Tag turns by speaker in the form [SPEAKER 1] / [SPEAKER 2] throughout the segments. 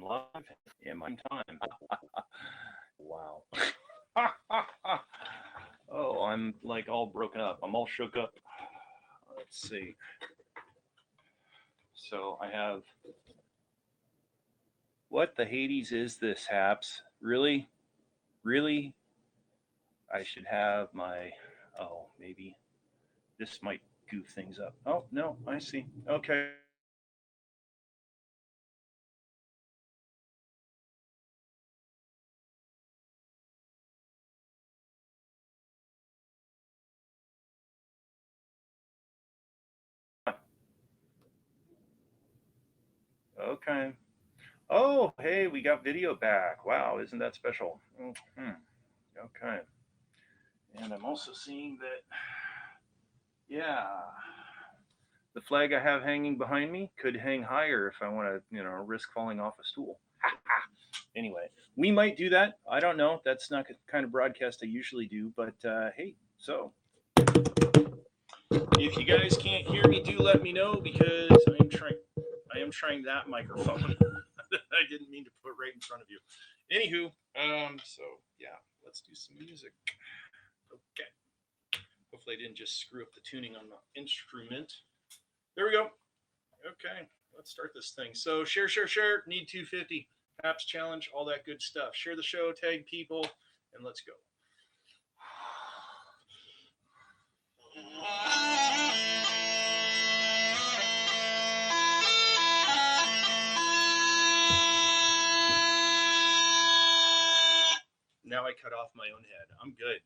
[SPEAKER 1] live in my time. Wow. Oh, I'm like all broken up. I'm all shook up. Let's see. So I have. What the Hades is this, Haps? Really? Really? I should have my. Oh, maybe. This might goof things up. Oh, no, I see. Okay. Okay. Oh, hey, we got video back. Wow, isn't that special? Mm-hmm. Okay. And I'm also seeing that, yeah, the flag I have hanging behind me could hang higher if I want to, risk falling off a stool. Anyway, we might do that. I don't know. That's not the kind of broadcast I usually do, but hey, so if you guys can't hear me, do let me know because I am trying that microphone. I didn't mean to put right in front of you. Anywho, so yeah, let's do some music. Okay. Hopefully I didn't just screw up the tuning on the instrument. There we go. Okay, let's start this thing. So share, need 250, apps challenge, all that good stuff. Share the show, tag people, and let's go. Now I cut off my own head. I'm good.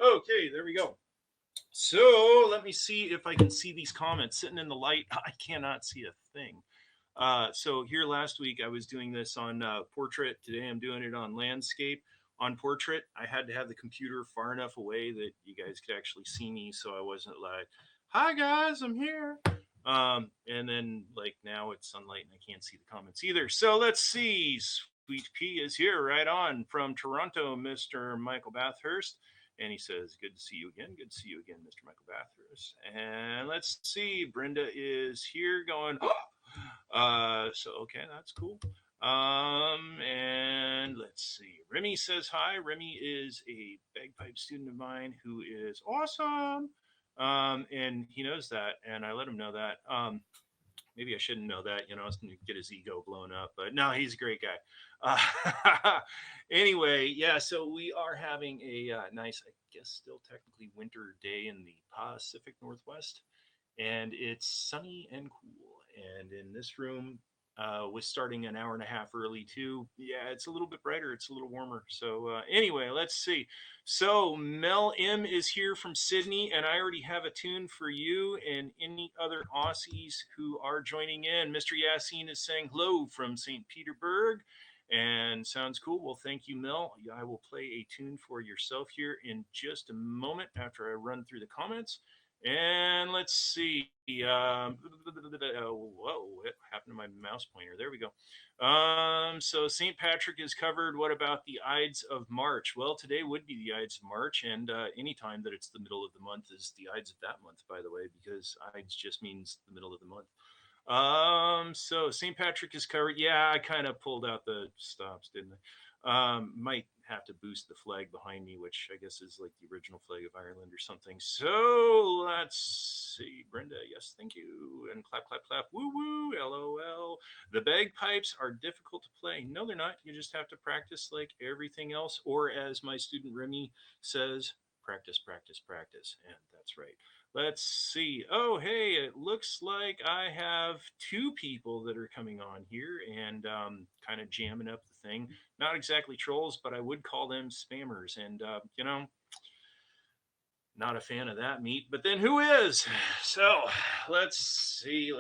[SPEAKER 1] Okay, there we go. So let me see if I can see these comments. Sitting in the light, I cannot see a thing. So here last week I was doing this on portrait. Today I'm doing it on landscape. On portrait, I had to have the computer far enough away that you guys could actually see me, so I wasn't like, "Hi guys, I'm here." And then like now it's sunlight and I can't see the comments either. So let's see. Sweet Pea is here, right on from Toronto, Mr. Michael Bathurst. And he says, "Good to see you again. Good to see you again, Mr. Michael Bathurst." And let's see. Brenda is here going, so okay, that's cool. And let's see. Remy says hi. Remy is a bagpipe student of mine who is awesome. And he knows that, and I let him know that. maybe I shouldn't know that, I was going to get his ego blown up, but no, he's a great guy. Anyway, yeah, so we are having a nice, I guess, still technically winter day in the Pacific Northwest, and it's sunny and cool. And in this room, was starting an hour and a half early too. Yeah, it's a little bit brighter. It's a little warmer. So anyway, let's see. So Mel M is here from Sydney, and I already have a tune for you and any other Aussies who are joining in. Mr. Yassine is saying hello from St. Petersburg. And sounds cool. Well, thank you, Mel. I will play a tune for yourself here in just a moment after I run through the comments. And let's see. Whoa, what happened to my mouse pointer? There we go. So St. Patrick is covered. What about the Ides of March? Well, today would be the Ides of March, and any time that it's the middle of the month is the Ides of that month, by the way, because Ides just means the middle of the month. So St. Patrick is covered. Yeah, I kind of pulled out the stops, didn't I? Might have to boost the flag behind me, which I guess is like the original flag of Ireland or something. So let's see. Brenda, yes, thank you. And clap, clap, clap. Woo woo, LOL. The bagpipes are difficult to play. No, they're not. You just have to practice like everything else. Or as my student Remy says, practice, practice, practice. And that's right. Let's see. Oh, hey, it looks like I have two people that are coming on here and kind of jamming up the thing. Not exactly trolls, but I would call them spammers. And, not a fan of that meat. But then who is? So let's see.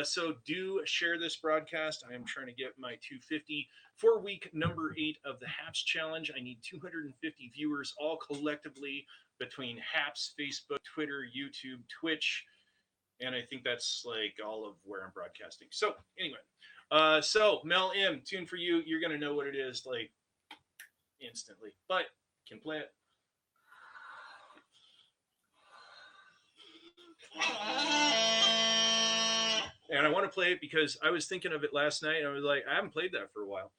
[SPEAKER 1] So do share this broadcast. I am trying to get my 250 for week number 8 of the HAPS challenge. I need 250 viewers all collectively between HAPS, Facebook, Twitter, YouTube, Twitch, and I think that's like all of where I'm broadcasting. So anyway, so Mel M, tune for you. You're gonna know what it is like instantly, but can play it. And I want to play it because I was thinking of it last night and I was like, I haven't played that for a while.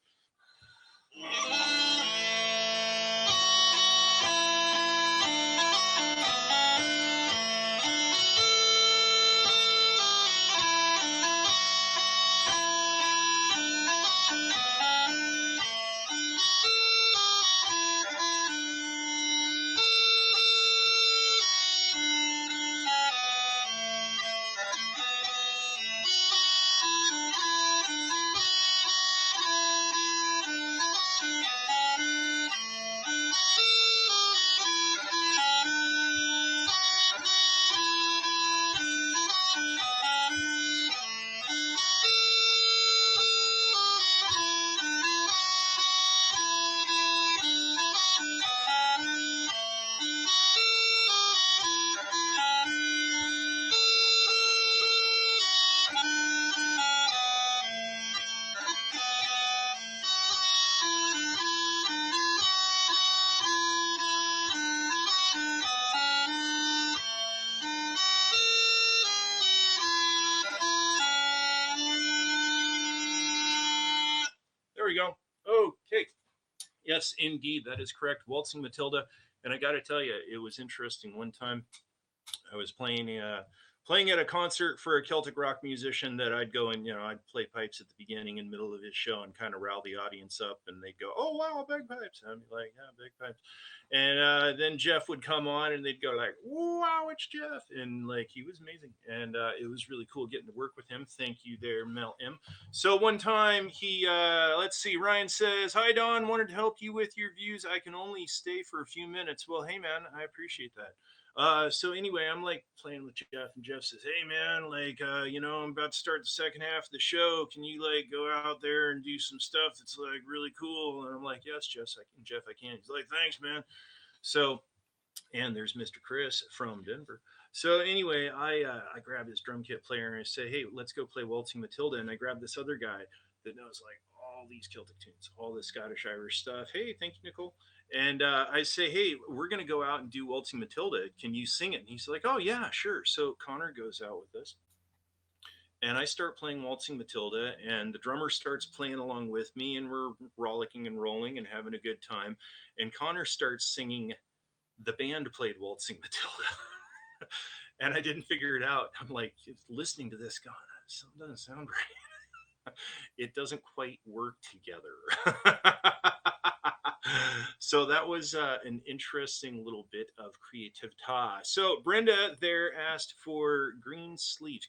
[SPEAKER 1] There we go. Okay. Yes, indeed. That is correct. Waltzing Matilda. And I got to tell you, it was interesting. One time I was playing at a concert for a Celtic rock musician that I'd go and, I'd play pipes at the beginning and middle of his show and kind of rile the audience up. And they'd go, oh, wow, bagpipes. And I'd be like, yeah, bagpipes. And then Jeff would come on and they'd go like, wow, it's Jeff. And like, he was amazing. And it was really cool getting to work with him. Thank you there, Mel M. So one time let's see, Ryan says, hi, Don, wanted to help you with your views. I can only stay for a few minutes. Well, hey, man, I appreciate that. So anyway, I'm like playing with Jeff, and Jeff says, hey man, like, I'm about to start the second half of the show. Can you like go out there and do some stuff that's like really cool? And I'm like, yes, Jeff, I can. He's like, thanks, man. So, and there's Mr. Chris from Denver. So anyway, I grab his drum kit player and I say, hey, let's go play Waltzing Matilda. And I grab this other guy that knows like all these Celtic tunes, all this Scottish Irish stuff. Hey, thank you, Nicole. And I say, hey, we're going to go out and do Waltzing Matilda. Can you sing it? And he's like, oh, yeah, sure. So Connor goes out with us. And I start playing Waltzing Matilda, and the drummer starts playing along with me, and we're rollicking and rolling and having a good time. And Connor starts singing. The band played Waltzing Matilda. And I didn't figure it out. I'm like listening to this going, something doesn't sound right. It doesn't quite work together. So that was an interesting little bit of creativity. So Brenda there asked for green sleeves.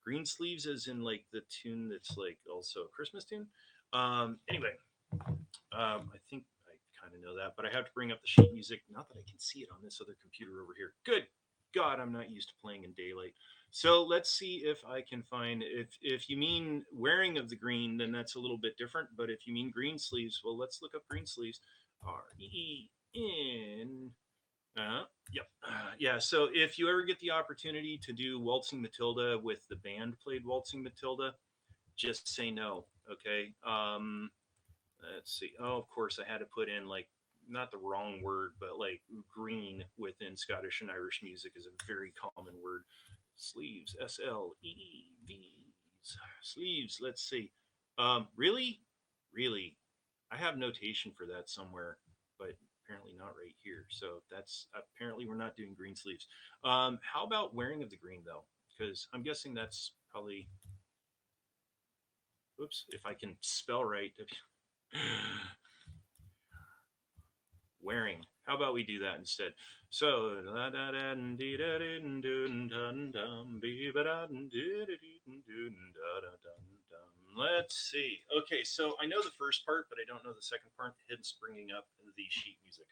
[SPEAKER 1] Green sleeves is in like the tune that's like also a Christmas tune. Anyway, I think I kind of know that, but I have to bring up the sheet music. Not that I can see it on this other computer over here. Good God, I'm not used to playing in daylight. So let's see if I can find, if you mean wearing of the green, then that's a little bit different. But if you mean green sleeves, well, let's look up green sleeves. R-E-N. Yep. Yeah. So if you ever get the opportunity to do Waltzing Matilda with the band played Waltzing Matilda, just say no. Okay. Let's see. Oh, of course, I had to put in like not the wrong word, but like green within Scottish and Irish music is a very common word. Sleeves, S-L-E-E-V-S. Sleeves. Let's see. Really, really, I have notation for that somewhere, but apparently not right here. So that's apparently we're not doing green sleeves. How about wearing of the green though? Because I'm guessing that's probably. Oops, if I can spell right. Wearing. How about we do that instead? So let's see. Okay, so I know the first part, but I don't know the second part. Hence bringing up the sheet music.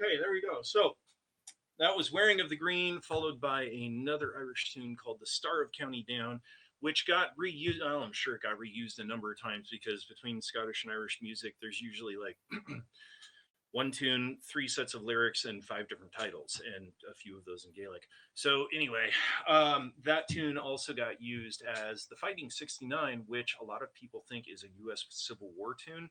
[SPEAKER 1] Okay, there we go. So that was Wearing of the Green, followed by another Irish tune called The Star of County Down, which got reused. Oh, I'm sure it got reused a number of times because between Scottish and Irish music, there's usually like one tune, three sets of lyrics, and five different titles, and a few of those in Gaelic. So, anyway, that tune also got used as the Fighting 69, which a lot of people think is a U.S. Civil War tune.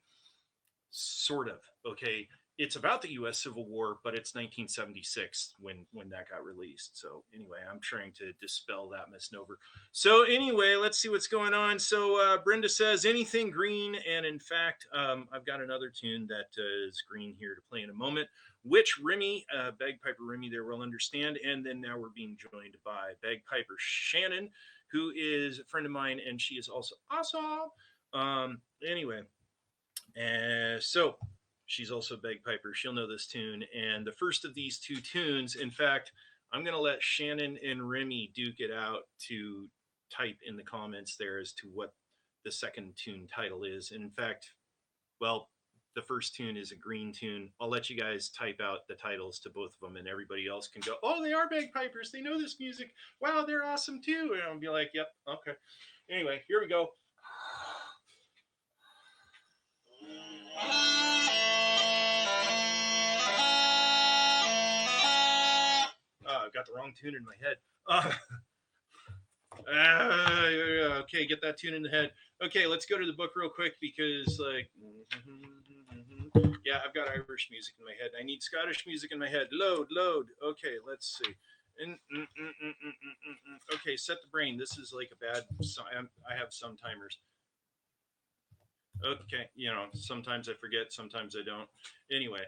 [SPEAKER 1] Sort of. Okay, it's about the U.S. Civil War, but it's 1976 when that got released. So anyway, I'm trying to dispel that misnomer. So anyway, let's see what's going on. So Brenda says anything green, and in fact, I've got another tune that is green here to play in a moment, which Remy, Bagpiper Remy, there will understand. And then now we're being joined by Bagpiper Shannon, who is a friend of mine, and she is also awesome. Anyway. So she's also a bagpiper. She'll know this tune. And the first of these two tunes, in fact, I'm going to let Shannon and Remy duke it out to type in the comments there as to what the second tune title is. In fact, well, the first tune is a green tune. I'll let you guys type out the titles to both of them, and everybody else can go, oh, they are bagpipers. They know this music. Wow, they're awesome too. And I'll be like, yep, okay. Anyway, here we go. I've got the wrong tune in my head. Okay, get that tune in the head. Okay, let's go to the book real quick because, like, Yeah, I've got Irish music in my head. I need Scottish music in my head. Load. Okay, let's see. Okay, set the brain. This is like a bad. I have some timers. Okay, sometimes I forget, sometimes I don't. Anyway.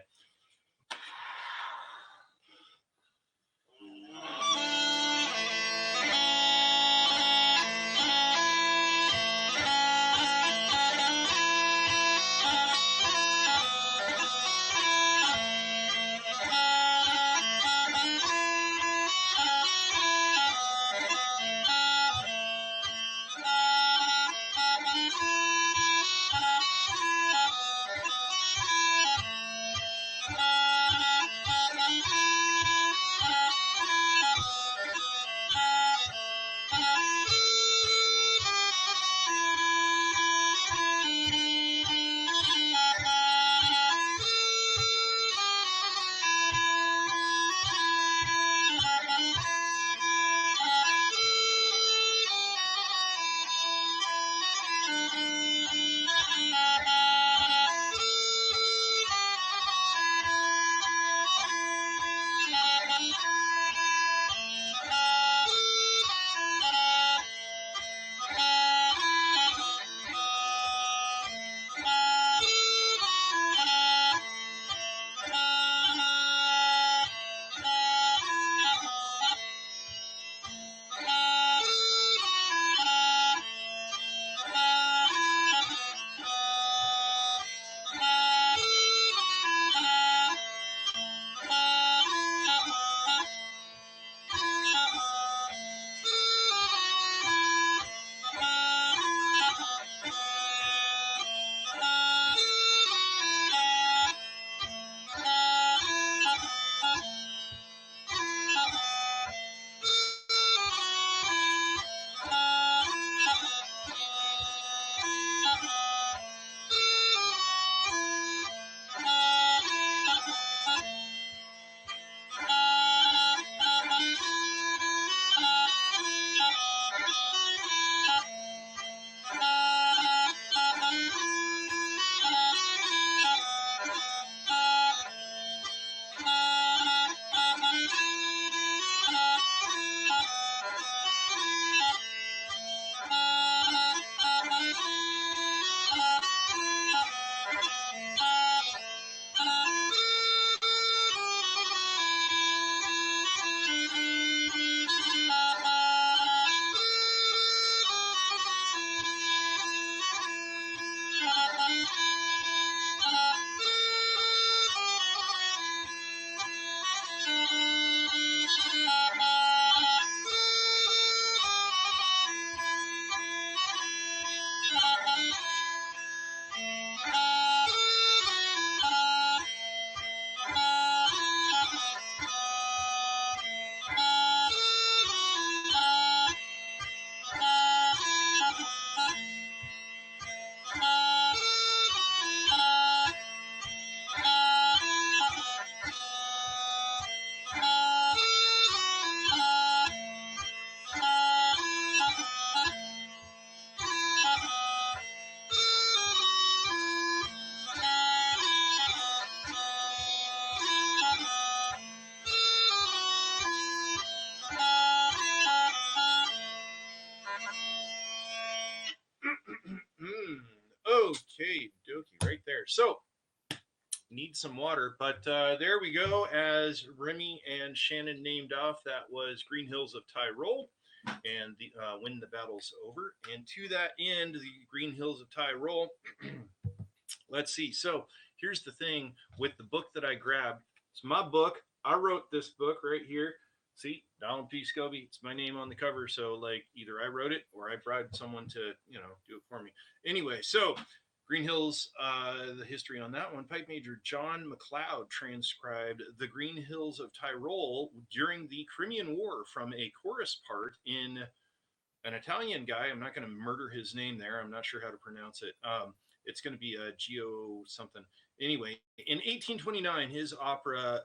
[SPEAKER 1] Okay, dokie, right there. So, need some water, but there we go. As Remy and Shannon named off, that was Green Hills of Tyrol, and when the battle's over. And to that end, the Green Hills of Tyrol. Let's see. So here's the thing with the book that I grabbed. It's my book. I wrote this book right here. See, Donald P. Scobie. It's my name on the cover. So like either I wrote it or I bribed someone to, do it for me. Anyway, so Green Hills, the history on that one. Pipe Major John McLeod transcribed the Green Hills of Tyrol during the Crimean War from a chorus part in an Italian guy. I'm not going to murder his name there. I'm not sure how to pronounce it. It's going to be a Geo something. Anyway, in 1829, his opera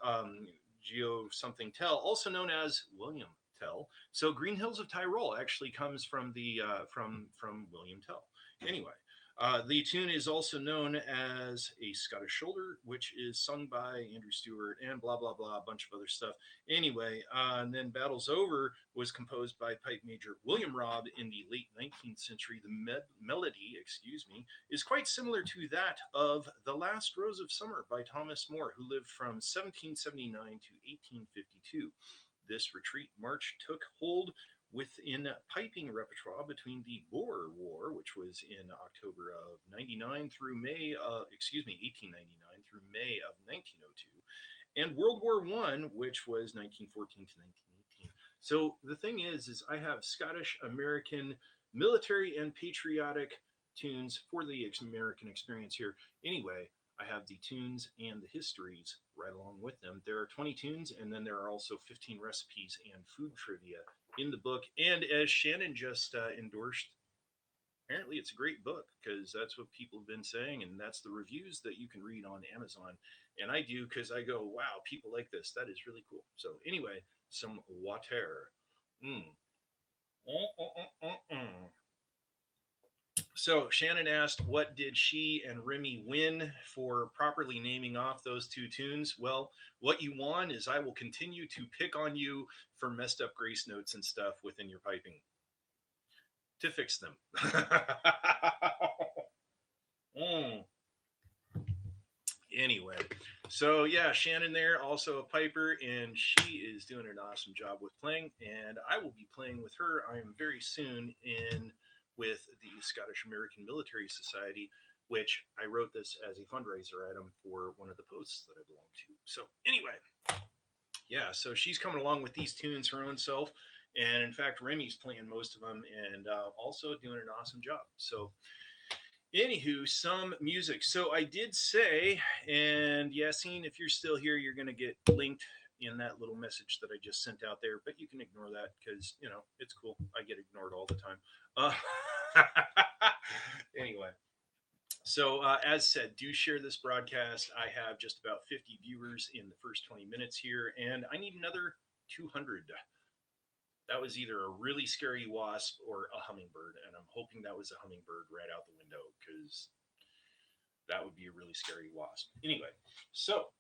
[SPEAKER 1] Geo something Tell, also known as William Tell. So Green Hills of Tyrol actually comes from the from William Tell. Anyway, The tune is also known as a Scottish shoulder, which is sung by Andrew Stewart and blah, blah, blah, a bunch of other stuff. Anyway, and then Battles Over was composed by Pipe Major William Robb in the late 19th century. The melody, is quite similar to that of The Last Rose of Summer by Thomas Moore, who lived from 1779 to 1852. This retreat march took hold within piping repertoire between the Boer War, which was in October of 99 through 1899 through May of 1902, and World War One, which was 1914 to 1918. So the thing is I have Scottish American military and patriotic tunes for the American experience here. Anyway, I have the tunes and the histories right along with them. There are 20 tunes, and then there are also 15 recipes and food trivia in the book. And as Shannon just endorsed, apparently it's a great book because that's what people have been saying, and that's the reviews that you can read on Amazon. And I do because I go, wow, people like this. That is really cool. So anyway, some water. Mm. So Shannon asked, what did she and Remy win for properly naming off those two tunes? Well, what you won is I will continue to pick on you for messed up grace notes and stuff within your piping to fix them. Anyway, so yeah, Shannon there, also a piper, and she is doing an awesome job with playing, and I will be playing with her. I am very soon in with the Scottish American Military Society, which I wrote this as a fundraiser item for one of the posts that I belong to. So anyway, yeah, so she's coming along with these tunes her own self, and in fact, Remy's playing most of them and also doing an awesome job. So anywho, some music. So I did say, and Yassine, if you're still here, you're going to get linked in that little message that I just sent out there, but you can ignore that because, you know, it's cool. I get ignored all the time. Anyway, so as said, do share this broadcast. I have just about 50 viewers in the first 20 minutes here, and I need another 200. That was either a really scary wasp or a hummingbird, and I'm hoping that was a hummingbird right out the window because that would be a really scary wasp. Anyway, so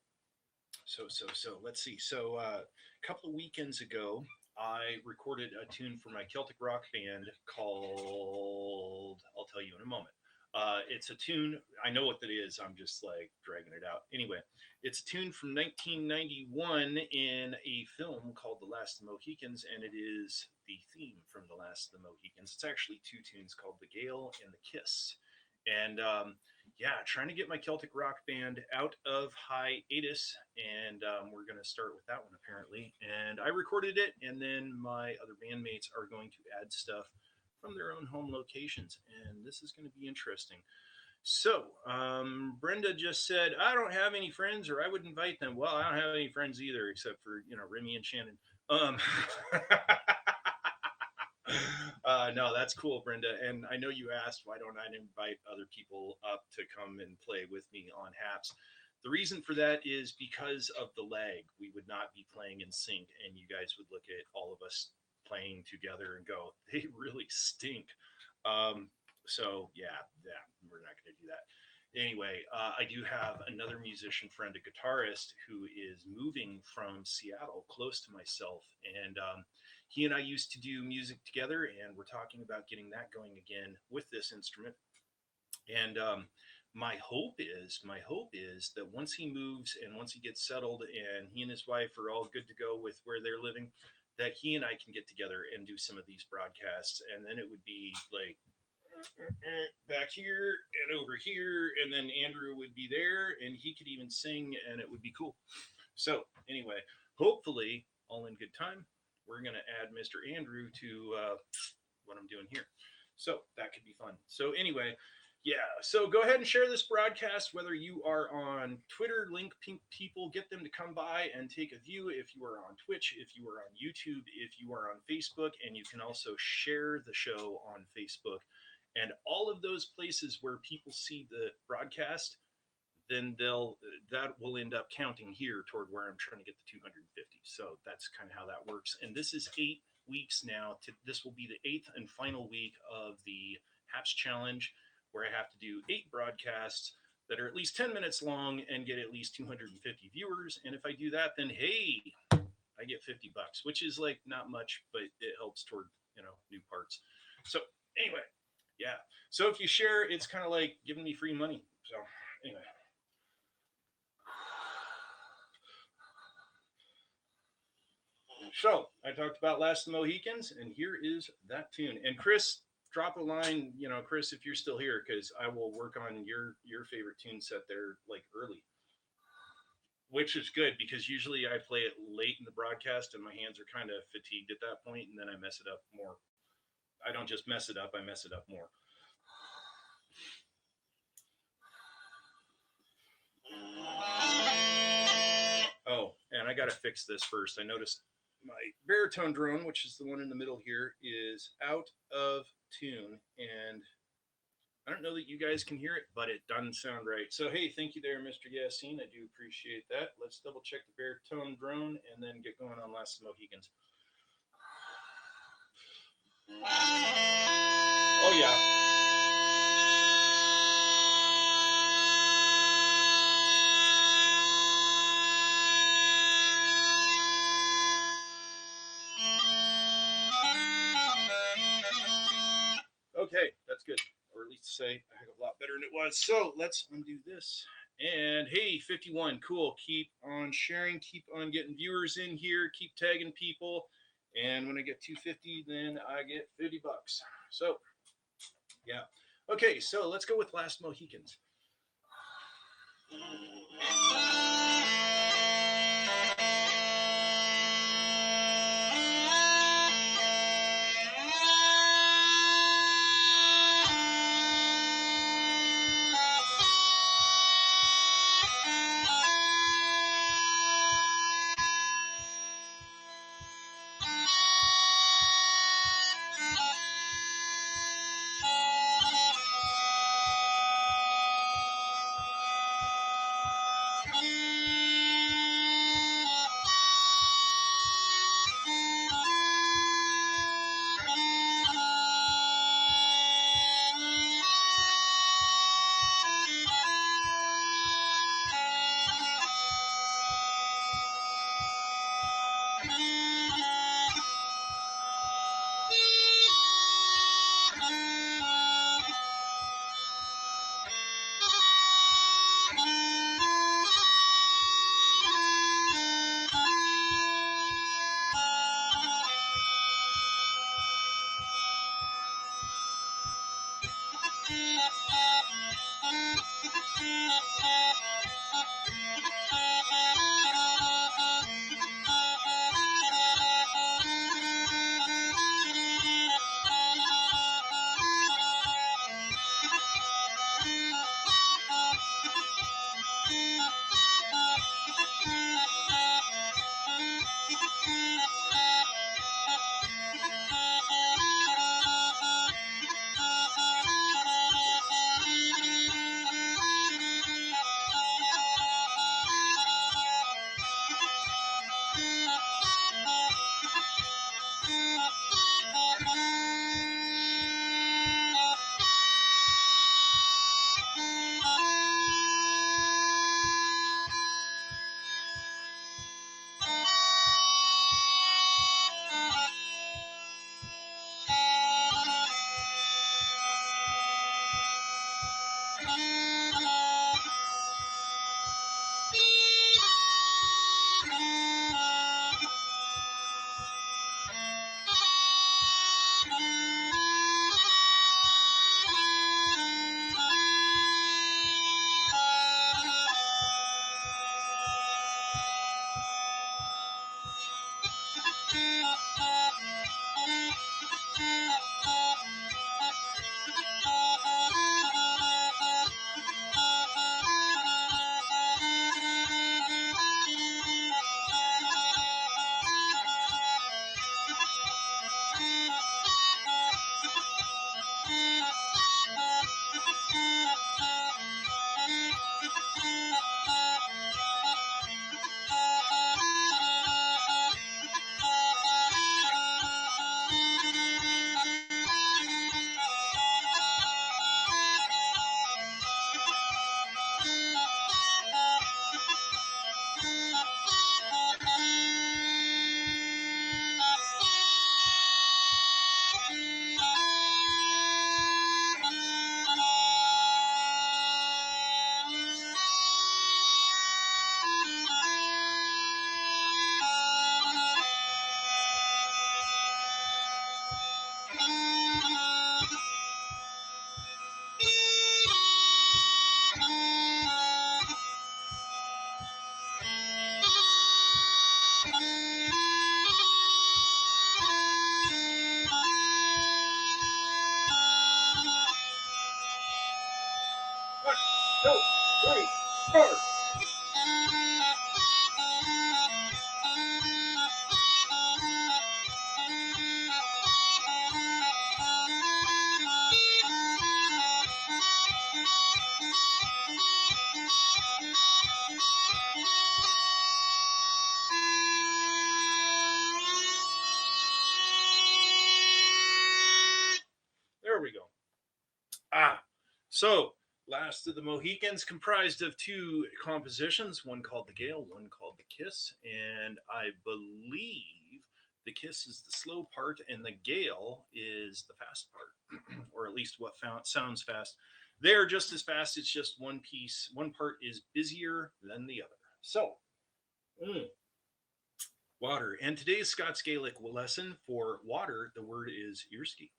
[SPEAKER 1] let's see. So a couple of weekends ago, I recorded a tune for my Celtic rock band called, I'll tell you in a moment. It's a tune, I know what that is, I'm just like dragging it out. Anyway, it's a tune from 1991 in a film called The Last of the Mohicans, and it is the theme from The Last of the Mohicans. It's actually two tunes called The Gale and The Kiss. And yeah, trying to get my Celtic rock band out of hiatus, and we're going to start with that one apparently. And I recorded it, and then my other bandmates are going to add stuff from their own home locations, and this is going to be interesting. So Brenda just said, I don't have any friends, or I would invite them. Well, I don't have any friends either, except for, you know, Remy and Shannon. No, that's cool, Brenda. And I know you asked, why don't I invite other people up to come and play with me on Haps? The reason for that is because of the lag. We would not be playing in sync, and you guys would look at all of us playing together and go, they really stink. So yeah, we're not going to do that. Anyway, I do have another musician friend, a guitarist, who is moving from Seattle, close to myself, and he and I used to do music together, and we're talking about getting that going again with this instrument. And my hope is that once he moves and once he gets settled and he and his wife are all good to go with where they're living, that he and I can get together and do some of these broadcasts, and then it would be like back here and over here, and then Andrew would be there, and he could even sing, and it would be cool. So anyway, hopefully, all in good time, we're going to add Mr. Andrew to what I'm doing here. So that could be fun. So anyway, yeah, so go ahead and share this broadcast, whether you are on Twitter, link people, get them to come by and take a view. If you are on Twitch, if you are on YouTube, if you are on Facebook, and you can also share the show on Facebook. And all of those places where people see the broadcast, then that will end up counting here toward where I'm trying to get the 250. So that's kind of how that works. And this is 8 weeks now. This will be the 8th and final week of the Haps Challenge. where I have to do 8 broadcasts that are at least 10 minutes long and get at least 250 viewers. And if I do that, then hey, I get $50, which is like not much, but it helps toward, new parts. So anyway, yeah. So if you share, it's kind of like giving me free money. So anyway. So I talked about Last of the Mohicans, and here is that tune. And Chris, drop a line, Chris, if you're still here, because I will work on your favorite tune set there like early, which is good because usually I play it late in the broadcast and my hands are kind of fatigued at that point, and then I mess it up more. I don't just mess it up; I mess it up more. Oh, and I got to fix this first. I noticed my Baritone Drone, which is the one in the middle here, is out of tune, and I don't know that you guys can hear it, but it doesn't sound right. So, hey, thank you there, Mr. Yassine. I do appreciate that. Let's double check the Baritone Drone and then get going on Last of the Mohicans. Oh, yeah. Okay, that's good. Or at least say a heck of a lot better than it was. So let's undo this. And hey, 51, cool. Keep on sharing, keep on getting viewers in here, keep tagging people. And when I get 250, then I get $50. So, yeah. Okay, so let's go with Last Mohicans. 3, 4. There we go. So last of the Mohicans comprised of 2 compositions, one called the Gale, one called the Kiss, and I believe the Kiss is the slow part and the Gale is the fast part, or at least what sounds fast. They're just as fast. It's just one piece. One part is busier than the other. So, water. And today's Scots Gaelic lesson for water, the word is earski.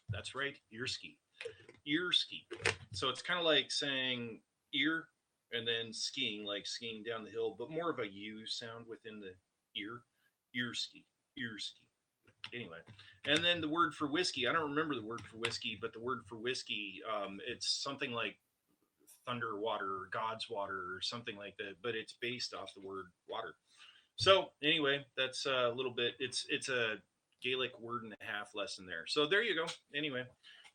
[SPEAKER 1] That's right, earski. Earski. So it's kind of like saying ear and then skiing, like skiing down the hill, but more of a U sound within the ear. Earski. Earski. Anyway, and then the word for whiskey. I don't remember the word for whiskey, but the word for whiskey, it's something like thunder water or God's water or something like that, but it's based off the word water. So anyway, that's a little bit. It's a Gaelic word and a half lesson there. So there you go. Anyway,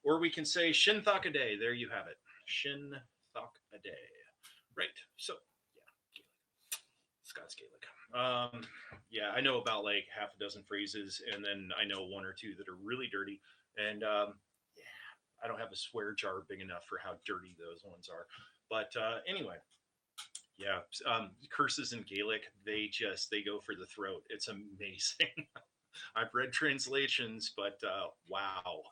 [SPEAKER 1] or we can say Shin Thok a day. There you have it. Shin Thok a day. Right. So yeah, Gaelic. Scots Gaelic. Yeah, I know about like half a dozen phrases, and then I know 1 or 2 that are really dirty. And yeah, I don't have a swear jar big enough for how dirty those ones are. But anyway, yeah, curses in Gaelic, they go for the throat. It's amazing. I've read translations, but wow,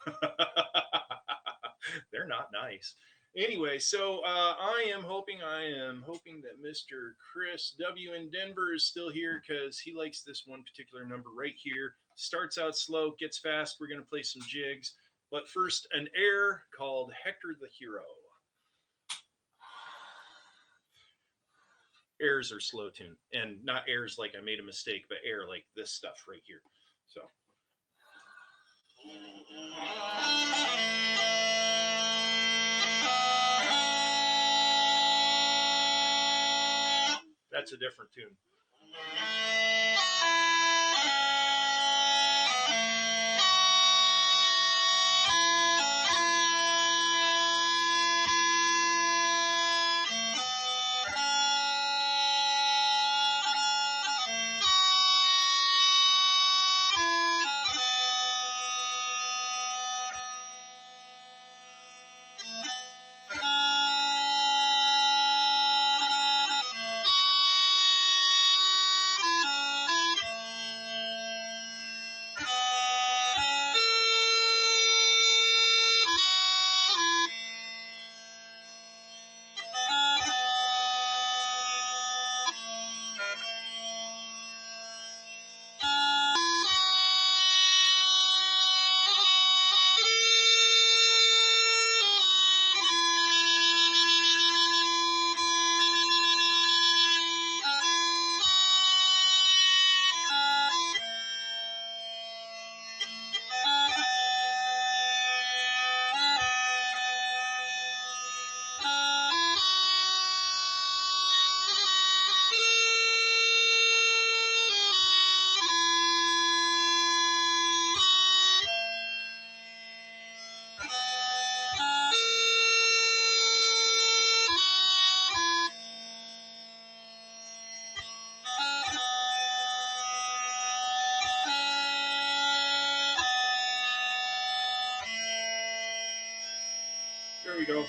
[SPEAKER 1] they're not nice. Anyway, so I am hoping that Mr. Chris W. in Denver is still here because he likes this one particular number right here. Starts out slow, gets fast. We're going to play some jigs. But first, an air called Hector the Hero. Airs are slow tune, and not airs like I made a mistake, but air like this stuff right here. So. That's a different tune. There we go.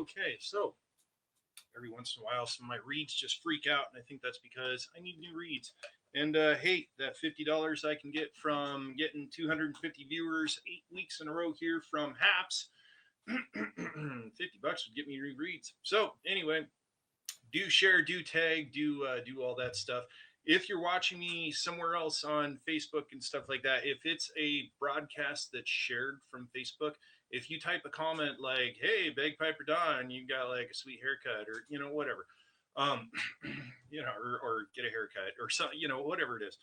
[SPEAKER 1] Okay, so every once in a while, some of my reeds just freak out, and I think that's because I need new reeds. And hey, that $50 I can get from getting 250 viewers 8 weeks in a row here from Haps, $50 would get me new reeds. So anyway, do share, do tag, do all that stuff. If you're watching me somewhere else on Facebook and stuff like that, if it's a broadcast that's shared from Facebook, if you type a comment like, "Hey, Bagpiper Don, you got like a sweet haircut," or whatever, um, or get a haircut or something, whatever it is.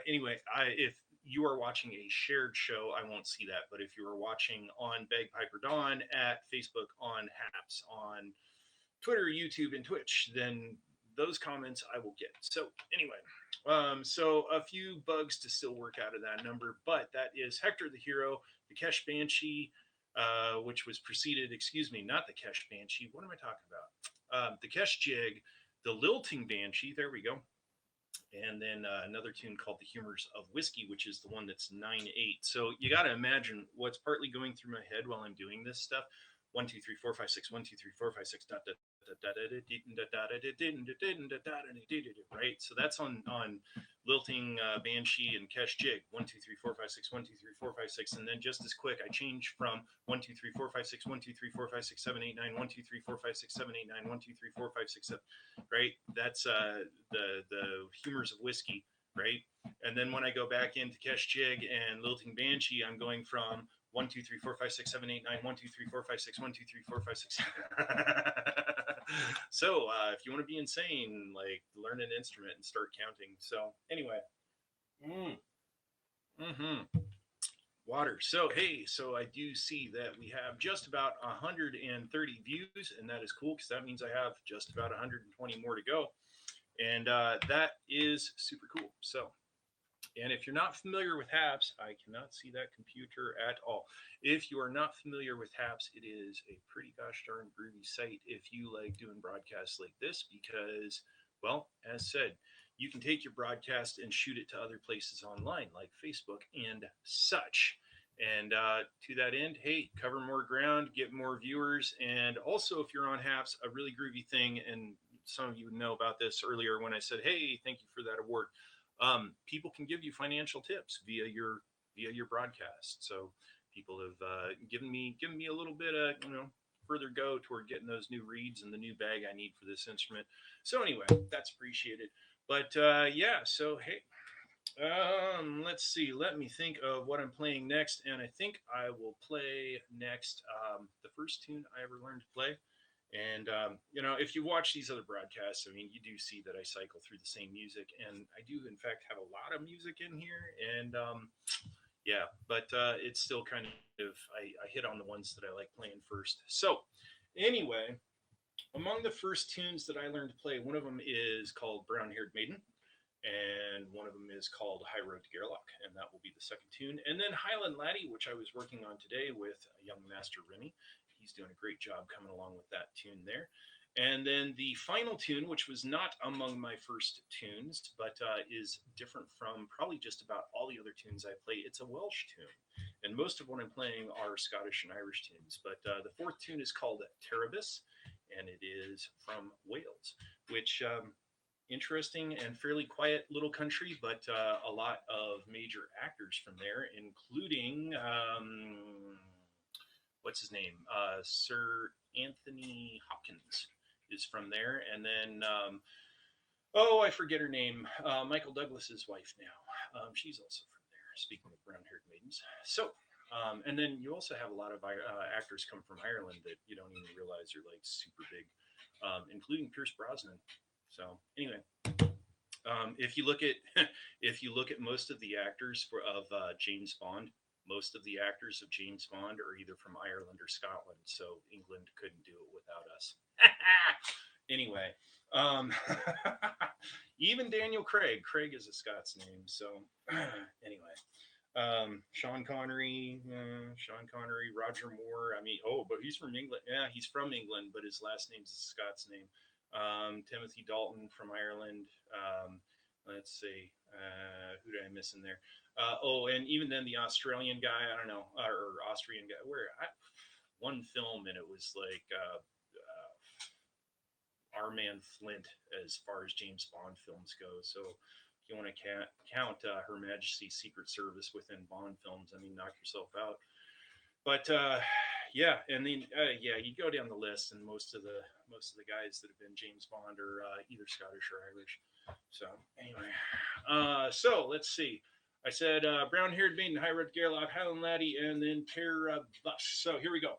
[SPEAKER 1] Anyway, if you are watching a shared show, I won't see that. But if you are watching on Bagpiper Don at Facebook, on Haps, on Twitter, YouTube, and Twitch, then those comments I will get. So anyway, so a few bugs to still work out of that number, but that is Hector the Hero, the Kesh Banshee, which was preceded, not the Kesh Banshee. What am I talking about? The Kesh Jig, the Lilting Banshee. There we go. And then another tune called The Humors of Whiskey, which is the one that's 9/8. So you got to imagine what's partly going through my head while I'm doing this stuff. 1, 2, 3, 4, 5, 6. 1, 2, 3, 4, 5, 6. Right. So that's on Lilting Banshee and Kesh Jig. 1, 2, 3, 4, 5, 6. 1, 2, 3, 4, 5, 6. And then just as quick, I change from 1, 2, 3, 4, 5, 6. 1, 2, 3, 4, 5, 6, 7, 8, 9. 1, 2, 3, 4, 5, 6, 7, 8, 9. 1, 2, 3, 4, 5, 6, 7. Right. That's the Humors of Whiskey. Right. And then when I go back into Kesh Jig and Lilting Banshee, I'm going from 1, 2, 3, 4, 5, 6, 7, 8, 9. 1, 2, 3, 4, 5, 6. 1, 2, 3, 4, 5, 6. So if you want to be insane, like learn an instrument and start counting. So anyway, water. So hey, so I do see that we have just about 130 views, and that is cool because that means I have just about 120 more to go, and that is super cool. So. And if you're not familiar with Haps, I cannot see that computer at all. If you are not familiar with Haps, it is a pretty gosh darn groovy site if you like doing broadcasts like this because, well, as said, you can take your broadcast and shoot it to other places online like Facebook and such. And to that end, hey, cover more ground, get more viewers. And also, if you're on Haps, a really groovy thing, and some of you know about this earlier when I said, hey, thank you for that award. People can give you financial tips via your broadcast. So people have given me a little bit of further go toward getting those new reeds and the new bag I need for this instrument. So anyway, that's appreciated. But yeah, so hey, let's see. Let me think of what I'm playing next, and I think I will play next the first tune I ever learned to play. And if you watch these other broadcasts, I mean, you do see that I cycle through the same music, and I do, in fact, have a lot of music in here. And yeah, but it's still kind of I hit on the ones that I like playing first. So anyway, among the first tunes that I learned to play, one of them is called Brown Haired Maiden, and one of them is called High Road to Gairloch, and that will be the second tune. And then Highland Laddie, which I was working on today with young master Remy. He's doing a great job coming along with that tune there. And then the final tune, which was not among my first tunes, but is different from probably just about all the other tunes I play. It's a Welsh tune, and most of what I'm playing are Scottish and Irish tunes. But the fourth tune is called Terabis, and it is from Wales, which interesting and fairly quiet little country, but a lot of major actors from there, including what's his name? Sir Anthony Hopkins is from there. And then, I forget her name. Michael Douglas's wife now. She's also from there, speaking of brown-haired maidens. So, and then you also have a lot of actors come from Ireland that you don't even realize are like super big, including Pierce Brosnan. So anyway, if you look at most of the actors of James Bond, most of the actors of James Bond are either from Ireland or Scotland. So England couldn't do it without us. Anyway, even Daniel Craig. Craig is a Scots name. So anyway, Sean Connery, Roger Moore. I mean, but he's from England. Yeah, he's from England, but his last name's a Scots name. Timothy Dalton from Ireland. Let's see, who did I miss in there? And even then the Australian guy, I don't know, or Austrian guy, one film, and it was like our man Flint as far as James Bond films go. So if you want to count Her Majesty's Secret Service within Bond films, I mean, knock yourself out. But yeah, and then you go down the list, and most of the guys that have been James Bond are either Scottish or Irish. So anyway, so let's see. I said brown-haired maiden, High Road to Gairloch, Highland Laddie, and then Terabus. So here we go.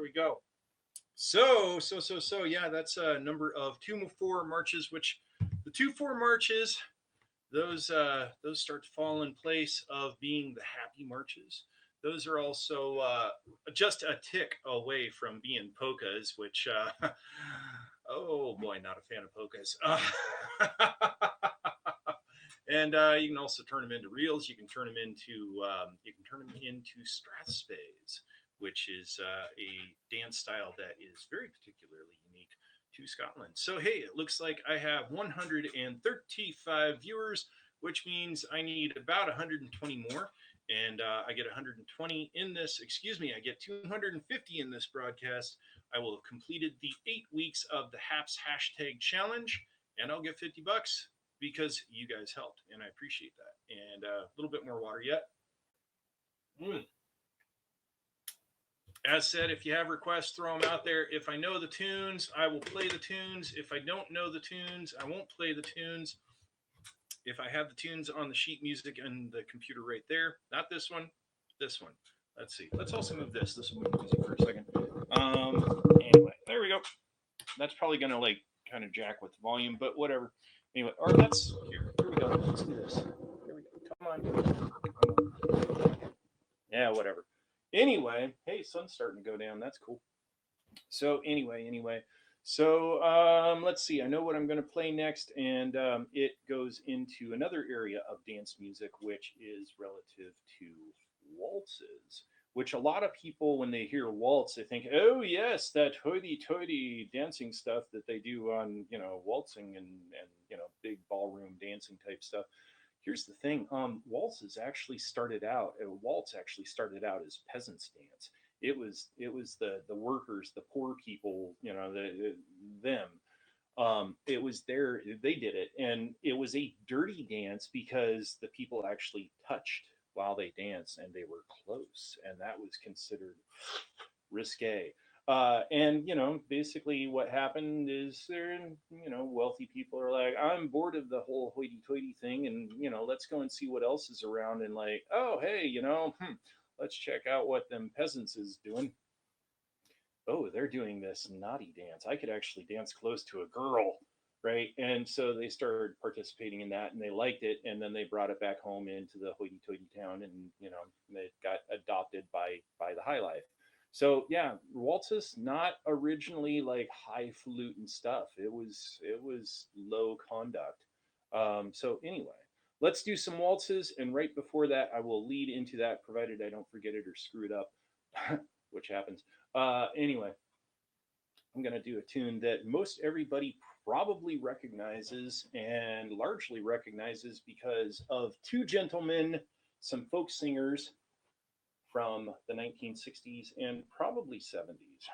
[SPEAKER 1] we go. So, yeah, that's a number of 2-4 marches, which the 2-4 marches, those start to fall in place of being the happy marches. Those are also just a tick away from being polkas, which, oh boy, not a fan of polkas. And you can also turn them into reels. You can turn them into strathspeys, which is a dance style that is very particularly unique to Scotland. So hey, it looks like I have 135 viewers, which means I need about 120 more. And I get 120 in this, I get 250 in this broadcast. I will have completed the 8 weeks of the HAPS hashtag challenge, and I'll get $50 because you guys helped, and I appreciate that. And a little bit more water yet. As said, if you have requests, throw them out there. If I know the tunes, I will play the tunes. If I don't know the tunes, I won't play the tunes. If I have the tunes on the sheet music and the computer right there, not this one, this one. Let's see. Let's also move this. This will move music for a second. Anyway, there we go. That's probably going to like kind of jack with the volume, but whatever. Anyway, or let's, here we go. Let's do this. Here we go. Come on. Yeah, whatever. Anyway, hey, sun's starting to go down. That's cool. So anyway. So let's see. I know what I'm going to play next, and it goes into another area of dance music, which is relative to waltzes. Which a lot of people, when they hear waltz, they think, oh yes, that hoity-toity dancing stuff that they do on, waltzing and big ballroom dancing type stuff. Here's the thing: waltz actually started out as peasants' dance. It was the workers, the poor people, them. It was there. They did it, and it was a dirty dance because the people actually touched while they danced, and they were close, and that was considered risque. And basically what happened is there, wealthy people are like, I'm bored of the whole hoity-toity thing, and let's go and see what else is around, and like, oh hey, let's check out what them peasants is doing. Oh, they're doing this naughty dance. I could actually dance close to a girl, right? And so they started participating in that, and they liked it, and then they brought it back home into the hoity-toity town, and it got adopted by the high life. So yeah, waltzes not originally like highfalutin stuff. It was low conduct. So anyway, let's do some waltzes, and right before that, I will lead into that, provided I don't forget it or screw it up, which happens. Anyway, I'm going to do a tune that most everybody probably recognizes, and largely recognizes because of two gentlemen, some folk singers from the 1960s and probably 70s.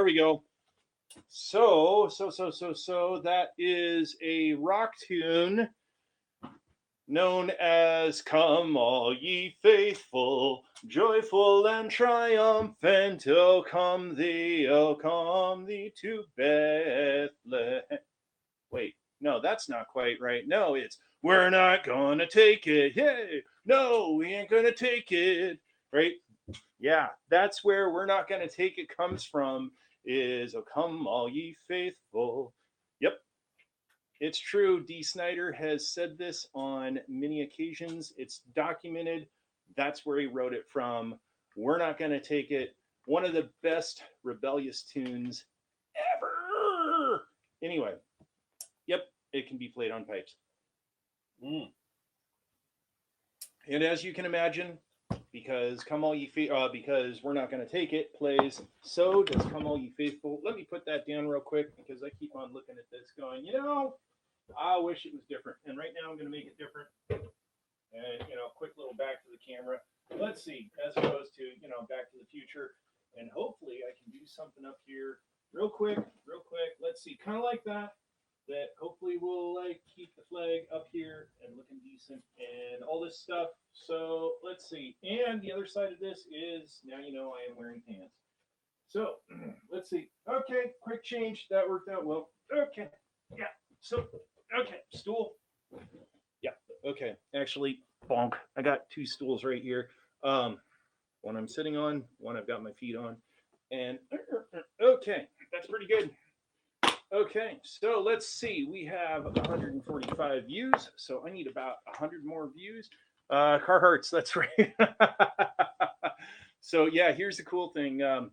[SPEAKER 1] There we go. So that is a rock tune known as "Come All Ye Faithful, Joyful and Triumphant, O come thee to Bethlehem." Wait, no, that's not quite right. No, it's "We're not gonna take it. Hey, no, we ain't gonna take it." Right? Yeah, that's where "We're Not Gonna Take It" comes from. Is "O come all ye faithful." Yep, it's true. D. Snyder has said this on many occasions. It's documented. That's where he wrote it from. "We're Not Gonna Take It." One of the best rebellious tunes ever. Anyway, yep, it can be played on pipes. And as you can imagine, because "Come All Ye because "We're Not Gonna Take It" plays, so does "Come All Ye Faithful." Let me put that down real quick because I keep on looking at this going, I wish it was different. And right now I'm going to make it different. And, quick little back to the camera. Let's see, as opposed to, Back to the Future. And hopefully I can do something up here real quick. Let's see, kind of like that hopefully will keep the flag up here and looking decent and all this stuff. So let's see. And the other side of this is, now I am wearing pants. So let's see. Okay, quick change. That worked out well. Okay. Yeah. So, okay, stool. Yeah. Okay. Actually, bonk. I got two stools right here. One I'm sitting on, one I've got my feet on. And okay, that's pretty good. Okay, so let's see. We have 145 views, so I need about 100 more views. Carhartts, that's right. So yeah, here's the cool thing. I'm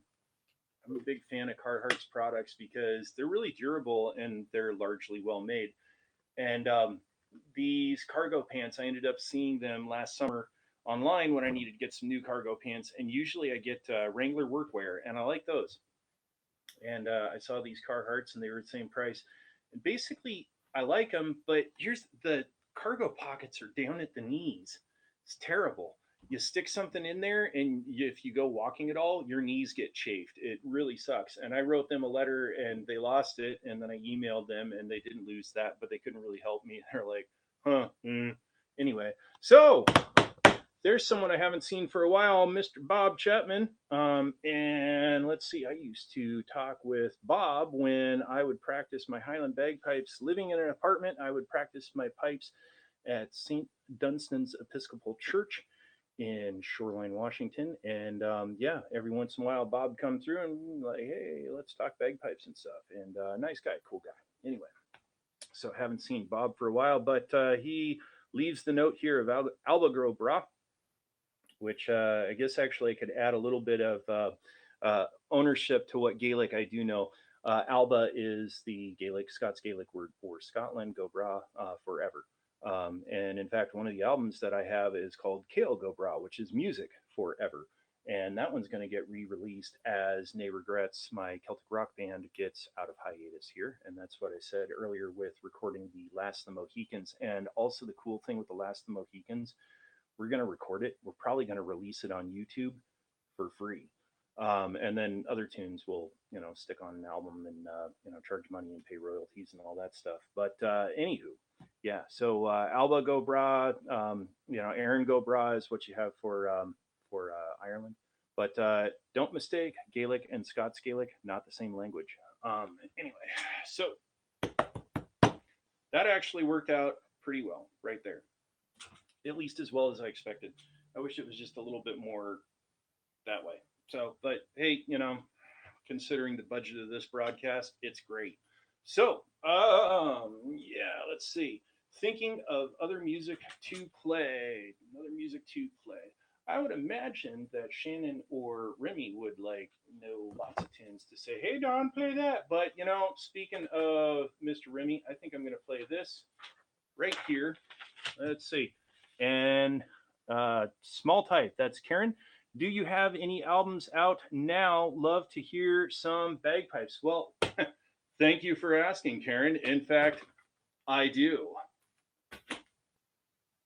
[SPEAKER 1] a big fan of Carhartt's products because they're really durable and they're largely well made. And these cargo pants, I ended up seeing them last summer online when I needed to get some new cargo pants. And usually I get Wrangler workwear, and I like those. And I saw these Carhartts, and they were the same price. And basically, I like them, but here's the cargo pockets are down at the knees. It's terrible. You stick something in there, and if you go walking at all, your knees get chafed. It really sucks. And I wrote them a letter, and they lost it. And then I emailed them, and they didn't lose that, but they couldn't really help me. They're like, Anyway, so there's someone I haven't seen for a while, Mr. Bob Chapman. And let's see, I used to talk with Bob when I would practice my Highland bagpipes. Living in an apartment, I would practice my pipes at St. Dunstan's Episcopal Church in Shoreline, Washington. And yeah, every once in a while, Bob come through and like, hey, let's talk bagpipes and stuff. And nice guy, cool guy. Anyway, so haven't seen Bob for a while, but he leaves the note here of Alba Gro Bra, which I guess actually I could add a little bit of ownership to what Gaelic I do know. Alba is the Scots Gaelic word for Scotland, go bra, forever. And in fact, one of the albums that I have is called Kale Go Bra, which is music forever. And that one's going to get re-released as Nay Regrets, my Celtic rock band, gets out of hiatus here. And that's what I said earlier with recording the Last of the Mohicans. And also the cool thing with the Last of the Mohicans, we're going to record it. We're probably going to release it on YouTube for free. And then other tunes will, stick on an album and, charge money and pay royalties and all that stuff. But anywho, yeah. So Alba Go Bra, Aaron Go Bra is what you have for Ireland. But don't mistake Gaelic and Scots Gaelic, not the same language. Anyway, so that actually worked out pretty well right there. At least as well as I expected. I wish it was just a little bit more that way. So, but hey, considering the budget of this broadcast, it's great. So, yeah, let's see. Thinking of other music to play. I would imagine that Shannon or Remy would know lots of tunes to say, hey, Don, play that. But, speaking of Mr. Remy, I think I'm going to play this right here. Let's see. And small type, that's Karen. Do you have any albums out now? Love to hear some bagpipes. Well, thank you for asking, Karen. In fact, I do.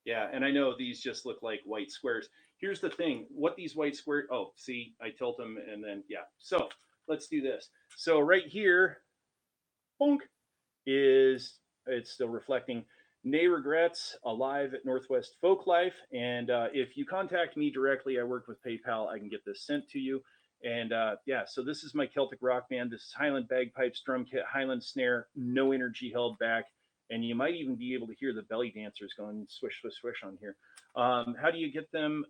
[SPEAKER 1] Yeah, and I know these just look like white squares. Here's the thing. What these white squares... Oh, see, I tilt them and then, yeah. So let's do this. So right here, bonk, is it's still reflecting. Nay regrets, alive at Northwest Folklife. And if you contact me directly, I work with PayPal. I can get this sent to you. And yeah, so this is my Celtic rock band. This is Highland bagpipes, drum kit, Highland snare, no energy held back. And you might even be able to hear the belly dancers going swish, swish, swish on here. How do you get them?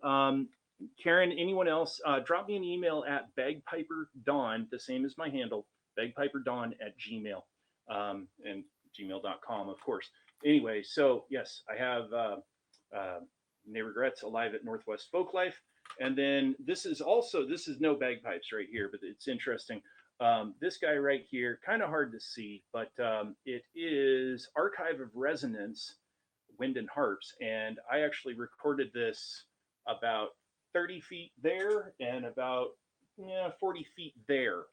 [SPEAKER 1] Karen, anyone else? Drop me an email at BagpiperDon, the same as my handle, BagpiperDon at Gmail. And gmail.com, of course. Anyway, so yes, I have Nay Regrets, alive at Northwest Folklife. And then this is no bagpipes right here, but it's interesting. This guy right here, kind of hard to see, but it is Archive of Resonance, Wind and Harps. And I actually recorded this about 30 feet there and about 40 feet there.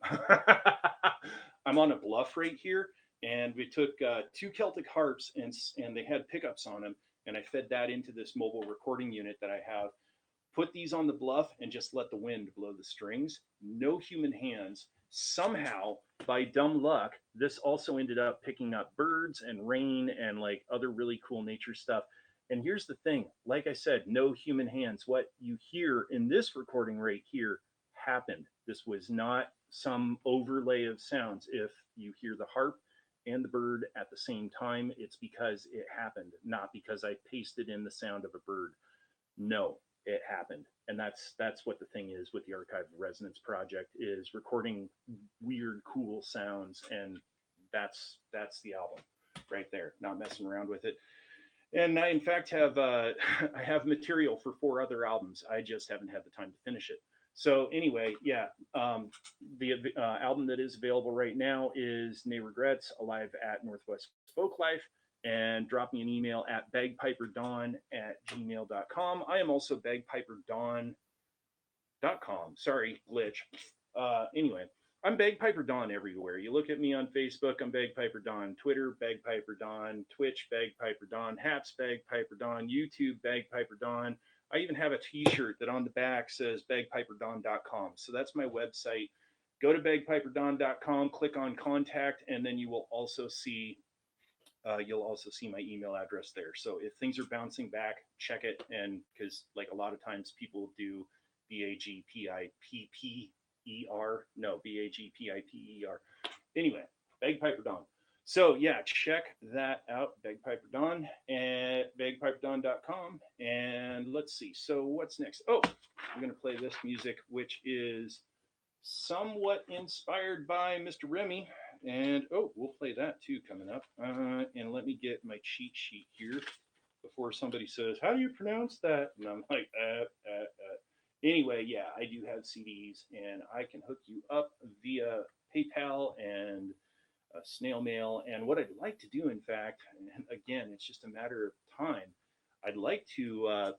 [SPEAKER 1] I'm on a bluff right here. And we took 2 Celtic harps and they had pickups on them. And I fed that into this mobile recording unit that I have. Put these on the bluff and just let the wind blow the strings. No human hands. Somehow, by dumb luck, this also ended up picking up birds and rain and like other really cool nature stuff. And here's the thing, like I said, no human hands. What you hear in this recording right here happened. This was not some overlay of sounds. If you hear the harp and the bird at the same time, it's because it happened, not because I pasted in the sound of a bird. No, it happened. And that's what the thing is with the Archive of Resonance project, is recording weird, cool sounds. And that's the album right there, not messing around with it. And I, in fact, have I have material for 4 other albums. I just haven't had the time to finish it. So anyway, yeah, the album that is available right now is Nay Regrets, alive at Northwest Folklife. And drop me an email at bagpiperdon at gmail.com. I am also bagpiperdon.com. Sorry, glitch. Anyway, I'm Bagpiper Don everywhere. You look at me on Facebook, I'm Bagpiper Don. Twitter, Bagpiper Don. Twitch, Bagpiper Don. Hats, Bagpiper Don. YouTube, Bagpiper Don. I even have a t-shirt that on the back says bagpiperdon.com. So that's my website. Go to bagpiperdon.com, click on contact, and then you will also see my email address there. So if things are bouncing back, check it. And because like a lot of times people do BagpipER. No, BagpipER. Anyway, Bagpiper Don. So yeah, check that out, Bagpiper Don at bagpiperdon.com. And let's see. So what's next? Oh, I'm going to play this music, which is somewhat inspired by Mr. Remy. And oh, we'll play that too coming up. And let me get my cheat sheet here before somebody says, "How do you pronounce that?" And I'm like, Anyway, yeah, I do have CDs, and I can hook you up via PayPal and snail mail. And what I'd like to do, in fact, and again, it's just a matter of time, I'd like to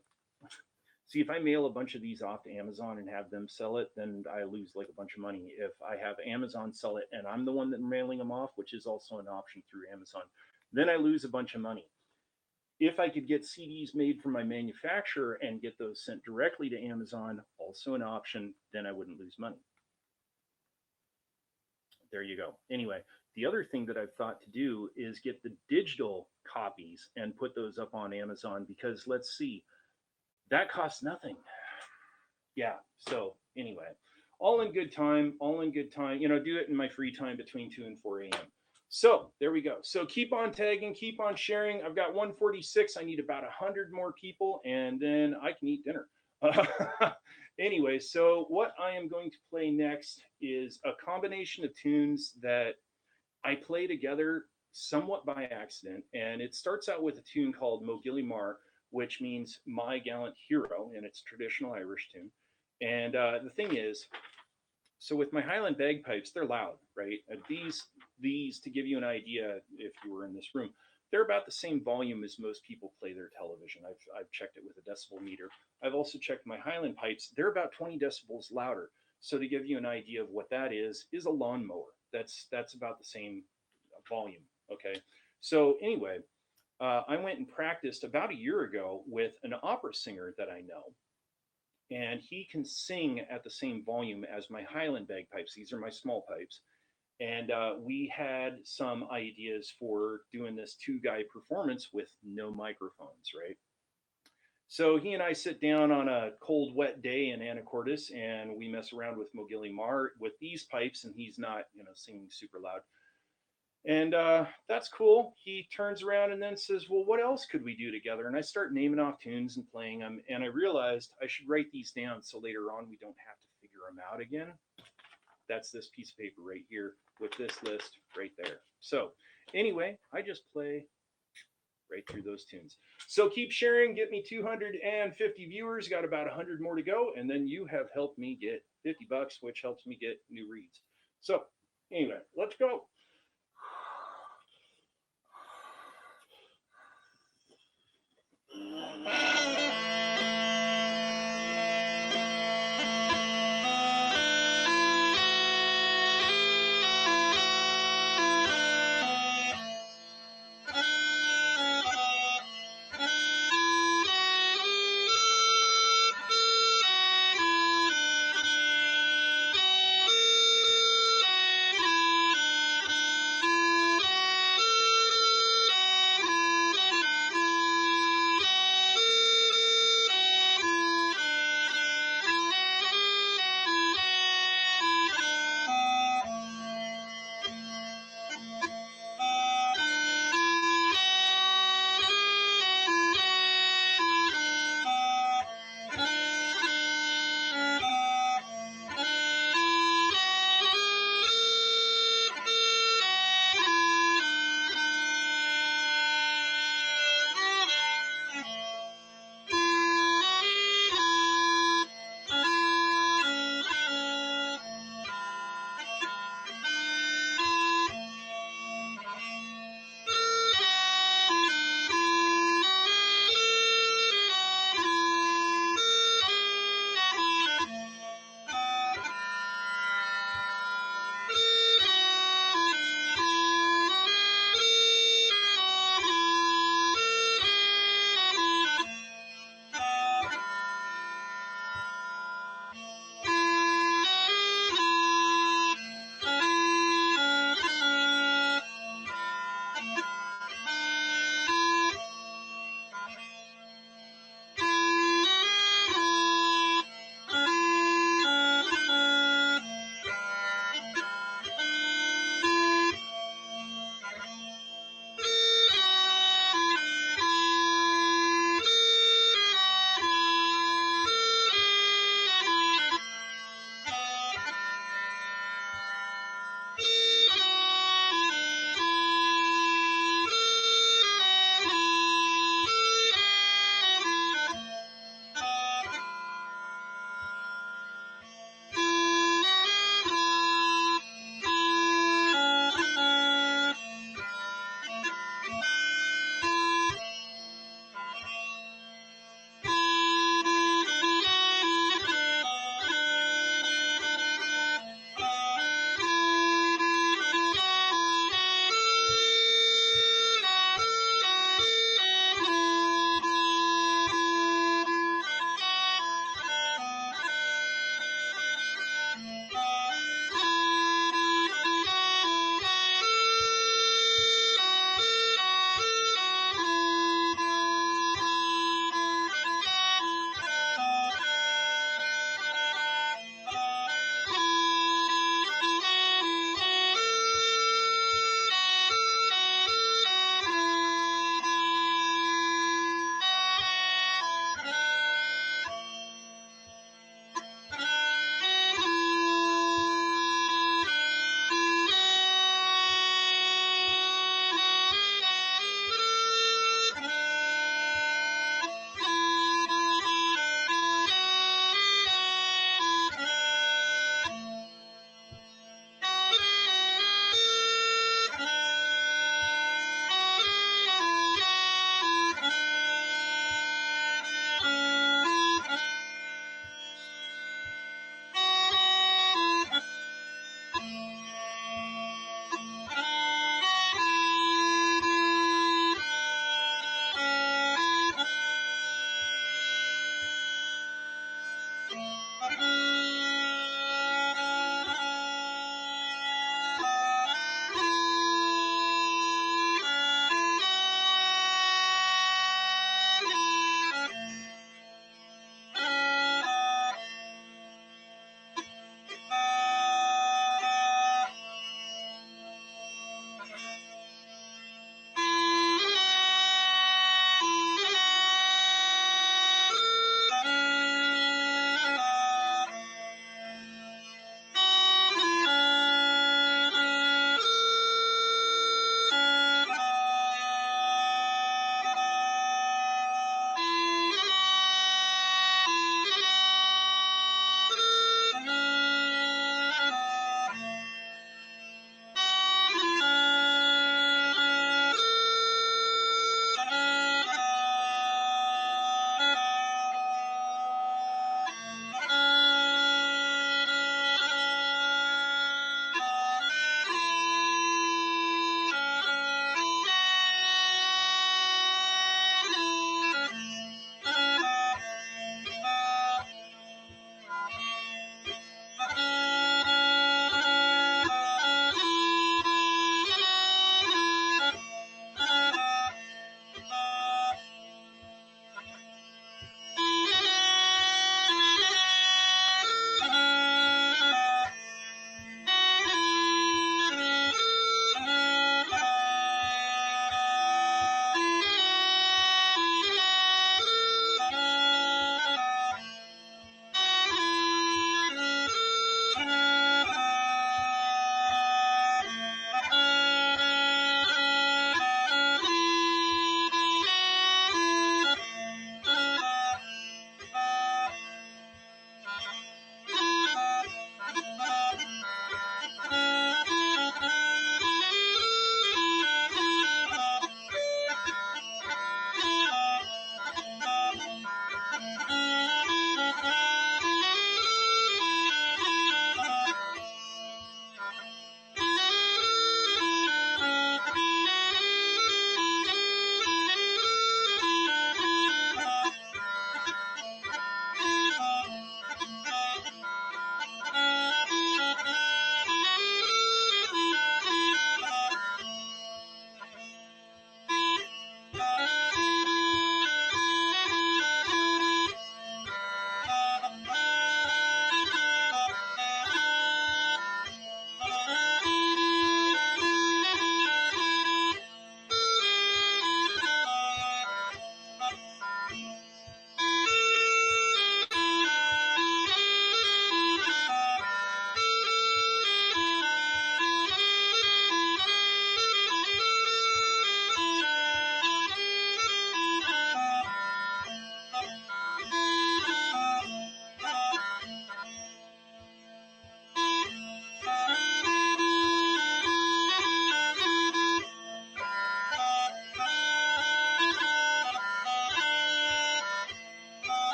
[SPEAKER 1] see if I mail a bunch of these off to Amazon and have them sell it, then I lose like a bunch of money. If I have Amazon sell it and I'm the one that mailing them off, which is also an option through Amazon, then I lose a bunch of money. If I could get CDs made from my manufacturer and get those sent directly to Amazon, also an option, then I wouldn't lose money. There you go. Anyway, the other thing that I've thought to do is get the digital copies and put those up on Amazon, because let's see, that costs nothing. Yeah. So anyway, all in good time, do it in my free time between 2 and 4 a.m. So there we go. So keep on tagging, keep on sharing. I've got 146. I need about 100 more people, and then I can eat dinner. Anyway, so what I am going to play next is a combination of tunes that I play together somewhat by accident. And it starts out with a tune called Mogilly Mar, which means my gallant hero, and it's a traditional Irish tune. And the thing is, so with my Highland bagpipes, they're loud, right? These, to give you an idea, if you were in this room, they're about the same volume as most people play their television. I've checked it with a decibel meter. I've also checked my Highland pipes. They're about 20 decibels louder. So to give you an idea of what that is a lawnmower. That's about the same volume, okay? So anyway, I went and practiced about a year ago with an opera singer that I know. and he can sing at the same volume as my Highland bagpipes. These are my small pipes. And we had some ideas for doing this two-guy performance with no microphones, right? So he and I sit down on a cold, wet day in Anacortes, and we mess around with Mogilly Mar with these pipes, and he's not, singing super loud. And that's cool. He turns around and then says, "Well, what else could we do together?" And I start naming off tunes and playing them. And I realized I should write these down so later on we don't have to figure them out again. That's this piece of paper right here with this list right there. So anyway, I just play right through those tunes. So keep sharing. Get me 250 viewers. Got about 100 more to go. And then you have helped me get $50, which helps me get new reads. So anyway, let's go.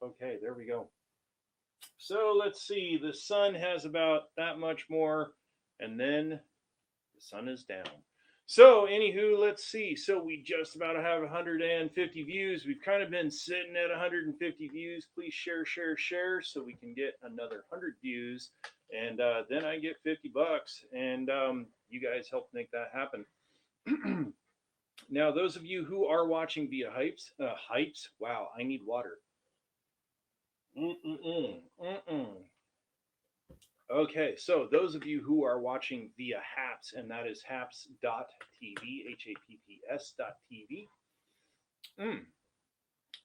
[SPEAKER 1] Okay, there we go. So let's see. The sun has about that much more, and then the sun is down. So, anywho, let's see. So we just about have 150 views. We've kind of been sitting at 150 views. Please share, share, share, so we can get another 100 views, and then I get $50, and you guys help make that happen. Now, those of you who are watching via Hypes. Wow, I need water. Okay, so those of you who are watching via Haps, and that is haps.tv, HAPPS.tv.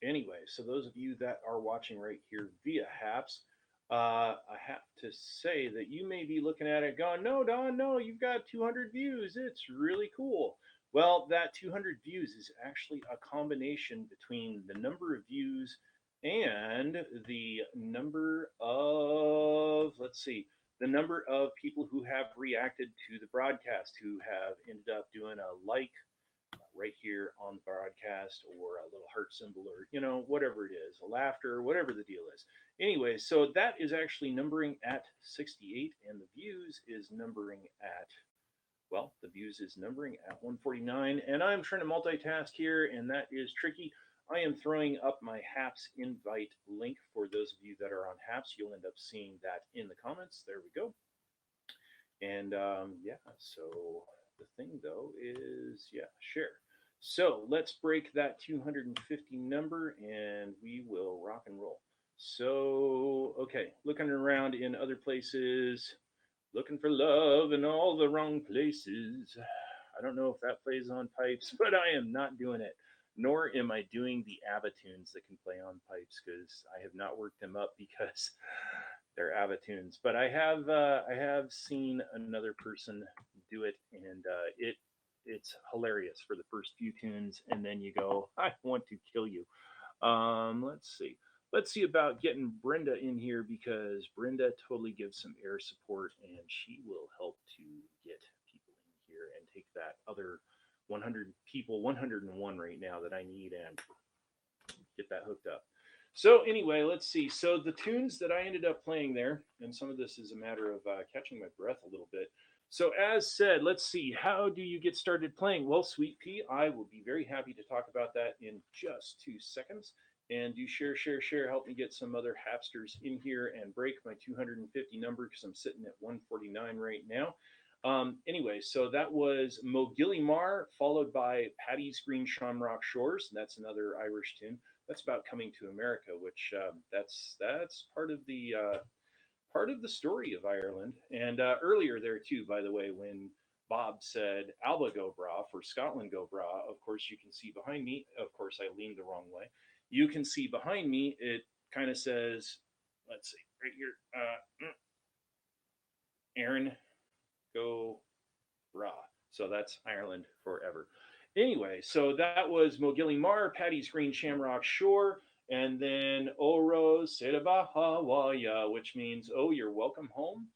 [SPEAKER 1] Anyway, so those of you that are watching right here via Haps, I have to say that you may be looking at it going, no, Don, no, you've got 200 views. It's really cool. Well, that 200 views is actually a combination between the number of views and the number of, let's see, the number of people who have reacted to the broadcast, who have ended up doing a like right here on the broadcast, or a little heart symbol, or, whatever it is, a laughter, whatever the deal is. Anyway, so that is actually numbering at 68, and the views is numbering at, well, the views is numbering at 149, and I'm trying to multitask here, and that is tricky. I am throwing up my Haps invite link for those of you that are on Haps. You'll end up seeing that in the comments. There we go. And yeah, so the thing though is, yeah, share. So let's break that 250 number, and we will rock and roll. So, okay, looking around in other places, looking for love in all the wrong places. I don't know if that plays on pipes, but I am not doing it. Nor am I doing the ABBA tunes that can play on pipes, because I have not worked them up because they're ABBA tunes. But I have seen another person do it, and it's hilarious for the first few tunes, and then you go, I want to kill you. Let's see about getting Brenda in here, because Brenda totally gives some air support, and she will help to get people in here and take that other 100 people, 101 right now that I need, and get that hooked up. So anyway, let's see. So the tunes that I ended up playing there, and some of this is a matter of catching my breath a little bit. So as said, let's see. How do you get started playing? Well, Sweet Pea, I will be very happy to talk about that in just 2 seconds. And do share, share, share. Help me get some other Hapsters in here and break my 250 number, because I'm sitting at 149 right now. Anyway, so that was Mogilly Mar, followed by Paddy's Green Shamrock Shores. That's another Irish tune. That's about coming to America, which that's part of the story of Ireland. And earlier there too, by the way, when Bob said Alba go bra for Scotland go bra, of course you can see behind me. Of course, I leaned the wrong way. You can see behind me. It kind of says, let's see, right here, Aaron go bra. So that's Ireland forever. Anyway, so that was Mogilly Mar, Paddy's Green Shamrock Shore, and then Oro Sedabahawaya, which means, oh, you're welcome home.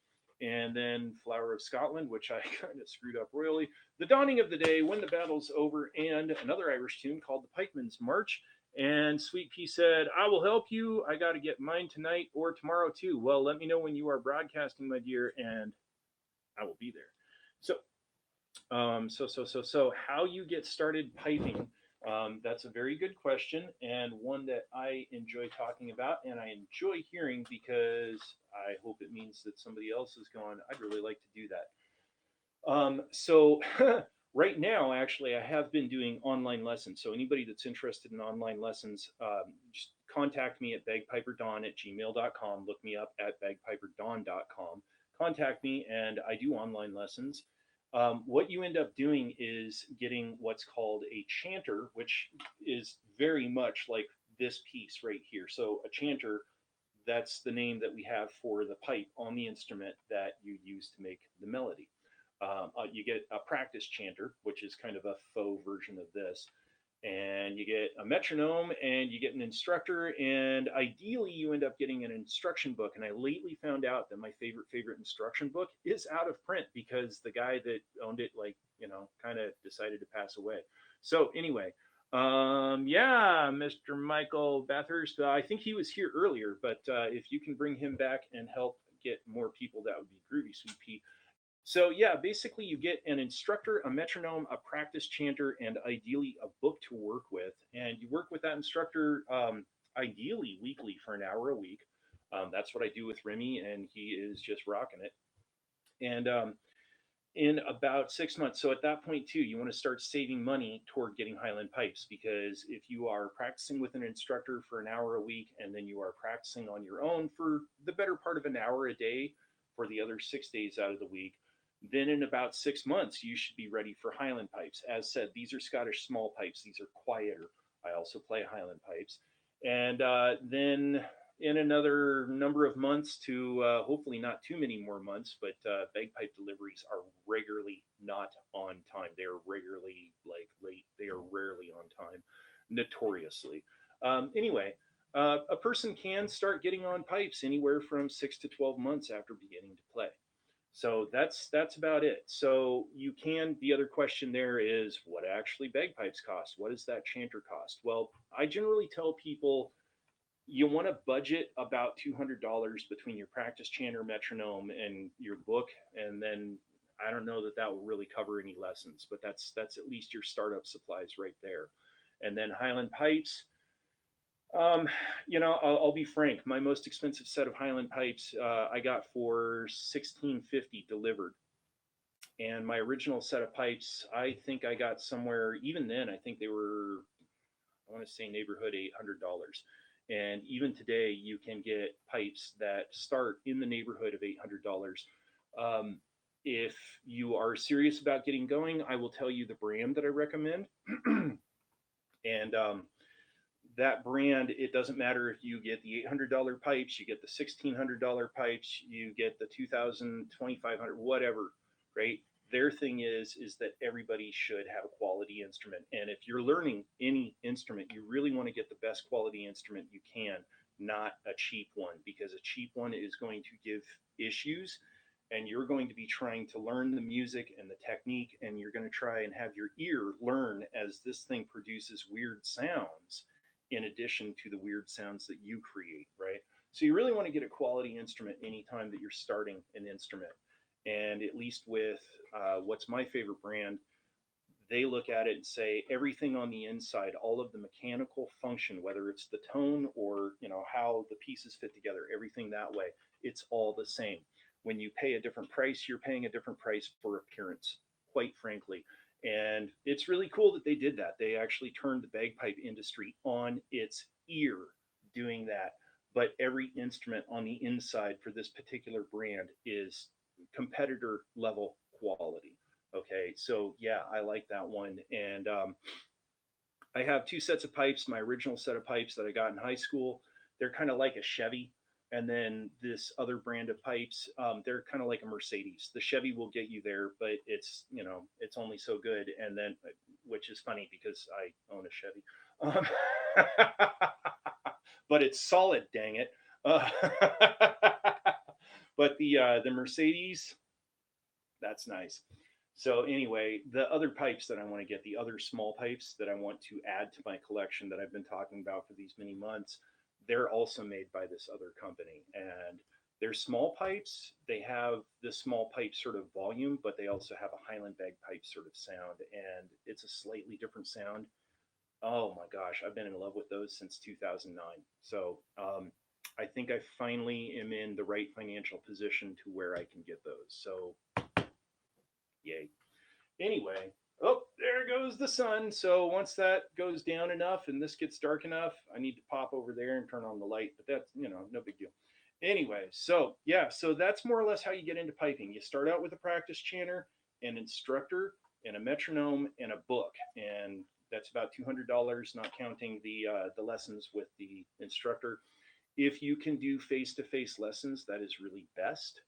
[SPEAKER 1] And then Flower of Scotland, which I kind of screwed up royally. The Dawning of the Day, When the Battle's Over, and another Irish tune called The Pikeman's March. And Sweet Pea said, I will help you. I got to get mine tonight or tomorrow too. Well, let me know when you are broadcasting, my dear, and I will be there. So how you get started piping? That's a very good question, and one that I enjoy talking about, and I enjoy hearing, because I hope it means that somebody else is going, I'd really like to do that. So right now, actually, I have been doing online lessons. So anybody that's interested in online lessons, just contact me at bagpiperdon@gmail.com. Look me up at bagpiperdon.com. Contact me, and I do online lessons. What you end up doing is getting what's called a chanter, which is very much like this piece right here. So a chanter, that's the name that we have for the pipe on the instrument that you use to make the melody. You get a practice chanter, which is kind of a faux version of this. And you get a metronome, and you get an instructor, and ideally you end up getting an instruction book. And I lately found out that my favorite instruction book is out of print, because the guy that owned it, kind of decided to pass away. So anyway, Yeah, Mr. Michael Bathurst. I think he was here earlier, but if you can bring him back and help get more people, that would be groovy, sweet pea. So yeah, basically you get an instructor, a metronome, a practice chanter, and ideally a book to work with. And you work with that instructor ideally weekly for an hour a week. That's what I do with Remy, and he is just rocking it. And in about 6 months. So at that point too, you want to start saving money toward getting Highland pipes, because if you are practicing with an instructor for an hour a week and then you are practicing on your own for the better part of an hour a day for the other 6 days out of the week, then in about 6 months you should be ready for Highland pipes. As said, these are Scottish small pipes. These are quieter. I also play Highland pipes. And then in another number of months to hopefully not too many more months, but bagpipe deliveries are regularly not on time. They are regularly like late. They are rarely on time, notoriously. Anyway, a person can start getting on pipes anywhere from 6 to 12 months after beginning to play. So that's about it. So you can. The other question there is, what actually bagpipes cost? What does that chanter cost? Well, I generally tell people you want to budget about $200 between your practice chanter, metronome, and your book, and then I don't know that that will really cover any lessons, but that's at least your startup supplies right there. And then Highland pipes. Um, I'll be frank. My most expensive set of Highland pipes I got for 1650 delivered, and my original set of pipes I think I got somewhere. Even then, I think they were, I want to say, neighborhood $800. And even today, you can get pipes that start in the neighborhood of $800. Um, if you are serious about getting going, I will tell you the brand that I recommend. And that brand, it doesn't matter if you get the $800 pipes, you get the $1,600 pipes, you get the 2000, 2500, whatever, right? Their thing is that everybody should have a quality instrument. And if you're learning any instrument, you really want to get the best quality instrument you can, not a cheap one, because a cheap one is going to give issues, and you're going to be trying to learn the music and the technique, and you're going to try and have your ear learn as this thing produces weird sounds in addition to the weird sounds that you create, right? So you really want to get a quality instrument anytime that you're starting an instrument. And at least with what's my favorite brand, they look at it and say everything on the inside, all of the mechanical function, whether it's the tone or how the pieces fit together, everything that way, it's all the same. When you pay a different price, you're paying a different price for appearance, quite frankly. And it's really cool that they did that. They actually turned the bagpipe industry on its ear doing that. But every instrument on the inside for this particular brand is competitor level quality. Okay, so yeah, I like that one. And I have two sets of pipes. My original set of pipes that I got in high school, they're kind of like a Chevy. And then this other brand of pipes, they're kind of like a Mercedes. The Chevy will get you there, but it's only so good. And then, which is funny because I own a Chevy, but it's solid. Dang it! Uh, but the Mercedes, that's nice. So anyway, the other pipes that I want to get, the other small pipes that I want to add to my collection that I've been talking about for these many months, they're also made by this other company. And they're small pipes. They have this small pipe sort of volume, but they also have a Highland bagpipe sort of sound. And it's a slightly different sound. Oh my gosh, I've been in love with those since 2009. So I think I finally am in the right financial position to where I can get those. So yay. Anyway, oh, there goes the sun. So once that goes down enough and this gets dark enough, I need to pop over there and turn on the light. But that's, no big deal. Anyway, so yeah, so that's more or less how you get into piping. You start out with a practice chanter, an instructor, and a metronome and a book. And that's about $200, not counting the lessons with the instructor. If you can do face-to-face lessons, that is really best.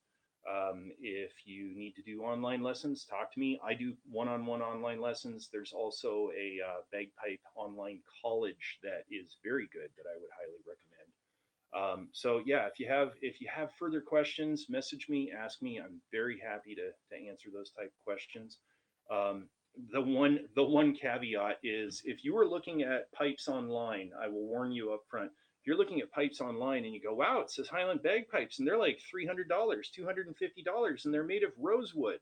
[SPEAKER 1] If you need to do online lessons, talk to me. I do one-on-one online lessons. There's also a bagpipe online college that is very good that I would highly recommend. So yeah, if you have further questions, message me, ask me. I'm very happy to answer those type of questions. The one caveat is if you are looking at pipes online, I will warn you up front. If you're looking at pipes online and you go, wow, it says Highland bagpipes, and they're like $300, $250, and they're made of rosewood.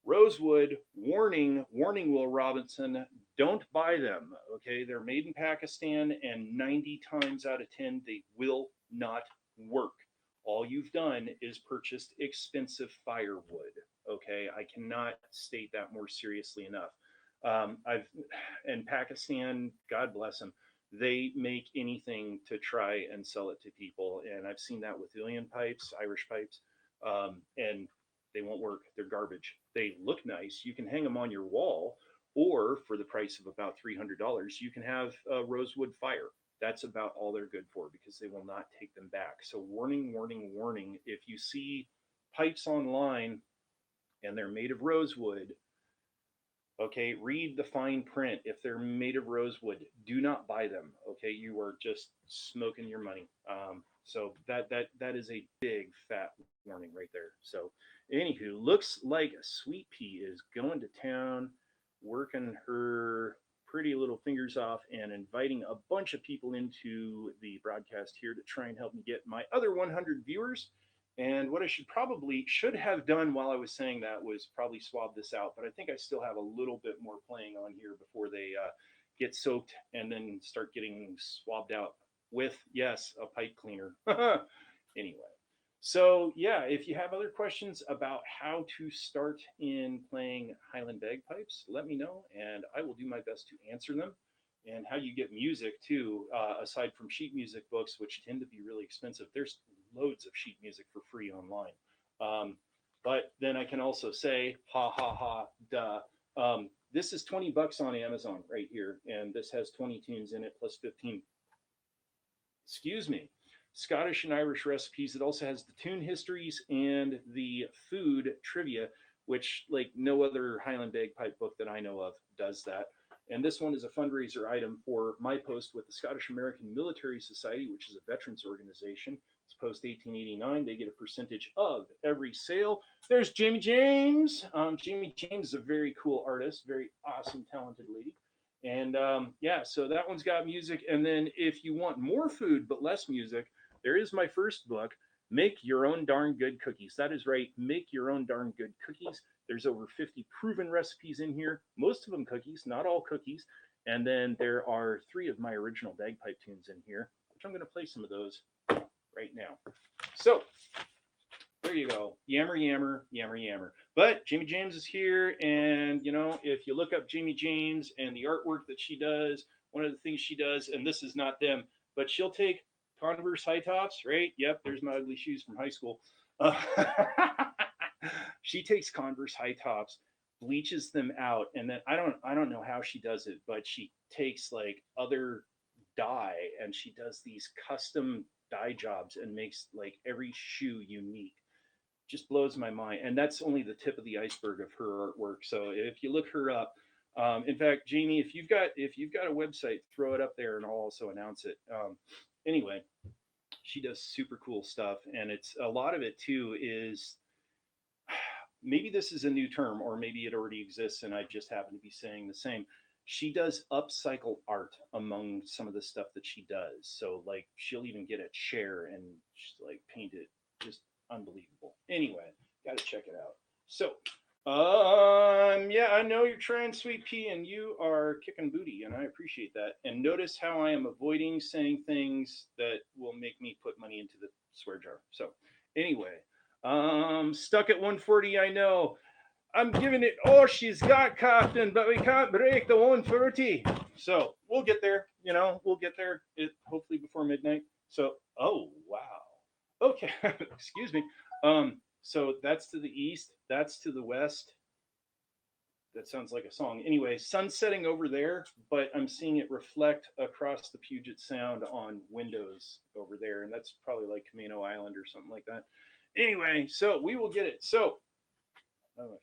[SPEAKER 1] Rosewood, warning, warning, Will Robinson, don't buy them. Okay, they're made in Pakistan, and 90 times out of 10, they will not work. All you've done is purchased expensive firewood. Okay, I cannot state that more seriously enough. I've in Pakistan, God bless them, they make anything to try and sell it to people, and I've seen that with Illian pipes, Irish pipes, and they won't work. They're garbage. They look nice. You can hang them on your wall, or for the price of about $300, you can have a rosewood fire. That's about all they're good for because they will not take them back. So, warning, warning, warning. If you see pipes online and they're made of rosewood, okay, read the fine print. If they're made of rosewood, do not buy them. Okay, you are just smoking your money. So that is a big fat warning right there. So, anywho, looks like Sweet Pea is going to town, working her pretty little fingers off and inviting a bunch of people into the broadcast here to try and help me get my other 100 viewers. And what I should have done while I was saying that was probably swab this out, but I think I still have a little bit more playing on here before they get soaked and then start getting swabbed out with, yes, a pipe cleaner. Anyway, so yeah, if you have other questions about how to start in playing Highland bagpipes, let me know and I will do my best to answer them. And how you get music too, aside from sheet music books, which tend to be really expensive. There's loads of sheet music for free online. But then I can also say, ha ha ha, duh. This is $20 on Amazon right here, and this has 20 tunes in it plus 15. Excuse me. Scottish and Irish recipes. It also has the tune histories and the food trivia, which like no other Highland bagpipe book that I know of does that. And this one is a fundraiser item for my post with the Scottish American Military Society, which is a veterans organization. It's post 1889. They get a percentage of every sale. There's Jamie James. Jamie James is a very cool artist, very awesome, talented lady. And yeah, so that one's got music. And then if you want more food but less music, there is my first book, Make Your Own Darn Good Cookies. That is right, make your own darn good cookies. There's over 50 proven recipes in here, most of them cookies, not all cookies. And then there are 3 of my original bagpipe tunes in here, which I'm going to play some of those right now. So there you go. Yammer, yammer, yammer, yammer. But Jamie James is here. And, you know, if you look up Jamie James and the artwork that she does, one of the things she does, and this is not them, but she'll take Converse high tops, right? Yep, there's my ugly shoes from high school. She takes Converse high tops, bleaches them out, and then I don't know how she does it, but she takes like other dye and she does these custom dye jobs and makes like every shoe unique. Just blows my mind, and that's only the tip of the iceberg of her artwork. So if you look her up, in fact, Jamie, if you've got a website, throw it up there, and I'll also announce it. Anyway, she does super cool stuff, and it's a lot of it too is maybe this is a new term or maybe it already exists and I just happen to be saying the same. She does upcycle art among some of the stuff that she does. So like she'll even get a chair and just like paint it, just unbelievable. Anyway, got to check it out. So yeah, I know you're trying, Sweet Pea, and you are kicking booty, and I appreciate that. And notice how I am avoiding saying things that will make me put money into the swear jar. So anyway, stuck at 140, I know. I'm giving it all she's got, Captain, but we can't break the 140. So we'll get there, you know, we'll get there, hopefully before midnight. So, oh, wow. Okay, excuse me. So that's to the east, that's to the west. That sounds like a song. Anyway, sun's setting over there, but I'm seeing it reflect across the Puget Sound on windows over there, and that's probably like Camino Island or something like that. Anyway, so we will get it. So, oh, my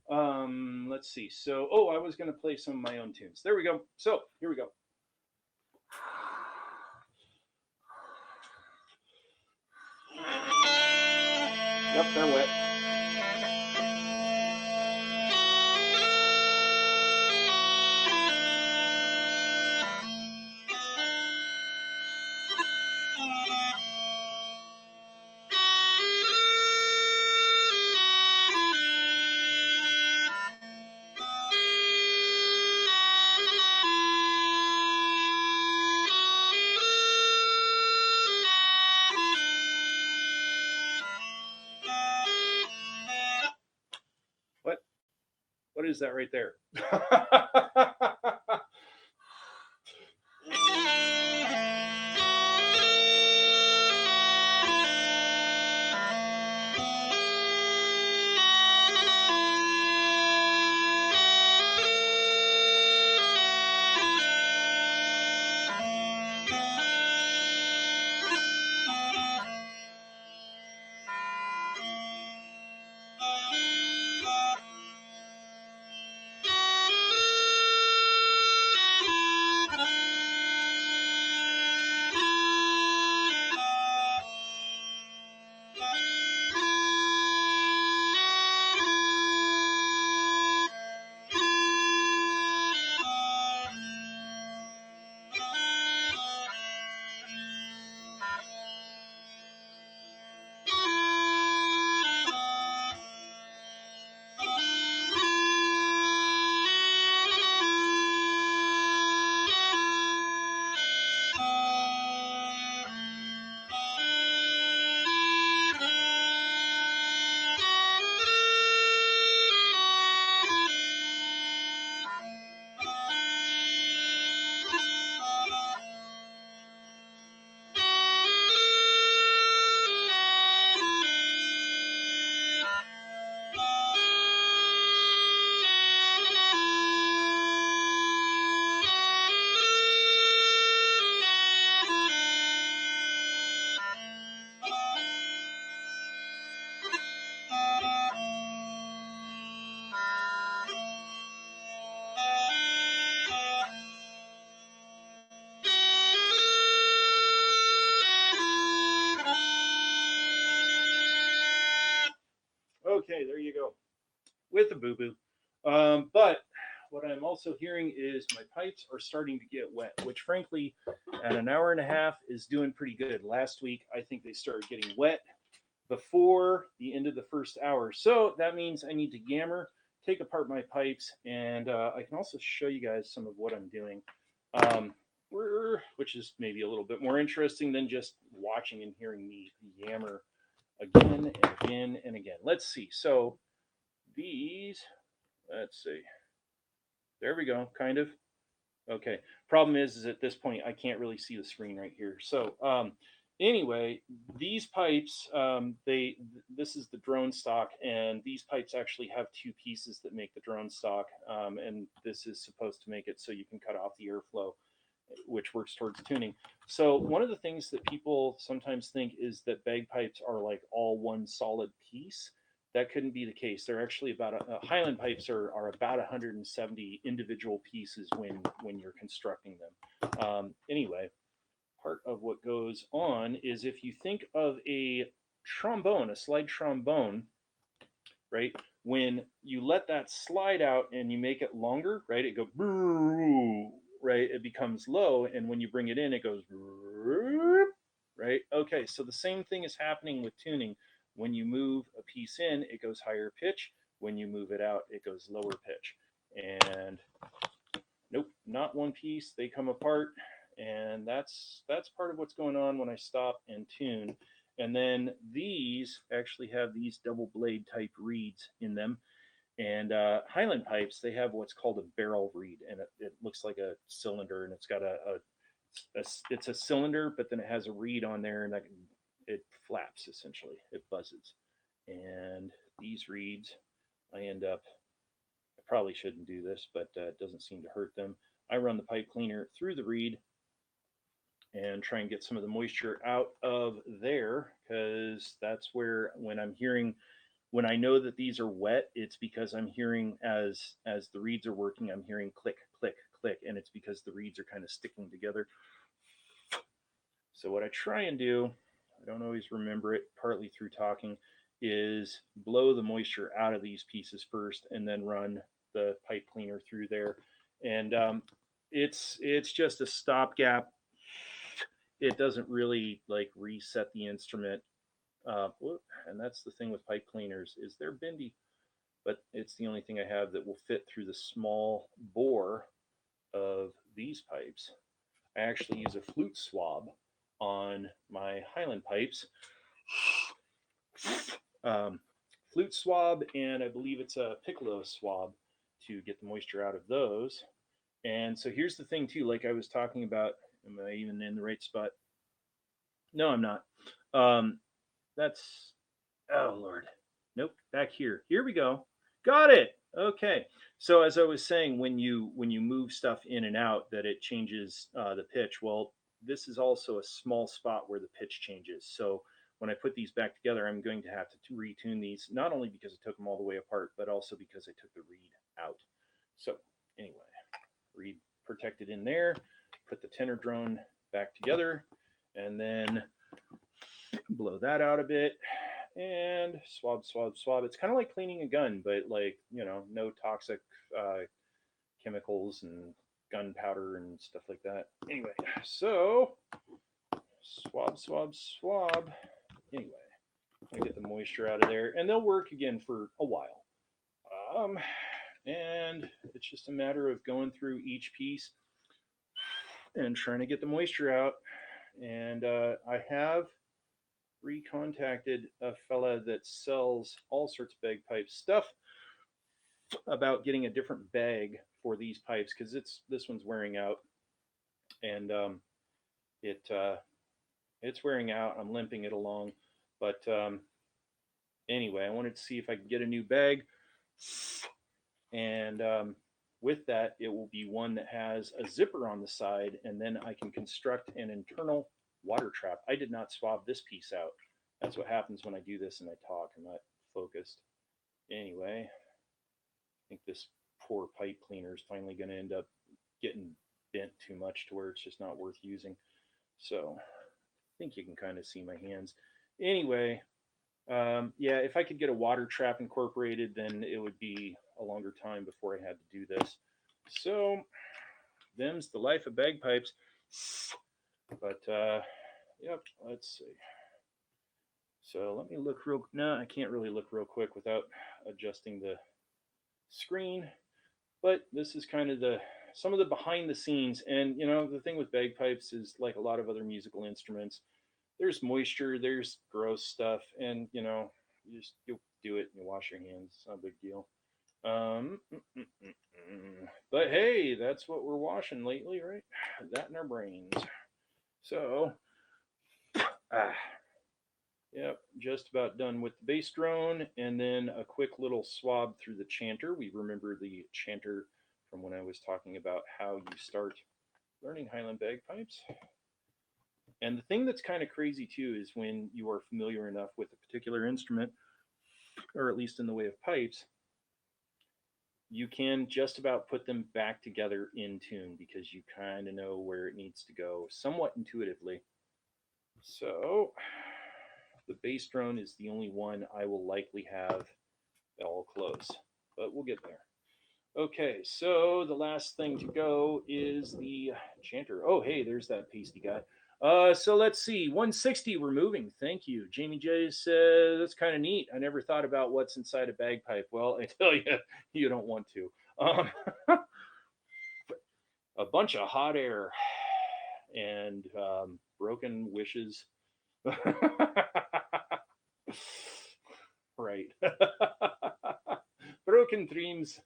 [SPEAKER 1] phone. Let's see. So, oh, I was going to play some of my own tunes. There we go. So, here we go. Yep, they're wet. What is that right there? Okay, there you go. With the boo-boo. But what I'm also hearing is my pipes are starting to get wet, which frankly, at an hour and a half is doing pretty good. Last week, I think they started getting wet before the end of the first hour. So that means I need to gammer, take apart my pipes, and I can also show you guys some of what I'm doing, which is maybe a little bit more interesting than just watching and hearing me yammer again and again and again. Let's see. So these, let's see. There we go, kind of. Okay. Problem is at this point, I can't really see the screen right here. So anyway, these pipes, this is the drone stock, and these pipes actually have two pieces that make the drone stock, and this is supposed to make it so you can cut off the airflow, which works towards tuning. So one of the things that people sometimes think is that bagpipes are like all one solid piece. That couldn't be the case. They're actually about Highland pipes are about 170 individual pieces when you're constructing them. Anyway, part of what goes on is if you think of a trombone, a slide trombone, right? When you let that slide out and you make it longer, right? It goes, right? It becomes low, and when you bring it in, it goes, right? Okay, so the same thing is happening with tuning. When you move a piece in, it goes higher pitch. When you move it out, it goes lower pitch. And nope, not one piece. They come apart, and that's part of what's going on when I stop and tune. And then these actually have these double blade type reeds in them. And Highland pipes, they have what's called a barrel reed, and it looks like a cylinder, and it's got it's a cylinder, but then it has a reed on there, and it flaps essentially. It buzzes. And these reeds, I probably shouldn't do this, but it doesn't seem to hurt them. I run the pipe cleaner through the reed and try and get some of the moisture out of there, because that's where when I know that these are wet, it's because I'm hearing as the reeds are working, I'm hearing click, click, click, and it's because the reeds are kind of sticking together. So what I try and do, I don't always remember it, partly through talking, is blow the moisture out of these pieces first and then run the pipe cleaner through there. And it's just a stopgap. it doesn't really like reset the instrument. And that's the thing with pipe cleaners is they're bendy, but it's the only thing I have that will fit through the small bore of these pipes. I actually use a flute swab on my Highland pipes. Flute swab, and I believe it's a piccolo swab to get the moisture out of those. And so here's the thing too, like I was talking about, am I even in the right spot? No, I'm not. That's, oh Lord. Nope, back here. Here we go. Got it. Okay. So as I was saying, when you move stuff in and out, that it changes the pitch. Well, this is also a small spot where the pitch changes. So when I put these back together, I'm going to have to retune these, not only because I took them all the way apart, but also because I took the reed out. So anyway, reed protected in there, put the tenor drone back together, and then blow that out a bit and swab, swab, swab. It's kind of like cleaning a gun, but like, you know, no toxic chemicals and gunpowder and stuff like that. Anyway, so swab, swab, swab. Anyway, I get the moisture out of there, and they'll work again for a while. And it's just a matter of going through each piece and trying to get the moisture out. And I have recontacted a fella that sells all sorts of bagpipe stuff about getting a different bag for these pipes, because this one's wearing out, and it's wearing out. I'm limping it along, but anyway, I wanted to see if I could get a new bag, and with that, it will be one that has a zipper on the side, and then I can construct an internal water trap. I did not swab this piece out. That's what happens when I do this and I talk. I'm not focused. Anyway, I think this poor pipe cleaner is finally going to end up getting bent too much to where it's just not worth using. So I think you can kind of see my hands. Anyway, yeah, if I could get a water trap incorporated, then it would be a longer time before I had to do this. So them's the life of bagpipes. But yep, let's see. So let me look real. No, I can't really look real quick without adjusting the screen. But this is kind of some of the behind the scenes. And you know, the thing with bagpipes is, like a lot of other musical instruments, there's moisture, there's gross stuff, and you know, you do it and you wash your hands. It's not a big deal. But hey, that's what we're washing lately, right? That in our brains. So, yep, just about done with the bass drone, and then a quick little swab through the chanter. We remember the chanter from when I was talking about how you start learning Highland bagpipes. And the thing that's kind of crazy too is when you are familiar enough with a particular instrument, or at least in the way of pipes, you can just about put them back together in tune because you kind of know where it needs to go somewhat intuitively. So the bass drone is the only one I will likely have all close, but we'll get there. Okay, so the last thing to go is the chanter. Oh, hey, there's that pasty guy. So let's see, 160 we're moving. Thank you. Jamie J says, that's kind of neat. I never thought about what's inside a bagpipe. Well, I tell you, you don't want to. A bunch of hot air and broken wishes. Right. Broken dreams.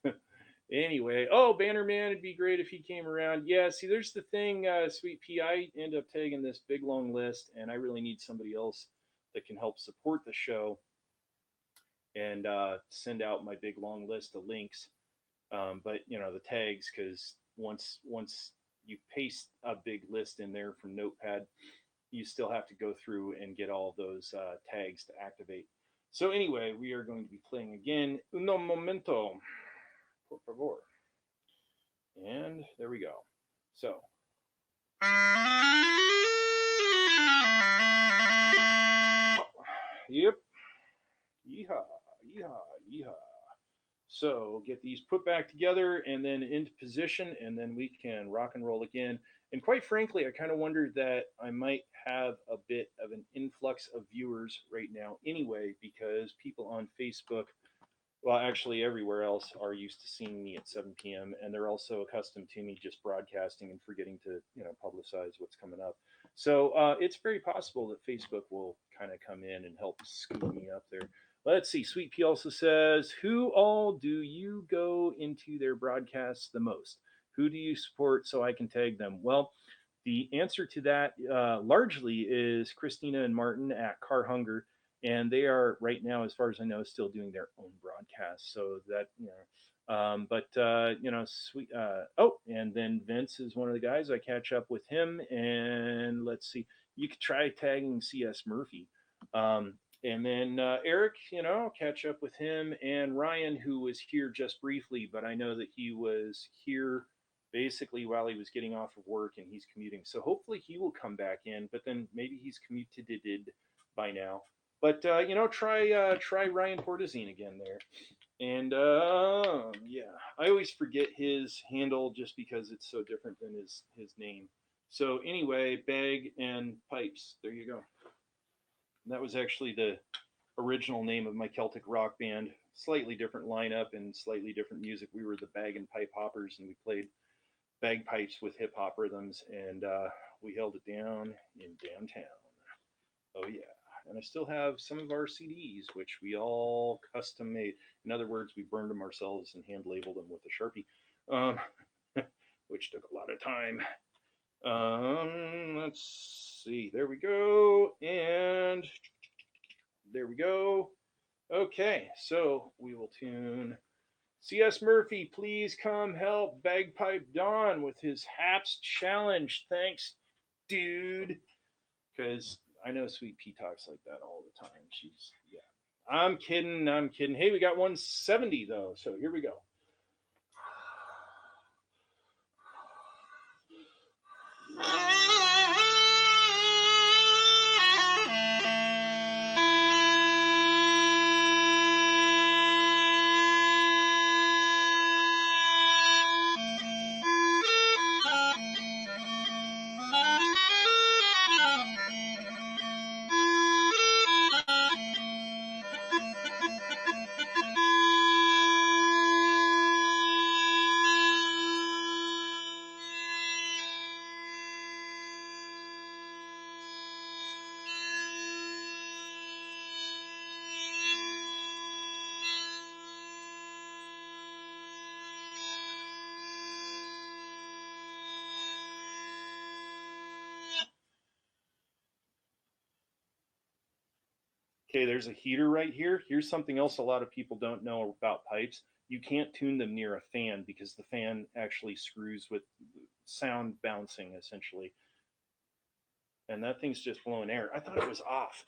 [SPEAKER 1] Anyway, oh, Bannerman, it'd be great if he came around. Yeah, see, there's the thing, Sweet Pea, I end up taking this big long list, and I really need somebody else that can help support the show and send out my big long list of links. But, you know, the tags, because once you paste a big list in there from Notepad, you still have to go through and get all those tags to activate. So anyway, we are going to be playing again. Uno momento. Por favor. And there we go. So. Yep. Yeehaw, yeehaw, yeehaw. So get these put back together and then into position, and then we can rock and roll again. And quite frankly, I kind of wondered that I might have a bit of an influx of viewers right now anyway, because people on Facebook, well, actually everywhere else, are used to seeing me at 7 p.m. and they're also accustomed to me just broadcasting and forgetting to, publicize what's coming up. So it's very possible that Facebook will kind of come in and help scoop me up there. Let's see. Sweet P also says, "Who all do you go into their broadcasts the most? Who do you support so I can tag them?" Well, the answer to that largely is Christina and Martin at Car Hunger, and they are right now, as far as I know, still doing their own broadcast. So that sweet. Oh, and then Vince is one of the guys. I catch up with him, and let's see. You could try tagging C.S. Murphy. And then Eric, catch up with him, and Ryan, who was here just briefly, but I know that he was here basically while he was getting off of work and he's commuting. So hopefully he will come back in, but then maybe he's commuted by now. But try Ryan Portazine again there. And yeah, I always forget his handle just because it's so different than his name. So anyway, Bag and Pipes. There you go. That was actually the original name of my Celtic rock band. Slightly different lineup and slightly different music. We were the Bag and Pipe Hoppers, and we played bagpipes with hip hop rhythms, and we held it down in downtown. Oh yeah. And I still have some of our CDs, which we all custom made. In other words, we burned them ourselves and hand labeled them with a Sharpie, which took a lot of time. Let's see. There we go. And there we go. Okay, so we will tune C.S. Murphy. Please come help Bagpipe Don with his Haps challenge. Thanks, dude. Because I know Sweet Pea talks like that all the time. Yeah. I'm kidding. Hey, we got 170 though. So here we go. Okay, there's a heater right here. Here's something else a lot of people don't know about pipes. You can't tune them near a fan because the fan actually screws with sound bouncing, essentially. And that thing's just blowing air. I thought it was off.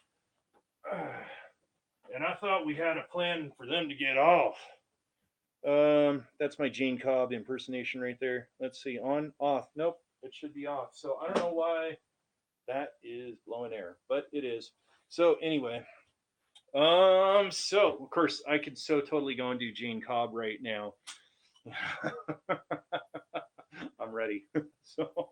[SPEAKER 1] And I thought we had a plan for them to get off. That's my Jane Cobb impersonation right there. Let's see, on, off. Nope, it should be off. So I don't know why that is blowing air, but it is. So anyway, so of course I could so totally go and do Jane Cobb right now. I'm ready. So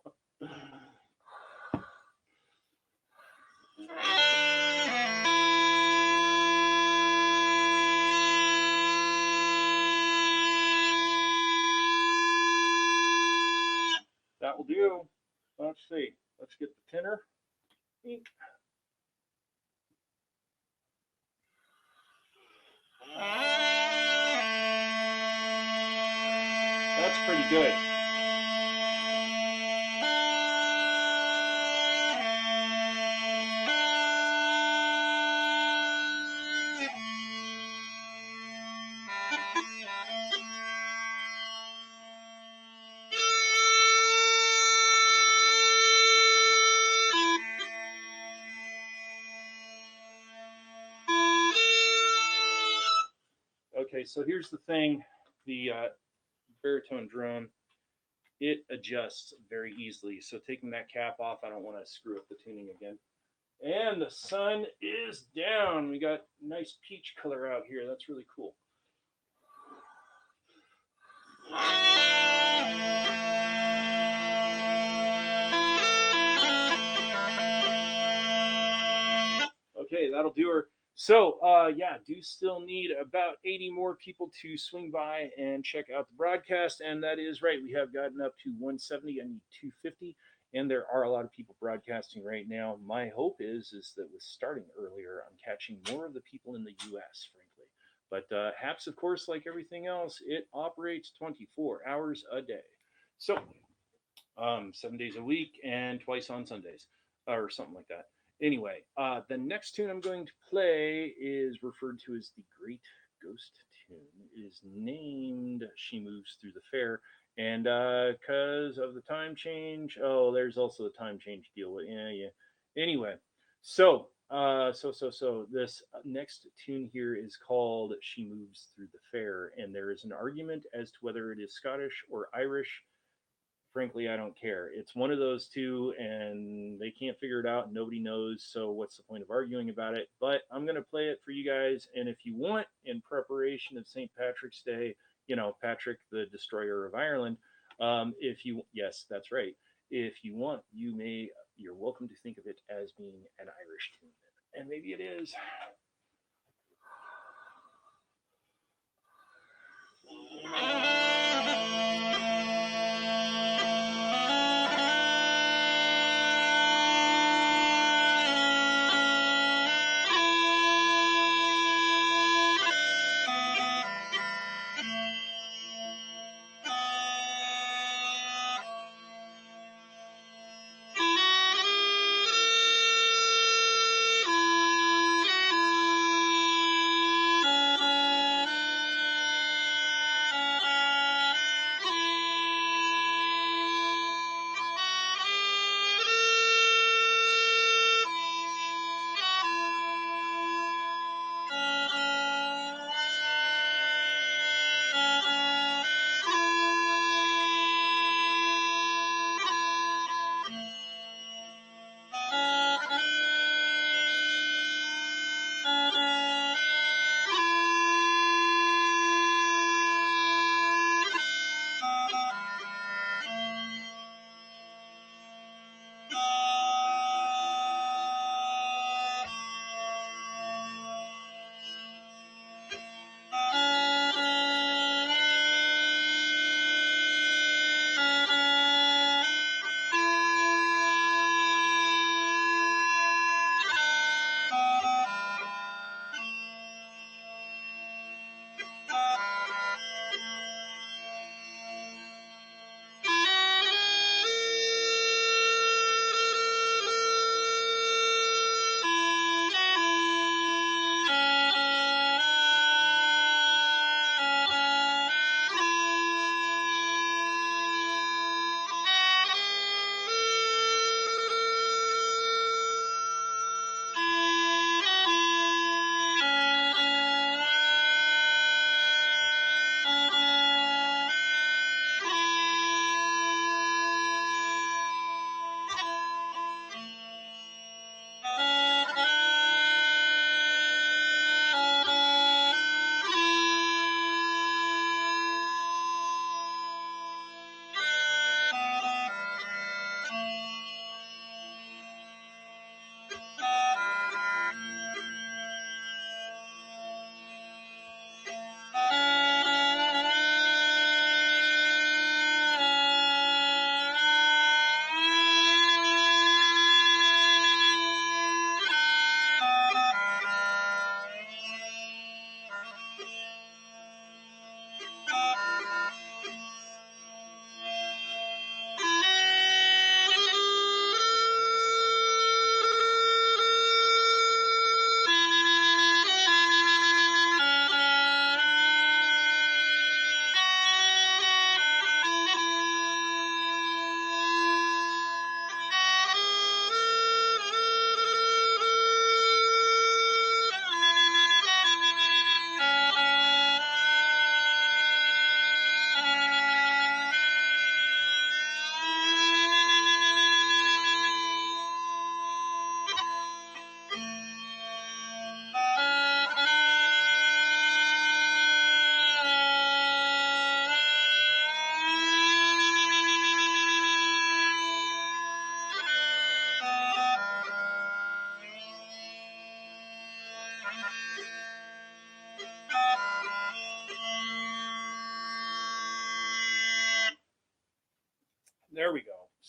[SPEAKER 1] that will do. Let's see. Let's get the tenor. That's pretty good. Okay, so here's the thing. The Baritone Drone, it adjusts very easily. So taking that cap off, I don't want to screw up the tuning again. And the sun is down. We got nice peach color out here. That's really cool. Okay, that'll do her. So, yeah, do still need about 80 more people to swing by and check out the broadcast. And that is right. We have gotten up to 170. I need 250. And there are a lot of people broadcasting right now. My hope is that with starting earlier, I'm catching more of the people in the U.S., frankly. But HAPS, of course, like everything else, it operates 24 hours a day. So, 7 days a week and twice on Sundays, or something like that. Anyway, the next tune I'm going to play is referred to as the Great Ghost Tune. It is named "She Moves Through the Fair," and because of the time change, oh, there's also a time change deal. Yeah, yeah. Anyway, so this next tune here is called "She Moves Through the Fair," and there is an argument as to whether it is Scottish or Irish. Frankly, I don't care. It's one of those two, and they can't figure it out. Nobody knows. So, what's the point of arguing about it? But I'm going to play it for you guys. And if you want, in preparation of St. Patrick's Day, Patrick, the destroyer of Ireland, yes, that's right. If you want, you're welcome to think of it as being an Irish tune. And maybe it is.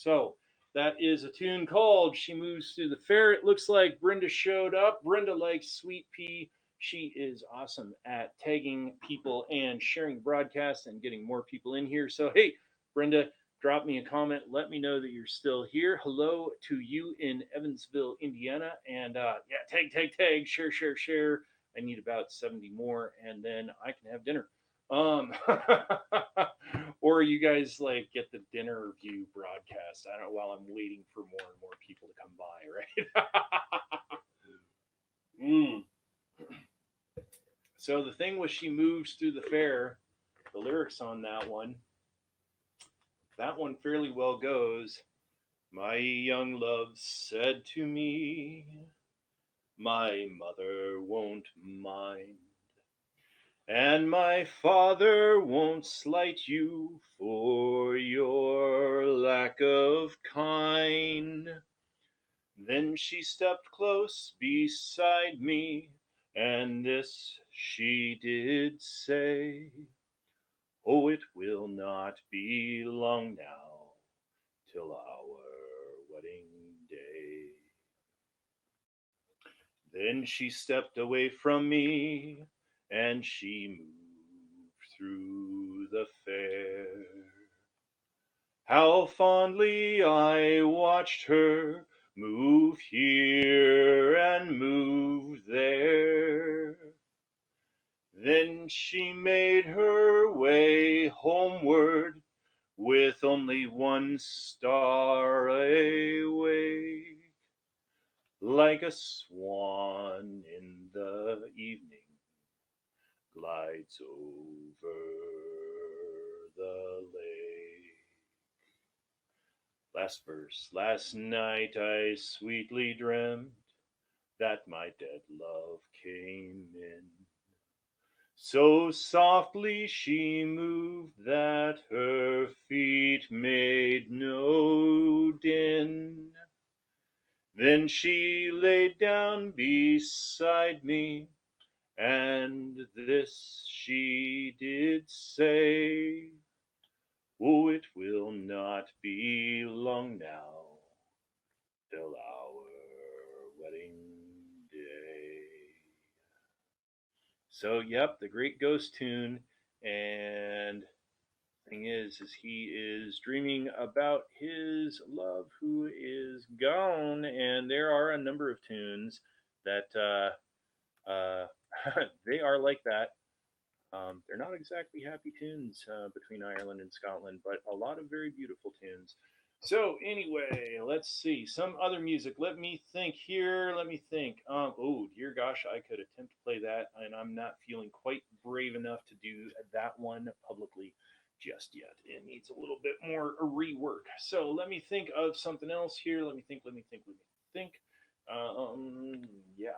[SPEAKER 1] So that is a tune called She Moves Through the Fair. It looks like Brenda showed up. Brenda likes Sweet Pea. She is awesome at tagging people and sharing the broadcast and getting more people in here. So, hey, Brenda, drop me a comment. Let me know that you're still here. Hello to you in Evansville, Indiana. And yeah, tag, share. I need about 70 more, and then I can have dinner. Um, or you guys like get the dinner view broadcast. I don't know, while I'm waiting for more and more people to come by, right? mm. So the thing was, She Moves Through the Fair. The lyrics on that one fairly well goes. My young love said to me, my mother won't mind, and my father won't slight you for your lack of kind. Then she stepped close beside me, and this she did say, oh, it will not be long now till our wedding day. Then she stepped away from me, and she moved through the fair. How fondly I watched her move here and move there. Then she made her way homeward with only one star awake, like a swan in the evening glides over the lake. Last verse. Last night I sweetly dreamt that my dead love came in. So softly she moved that her feet made no din. Then she laid down beside me, and this she did say, oh, it will not be long now till our wedding day. So, yep, the great ghost tune. And thing is he is dreaming about his love who is gone. And there are a number of tunes that they are like that. They're not exactly happy tunes between Ireland and Scotland, but a lot of very beautiful tunes. So anyway, let's see some other music. Let me think here. Let me think. Oh dear gosh, I could attempt to play that, and I'm not feeling quite brave enough to do that one publicly just yet. It needs a little bit more rework. So let me think of something else here. Let me think. Yeah.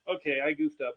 [SPEAKER 1] Okay, I goofed up.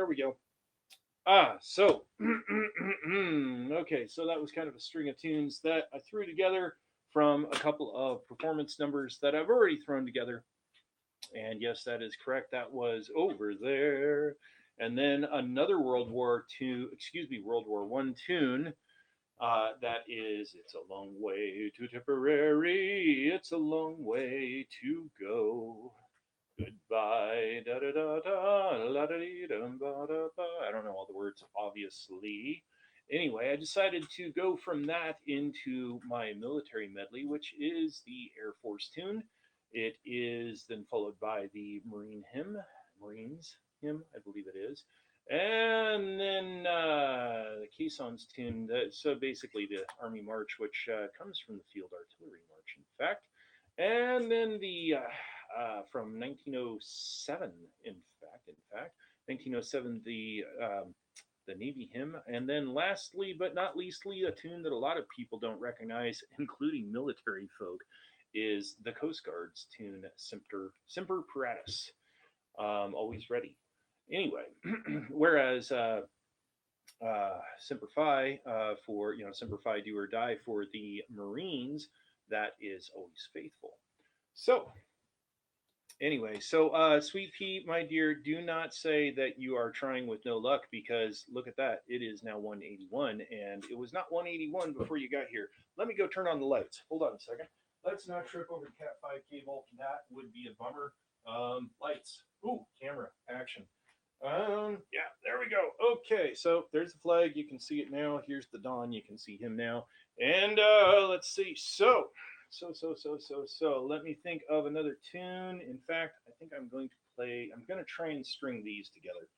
[SPEAKER 1] there we go. So, okay, so that was kind of a string of tunes that I threw together from a couple of performance numbers that I've already thrown together. And yes, that is correct. That was Over There. And then another World War One tune. That is, it's a long way to Tipperary. It's a long way to go. Goodbye, da da da da, la da dee dum ba da ba. I don't know all the words, obviously. Anyway, I decided to go from that into my military medley, which is the Air Force tune. It is then followed by the Marines hymn, I believe it is, and then the caissons tune. So basically, the Army March, which comes from the Field Artillery March, in fact, and then the from 1907, in fact, 1907, the Navy hymn, and then lastly but not leastly, a tune that a lot of people don't recognize, including military folk, is the Coast Guard's tune Semper Paratus, always ready. Anyway, whereas Semper Fi for Semper Fi do or die for the Marines, that is always faithful. So anyway, so Sweet Pea, my dear, do not say that you are trying with no luck, because look at that. It is now 181, and it was not 181 before you got here. Let me go turn on the lights. Hold on a second. Let's not trip over the Cat 5 cable. That would be a bummer. Lights. Ooh, camera. Action. Yeah, there we go. Okay, so there's the flag. You can see it now. Here's the Don. You can see him now. And let's see. So let me think of another tune. In fact, I think I'm going to try and string these together.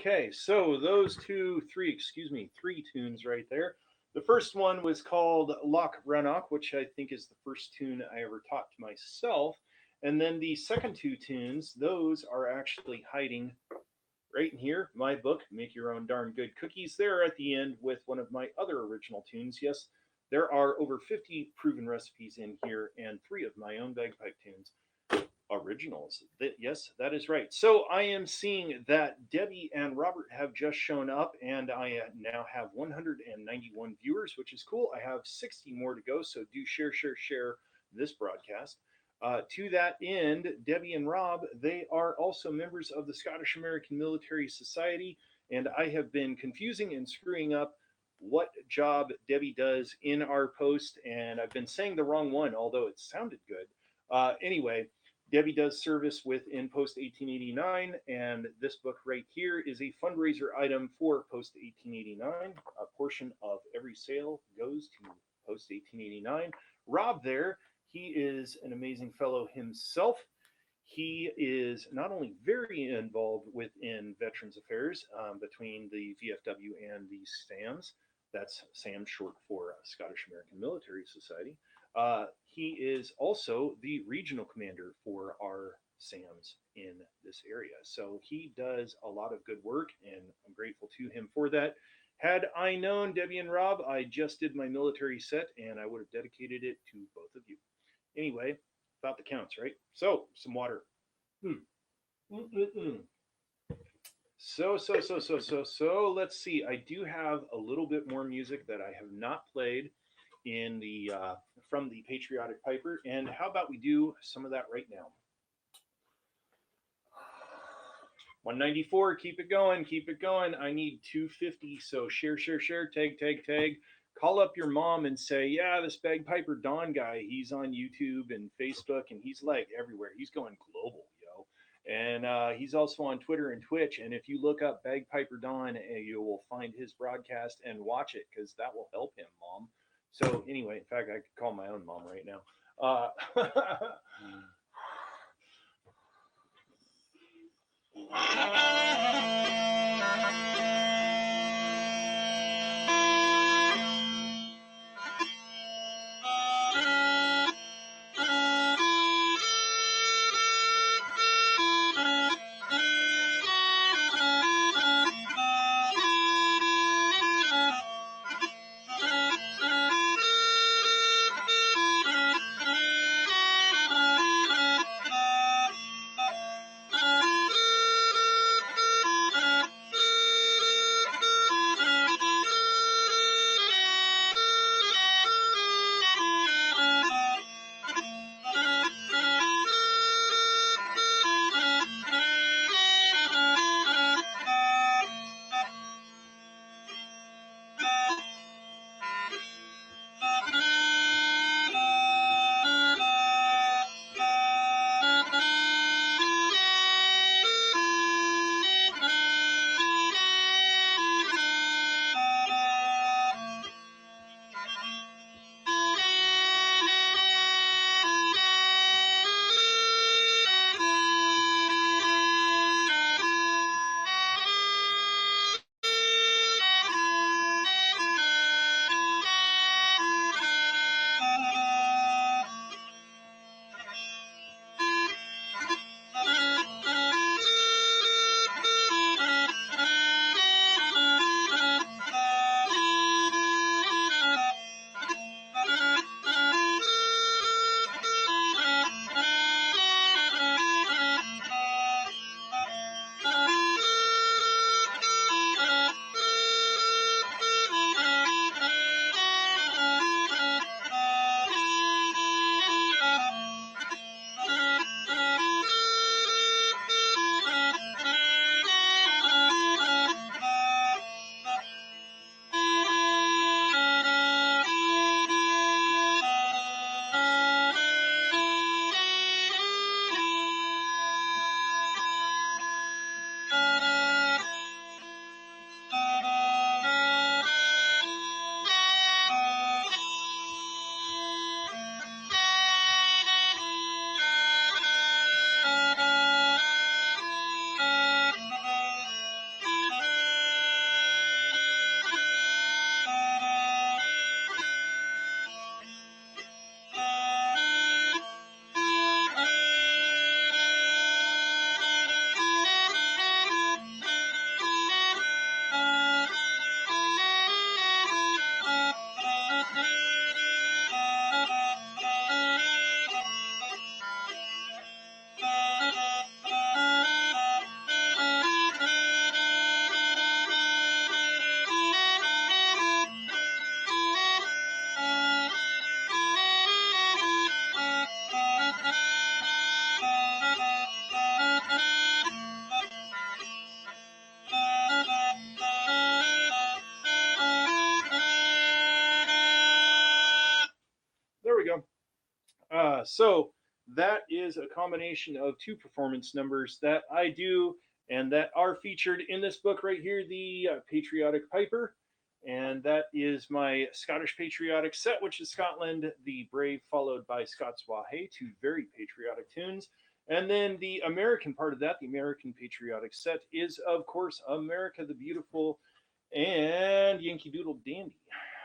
[SPEAKER 1] Okay, so those three tunes right there. The first one was called Loch Rannoch, which I think is the first tune I ever taught to myself. And then the second two tunes, those are actually hiding right in here, my book, Make Your Own Darn Good Cookies. They're at the end with one of my other original tunes. Yes, there are over 50 proven recipes in here and three of my own bagpipe tunes. Originals. Yes, that is right. So I am seeing that Debbie and Robert have just shown up, and I now have 191 viewers, which is cool. I have 60 more to go, so do share this broadcast. To that end, Debbie and Rob, they are also members of the Scottish American Military Society, and I have been confusing and screwing up what job Debbie does in our post, and I've been saying the wrong one, although it sounded good. Anyway, Debbie does service within Post 1889, and this book right here is a fundraiser item for Post 1889. A portion of every sale goes to Post 1889. Rob there, he is an amazing fellow himself. He is not only very involved within Veterans Affairs between the VFW and the SAMs, that's SAM short for Scottish American Military Society. He is also the regional commander for our SAMs in this area. So he does a lot of good work, and I'm grateful to him for that. Had I known Debbie and Rob, I just did my military set, and I would have dedicated it to both of you. Anyway, thought the counts, right? So, some water. So, let's see. I do have a little bit more music that I have not played in the from the Patriotic Piper, and how about we do some of that right now? 194, keep it going. I need 250, so share, tag. Call up your mom and say, yeah, this BagpiperDon guy, he's on YouTube and Facebook, and he's like everywhere. He's going global, yo. And he's also on Twitter and Twitch. And if you look up BagpiperDon, you will find his broadcast and watch it, because that will help him, mom. So anyway, in fact, I could call my own mom right now. So that is a combination of two performance numbers that I do and that are featured in this book right here, the Patriotic Piper. And that is my Scottish patriotic set, which is Scotland, the Brave, followed by Scots Wha Hae, two very patriotic tunes. And then the American part of that, the American patriotic set, is of course America the Beautiful and Yankee Doodle Dandy.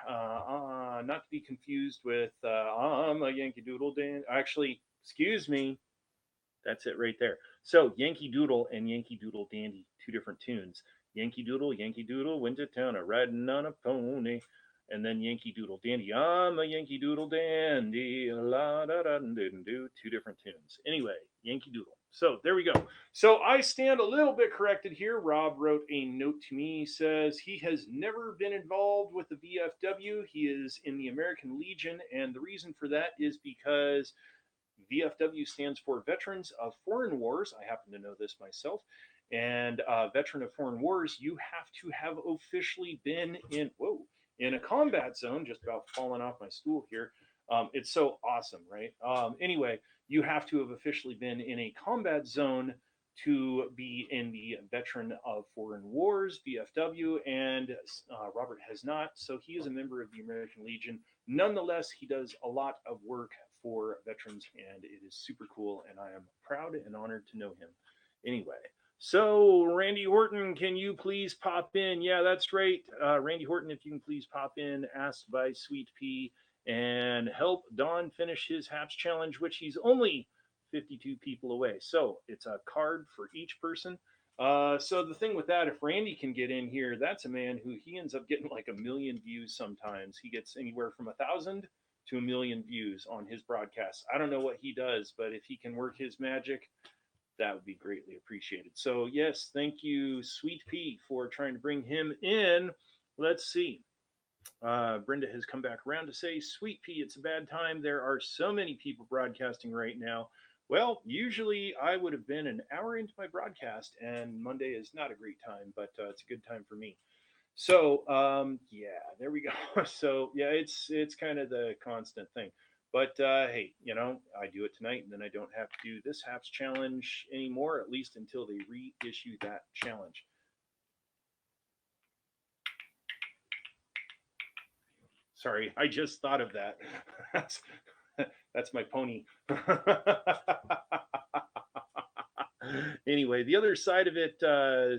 [SPEAKER 1] Not to be confused with I'm a Yankee Doodle Dandy. Actually, excuse me, that's it right there. So Yankee Doodle and Yankee Doodle Dandy, two different tunes. Yankee Doodle, went to town a riding on a pony. And then Yankee Doodle Dandy, I'm a Yankee Doodle Dandy, la da da do, two different tunes. Anyway, Yankee Doodle. So there we go. So I stand a little bit corrected here. Rob wrote a note to me. He says he has never been involved with the VFW. He is in the American Legion, and the reason for that is because VFW stands for Veterans of Foreign Wars. I happen to know this myself. And veteran of foreign wars, you have to have officially been in a combat zone. Just about falling off my stool here. It's so awesome, right? Anyway, you have to have officially been in a combat zone to be in the Veteran of Foreign Wars, VFW, and Robert has not. So he is a member of the American Legion. Nonetheless, he does a lot of work for veterans, and it is super cool, and I am proud and honored to know him. Anyway, so Randy Horton, can you please pop in? Yeah, that's right. Randy Horton, if you can please pop in, asked by Sweet Pea, and help Don finish his Haps Challenge, which he's only 52 people away. So it's a card for each person. So the thing with that, if Randy can get in here, that's a man who he ends up getting like 1,000,000 views sometimes. He gets anywhere from 1,000 to 1,000,000 views on his broadcasts. I don't know what he does, but if he can work his magic, that would be greatly appreciated. So yes, thank you, Sweet Pea, for trying to bring him in. Let's see. Brenda has come back around to say, Sweet Pea, it's a bad time. There are so many people broadcasting right now. Well, usually I would have been an hour into my broadcast, and Monday is not a great time, but it's a good time for me. So yeah, there we go. So yeah, it's kind of the constant thing. But hey, I do it tonight, and then I don't have to do this Haps challenge anymore, at least until they reissue that challenge. Sorry, I just thought of that. That's my pony. Anyway, the other side of it,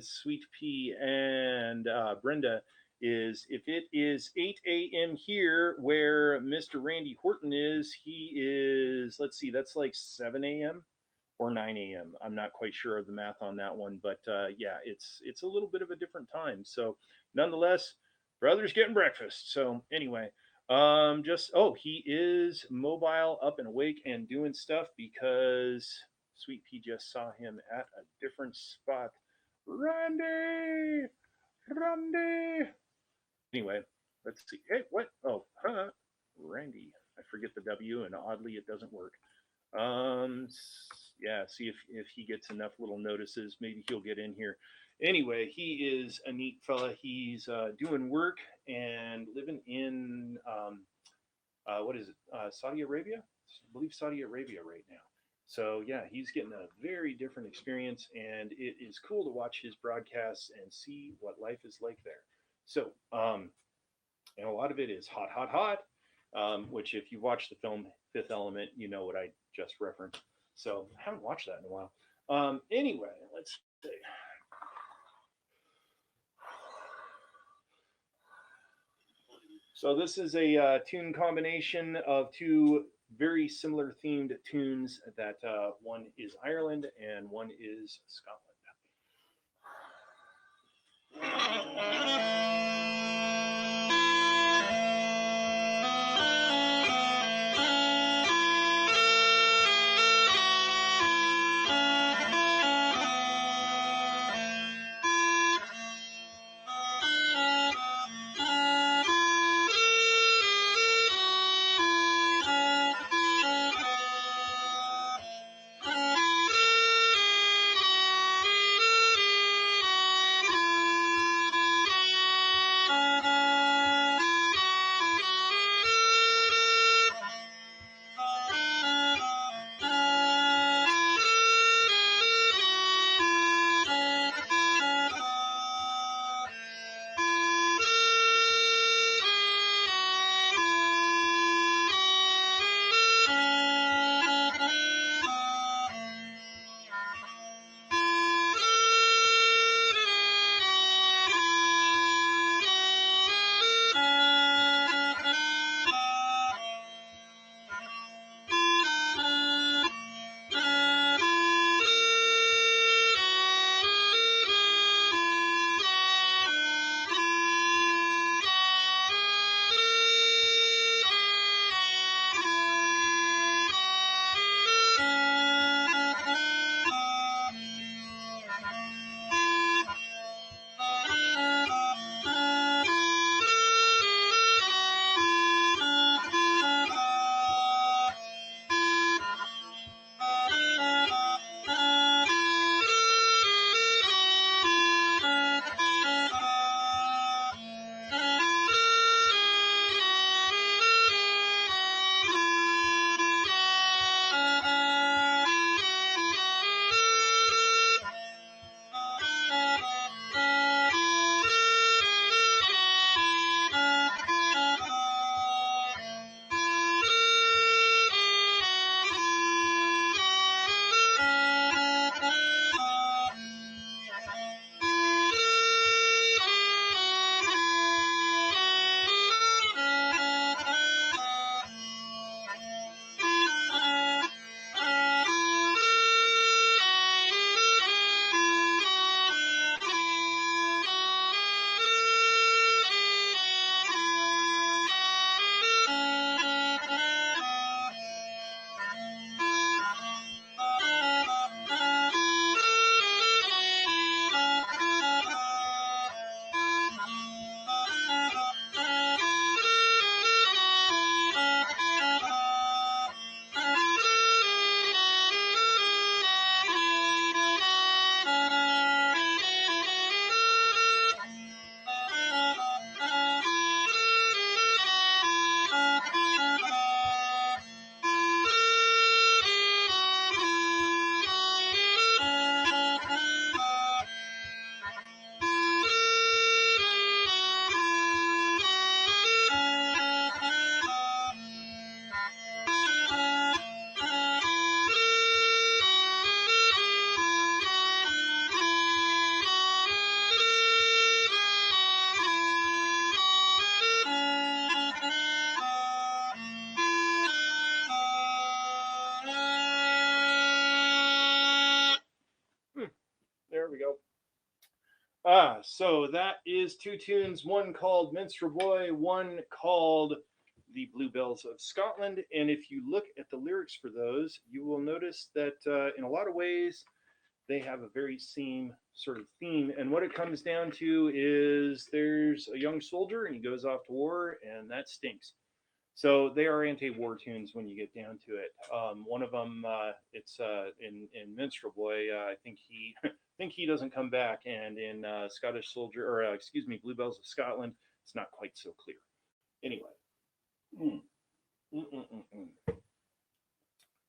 [SPEAKER 1] Sweet Pea and Brenda, is if it is 8 a.m. here where Mr. Randy Horton is, he is, let's see, that's like 7 a.m. or 9 a.m. I'm not quite sure of the math on that one, but yeah, it's a little bit of a different time. So nonetheless, brother's getting breakfast. So anyway, he is mobile, up and awake and doing stuff because Sweet Pea just saw him at a different spot. Randy! Anyway, let's see. Hey, what? Oh, Randy. I forget the W, and oddly, it doesn't work. Yeah, see if he gets enough little notices, maybe he'll get in here. Anyway, he is a neat fella. He's doing work and living in what is it? Saudi Arabia? I believe Saudi Arabia right now. So yeah, he's getting a very different experience, and it is cool to watch his broadcasts and see what life is like there. So, and a lot of it is hot, hot, hot. Which, if you watch the film Fifth Element, you know what I just referenced. So I haven't watched that in a while. Anyway, let's see. So this is a tune combination of two very similar themed tunes that one is Ireland and one is Scotland. So that is two tunes, one called Minstrel Boy, one called The Bluebells of Scotland. And if you look at the lyrics for those, you will notice that in a lot of ways, they have a very same sort of theme. And what it comes down to is there's a young soldier and he goes off to war, and that stinks. So they are anti-war tunes when you get down to it. One of them, it's in Minstrel Boy. I think he, I think he doesn't come back, and in Scottish Soldier, or excuse me, Bluebells of Scotland, it's not quite so clear. Anyway,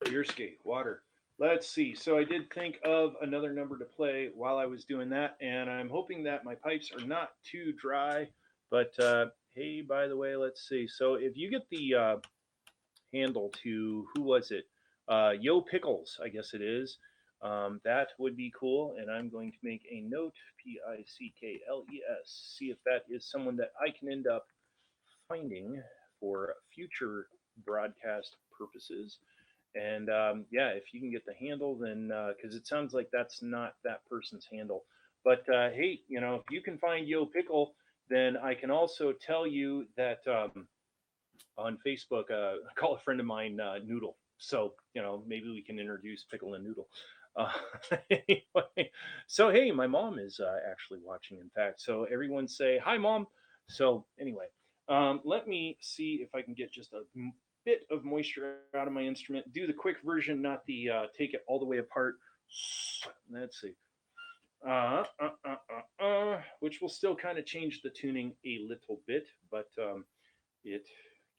[SPEAKER 1] beer skate, water. Let's see. So I did think of another number to play while I was doing that, and I'm hoping that my pipes are not too dry. But hey, by the way, let's see. So if you get the handle to, who was it? Yo Pickles, I guess it is. That would be cool, and I'm going to make a note, Pickles, see if that is someone that I can end up finding for future broadcast purposes. And yeah, if you can get the handle, then because it sounds like that's not that person's handle. But hey, you know, if you can find Yo Pickle, then I can also tell you that on Facebook, I call a friend of mine Noodle. So you know, maybe we can introduce Pickle and Noodle. Uh, anyway, so hey, my mom is actually watching. In fact, so everyone say hi, mom. So anyway, let me see if I can get just a bit of moisture out of my instrument. Do the quick version, not the take it all the way apart. Let's see. Which will still kind of change the tuning a little bit, but it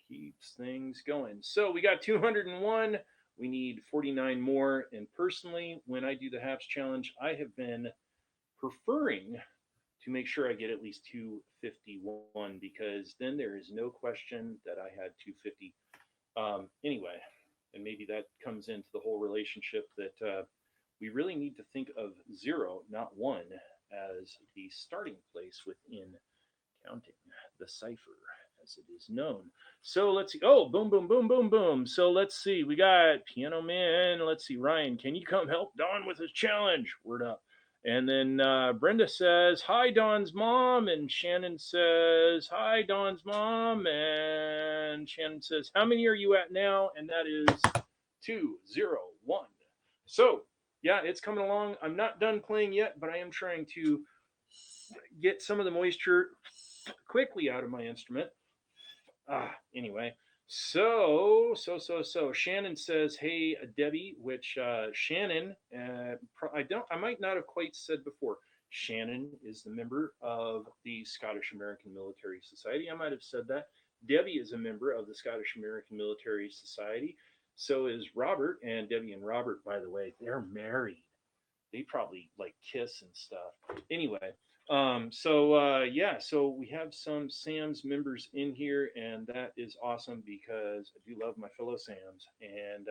[SPEAKER 1] keeps things going. So we got 201. We need 49 more. And personally, when I do the Haps Challenge, I have been preferring to make sure I get at least 251 because then there is no question that I had 250. Anyway, and maybe that comes into the whole relationship that we really need to think of 0, not 1, as the starting place within counting the cipher, as it is known. So let's see. Oh, boom, boom, boom, boom, boom. So let's see. We got Piano Man. Let's see. Ryan, can you come help Don with his challenge? Word up. And then Brenda says, hi, Don's mom. And Shannon says, hi, Don's mom. And Shannon says, how many are you at now? And that is 201. So, yeah, it's coming along. I'm not done playing yet, but I am trying to get some of the moisture quickly out of my instrument. Anyway, so Shannon says, "Hey, Debbie," which Shannon, I might not have quite said before. Shannon is the member of the Scottish American Military Society. I might have said that. Debbie is a member of the Scottish American Military Society. So is Robert, and Debbie and Robert, by the way, they're married. They probably like kiss and stuff. Anyway, yeah, so we have some Sam's members in here, and that is awesome because I do love my fellow Sams. And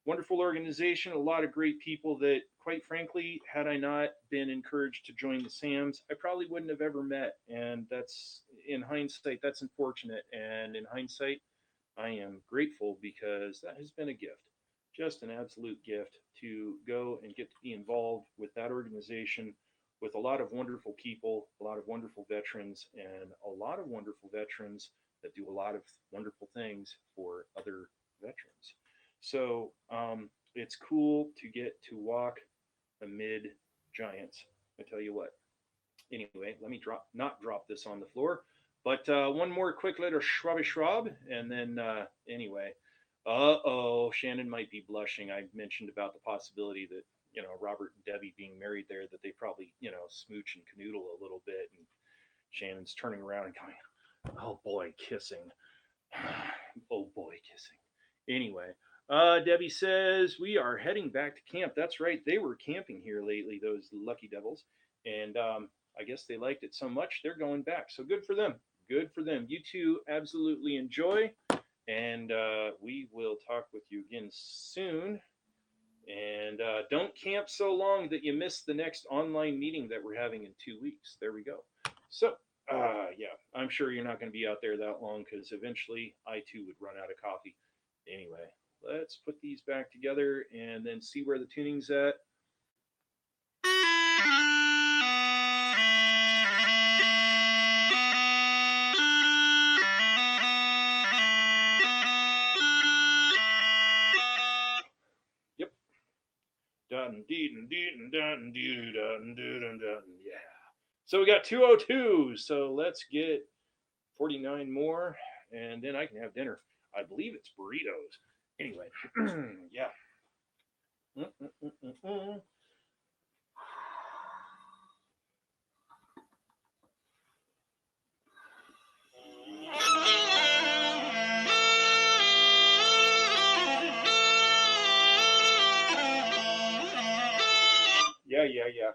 [SPEAKER 1] wonderful organization, a lot of great people that, quite frankly, had I not been encouraged to join the Sams, I probably wouldn't have ever met. And that's, in hindsight, that's unfortunate. And in hindsight, I am grateful because that has been a gift, just an absolute gift to go and get to be involved with that organization with a lot of wonderful people, a lot of wonderful veterans, and a lot of wonderful veterans that do a lot of wonderful things for other veterans. So it's cool to get to walk amid giants. I tell you what. Anyway, let me not drop this on the floor. But one more quick little shrub, and then anyway. Shannon might be blushing. I mentioned about the possibility that, you know, Robert and Debbie being married there, that they probably, you know, smooch and canoodle a little bit. And Shannon's turning around and going, oh boy, kissing. Oh boy, kissing. Anyway, Debbie says, we are heading back to camp. That's right. They were camping here lately, those lucky devils. And I guess they liked it so much, they're going back. So good for them. Good for them. You two absolutely enjoy. And we will talk with you again soon. And don't camp so long that you miss the next online meeting that we're having in 2 weeks. There we go. So, yeah, I'm sure you're not going to be out there that long because eventually I too would run out of coffee. Anyway, let's put these back together and then see where the tuning's at. So we got 202. So let's get 49 more, and then I can have dinner. I believe it's burritos. Anyway, yeah. Yeah.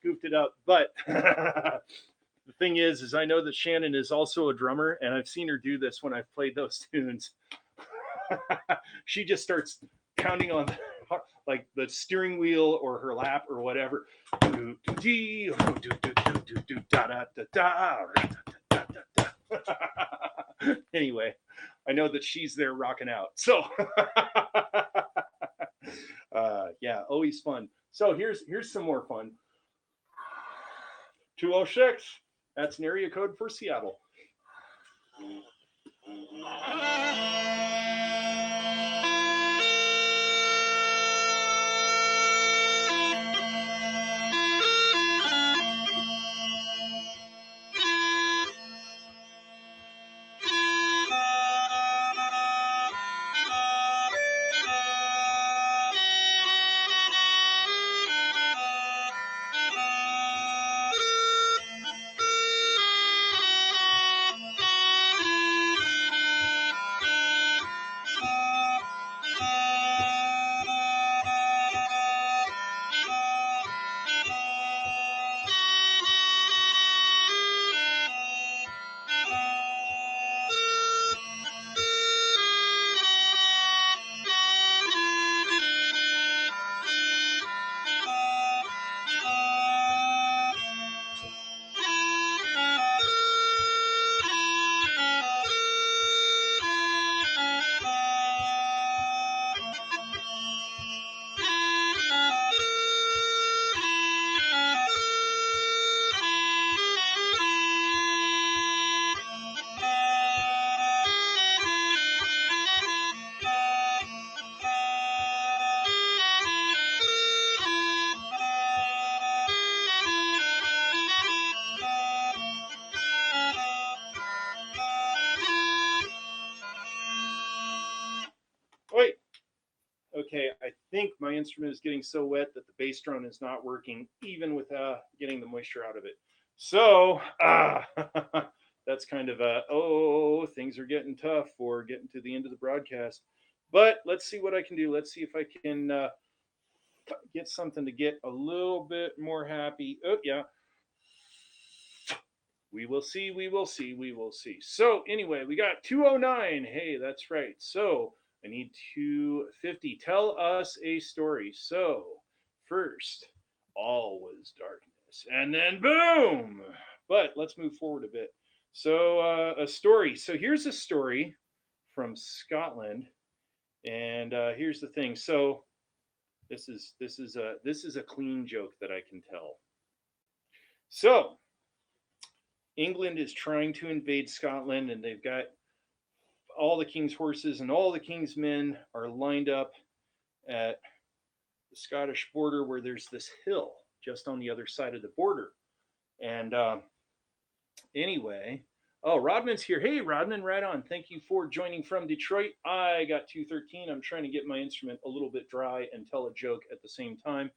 [SPEAKER 1] Goofed it up, but the thing is I know that Shannon is also a drummer, and I've seen her do this when I've played those tunes. She just starts pounding on like the steering wheel or her lap or whatever. Anyway, I know that she's there rocking out. So yeah, always fun. So here's some more fun. 206. That's an area code for Seattle. Wait. Okay, I think my instrument is getting so wet that the bass drum is not working, even with getting the moisture out of it. So that's kind of things are getting tough for getting to the end of the broadcast. But let's see what I can do. Let's see if I can get something to get a little bit more happy. Oh, yeah. We will see. We will see. We will see. So anyway, we got 209. Hey, that's right. So I need 250. Tell us a story. So first, all was darkness, and then boom. But let's move forward a bit. So a story. So here's a story from Scotland, and here's the thing. So this is a clean joke that I can tell. So England is trying to invade Scotland, and they've got all the king's horses and all the king's men are lined up at the Scottish border, where there's this hill just on the other side of the border. And anyway, oh, Rodman's here. Hey, Rodman, right on. Thank you for joining from Detroit. I got 213. I'm trying to get my instrument a little bit dry and tell a joke at the same time.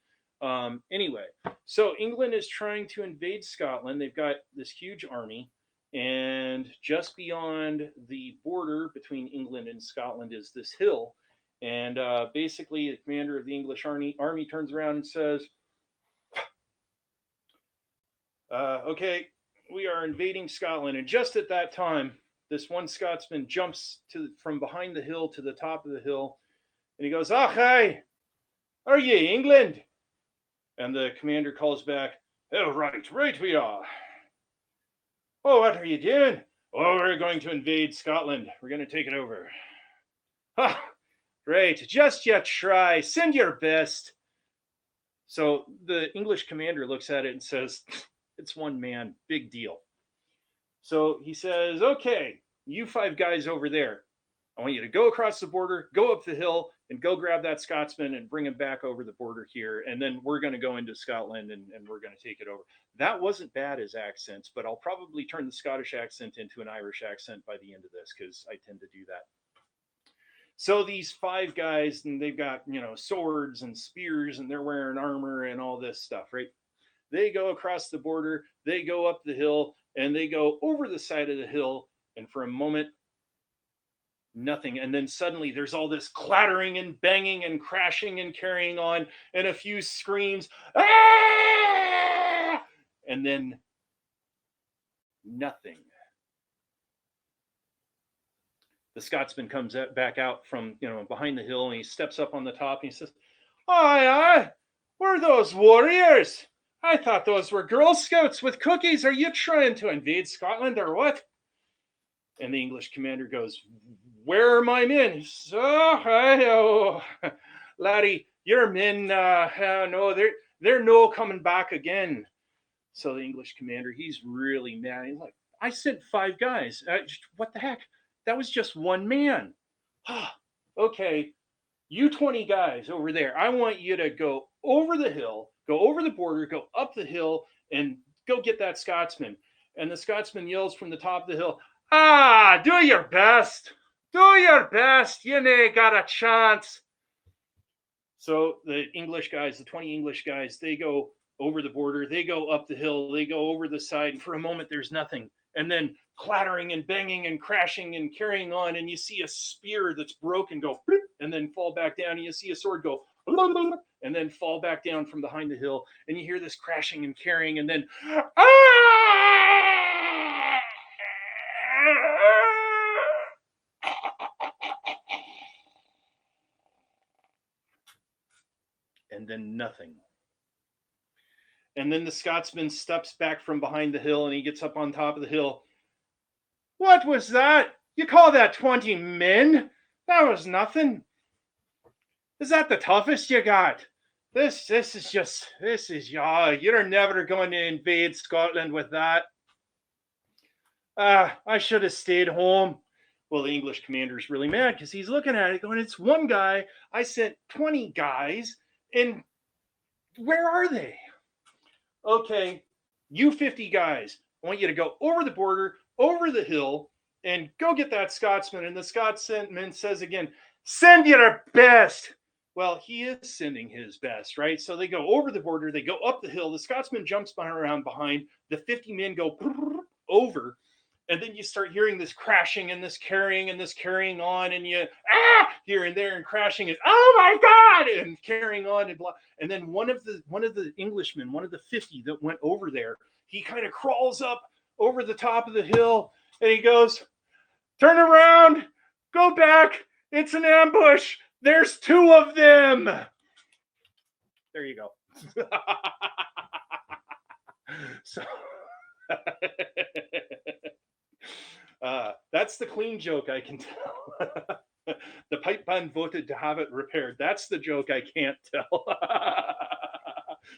[SPEAKER 1] Anyway, so England is trying to invade Scotland. They've got this huge army, and just beyond the border between England and Scotland is this hill. And basically, the commander of the English army turns around and says, okay, we are invading Scotland. And just at that time, this one Scotsman jumps from behind the hill to the top of the hill, and he goes, "Ah, hi, are you England?" And the commander calls back, "Oh, right we are." "Oh, what are you doing?" "Oh, we're going to invade Scotland. We're going to take it over." "Ha, great. Just you try. Send your best." So the English commander looks at it and says, "It's one man, big deal." So he says, "Okay, you 5 guys over there, I want you to go across the border, go up the hill, and go grab that Scotsman and bring him back over the border here. And then we're going to go into Scotland and we're going to take it over." That wasn't bad as accents, but I'll probably turn the Scottish accent into an Irish accent by the end of this, because I tend to do that. So these 5 guys, and they've got, swords and spears, and they're wearing armor and all this stuff, right? They go across the border, they go up the hill, and they go over the side of the hill. And for a moment, nothing. And then suddenly there's all this clattering and banging and crashing and carrying on, and a few screams. "Ah!" And then nothing. The Scotsman comes back out from behind the hill, and he steps up on the top and he says, "Aye, we're those warriors. I thought those were Girl Scouts with cookies. Are you trying to invade Scotland or what?" And the English commander goes, "Where are my men?" He says, "Oh, laddie, your men, no, they're no coming back again." So the English commander, he's really mad. He's like, "I sent 5 guys. What the heck? That was just one man." "Okay, you 20 guys over there, I want you to go over the hill, go over the border, go up the hill, and go get that Scotsman." And the Scotsman yells from the top of the hill, "Ah, do your best. Do your best. You ain't got a chance." So the English guys, the 20 English guys, they go over the border, they go up the hill, they go over the side, and for a moment there's nothing. And then clattering and banging and crashing and carrying on, and you see a spear that's broken go and then fall back down, and you see a sword go and then fall back down from behind the hill, and you hear this crashing and carrying, and then and then nothing. And then the Scotsman steps back from behind the hill, and he gets up on top of the hill. "What was that? You call that 20 men? That was nothing. Is that the toughest you got? This is you're never going to invade Scotland with that. I should have stayed home." Well, the English commander's really mad, because he's looking at it going, "It's one guy. I sent 20 guys, and where are they?" "Okay, you 50 guys, I want you to go over the border, over the hill, and go get that Scotsman." And the Scotsman says again, "Send your best." Well, he is sending his best, right? So they go over the border, they go up the hill, the Scotsman jumps around behind, the 50 men go over, and then you start hearing this crashing and this carrying on, and you here and there and crashing, and "Oh my God!" and carrying on and blah. And then one of the Englishmen, one of the 50 that went over there, he kind of crawls up over the top of the hill, and he goes, "Turn around, go back. It's an ambush. There's two of them." There you go. So that's the clean joke I can tell. The pipe band voted to have it repaired. That's the joke I can't tell.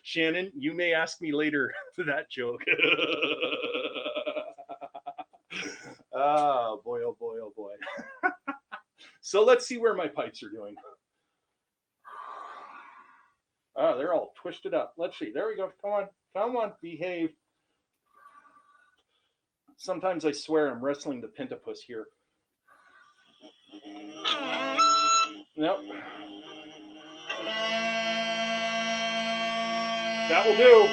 [SPEAKER 1] Shannon, you may ask me later that joke. Oh boy, oh boy, oh boy. So let's see where my pipes are doing. Oh, they're all twisted up. Let's see. There we go. Come on, behave. Sometimes I swear I'm wrestling the pintapus here. Nope. That will do.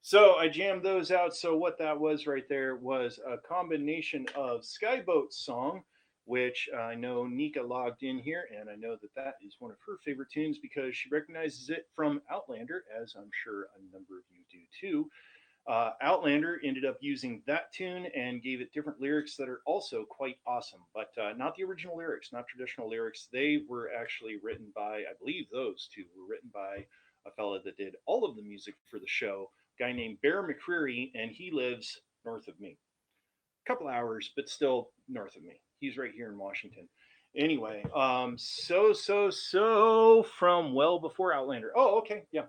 [SPEAKER 1] So I jammed those out. So what that was right there was a combination of Skyboat's song, which I know Nika logged in here, and I know that that is one of her favorite tunes because she recognizes it from Outlander, as I'm sure a number of you do too. Outlander ended up using that tune and gave it different lyrics that are also quite awesome, but not the original lyrics, not traditional lyrics. They were actually written by, I believe those two were written by a fella that did all of the music for the show, a guy named Bear McCreary, and he lives north of me. A couple hours, but still north of me. He's right here in Washington. Anyway, so from well before Outlander. Oh, okay, yeah.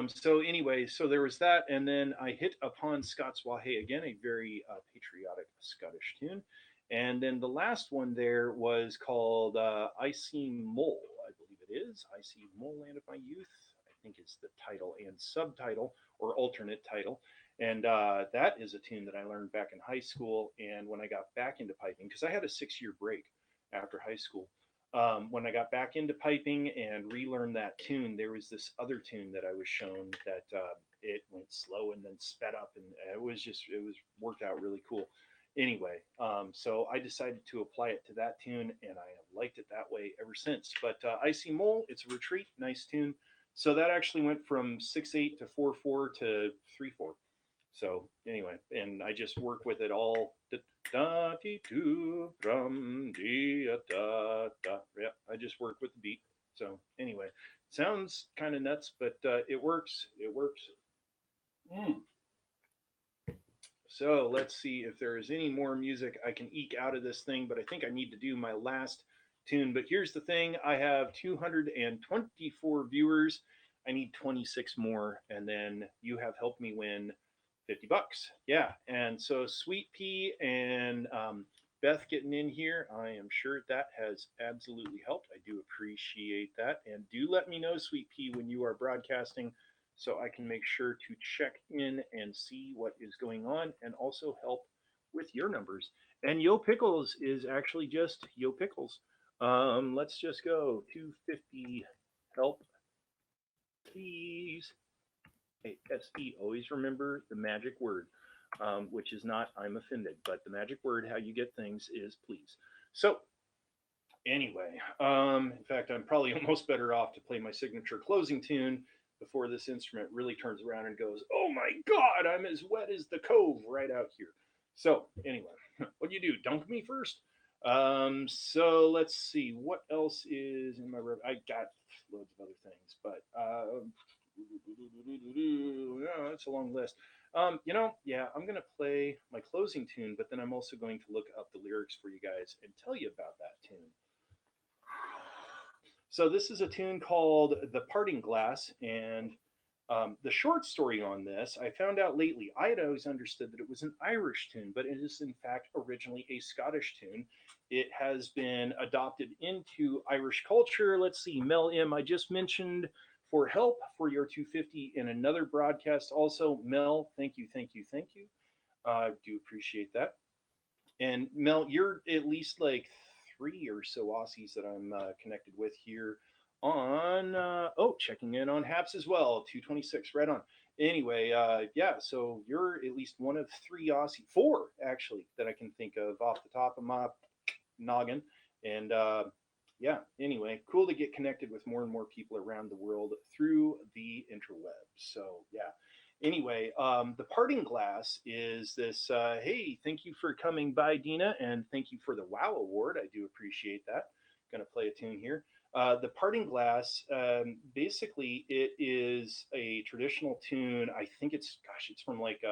[SPEAKER 1] So anyway, so there was that, and then I hit upon Scots Wahey again, a very patriotic Scottish tune, and then the last one there was called "I See Mole," I believe it is. "I See Mole, Land of My Youth," I think is the title and subtitle or alternate title, and that is a tune that I learned back in high school, and when I got back into piping, because I had a 6 year break after high school, when I got back into piping and relearned that tune, there was this other tune that I was shown that it went slow and then sped up, and it was worked out really cool. Anyway, so I decided to apply it to that tune, and I have liked it that way ever since. But Icy Mole, it's a retreat, nice tune. So that actually went from 6/8 to 4/4 to 3/4. So anyway, and I just work with it all. Da dee doo drum dee da da. Yeah, I just work with the beat. So anyway, sounds kind of nuts, but it works. It works. Mm. So let's see if there is any more music I can eke out of this thing, but I think I need to do my last tune. But here's the thing, I have 224 viewers. I need 26 more, and then you have helped me win $50. Yeah. And so Sweet Pea and Beth getting in here, I am sure that has absolutely helped. I do appreciate that. And do let me know, Sweet Pea, when you are broadcasting so I can make sure to check in and see what is going on and also help with your numbers. And Yo Pickles is actually just Yo Pickles. Let's just go 250 help, please. ASE, always remember the magic word, which is not I'm offended, but the magic word, how you get things, is please. So, anyway, in fact, I'm probably almost better off to play my signature closing tune before this instrument really turns around and goes, oh my God, I'm as wet as the cove right out here. So, anyway, what do you do? Dunk me first? So let's see what else is in my I got loads of other things, but yeah, it's a long list. Yeah, I'm gonna play my closing tune, but then I'm also going to look up the lyrics for you guys and tell you about that tune. So this is a tune called "The Parting Glass," and the short story on this, I found out lately. I had always understood that it was an Irish tune, but it is in fact originally a Scottish tune. It has been adopted into Irish culture. Let's see, Mel M. I just mentioned for help for your 250 in another broadcast. Also, Mel, thank you, thank you, thank you. I do appreciate that. And Mel, you're at least like three or so Aussies that I'm connected with here on. Checking in on Haps as well. 226, right on. Anyway, yeah, so you're at least one of three Aussie, four actually, that I can think of off the top of my noggin. And yeah, anyway, cool to get connected with more and more people around the world through the interwebs. So yeah, anyway, the parting glass is this. Hey, thank you for coming by, Dina, and thank you for the Wow Award. I do appreciate that. Going to play a tune here. The parting glass, basically, it is a traditional tune. I think it's from like,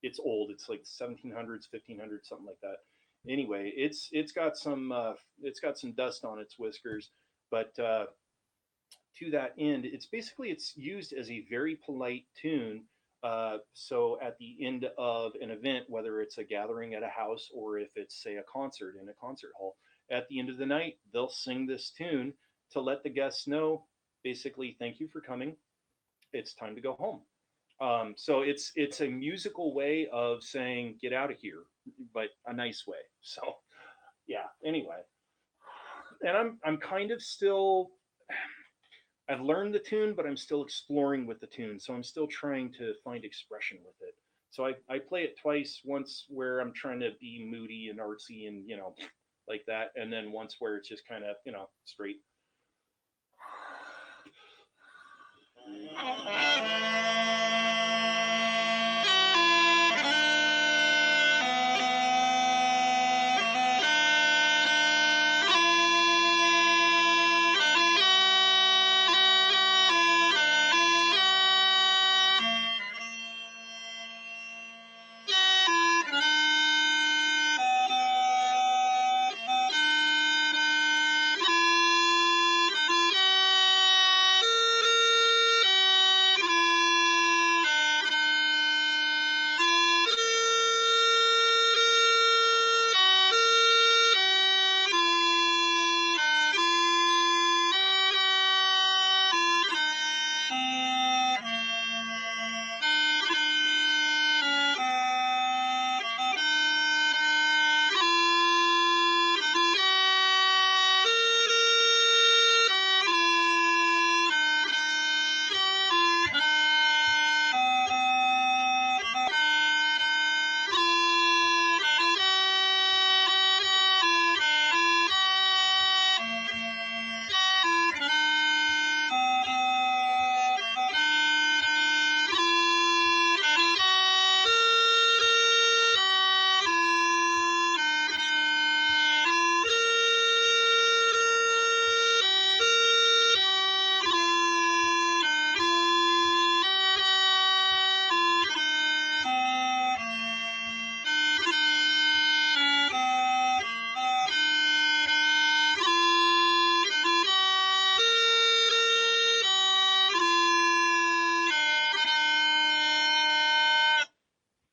[SPEAKER 1] it's old. It's like 1700s, 1500s, something like that. Anyway, it's got some dust on its whiskers, but to that end, it's used as a very polite tune. So at the end of an event, whether it's a gathering at a house or if it's say a concert in a concert hall, at the end of the night, they'll sing this tune to let the guests know, basically, thank you for coming. It's time to go home. So it's a musical way of saying get out of here, but a nice way. So yeah. Anyway, and I'm kind of still I've learned the tune, but I'm still exploring with the tune. So I'm still trying to find expression with it. So I play it twice. Once where I'm trying to be moody and artsy and like that, and then once where it's just kind of straight.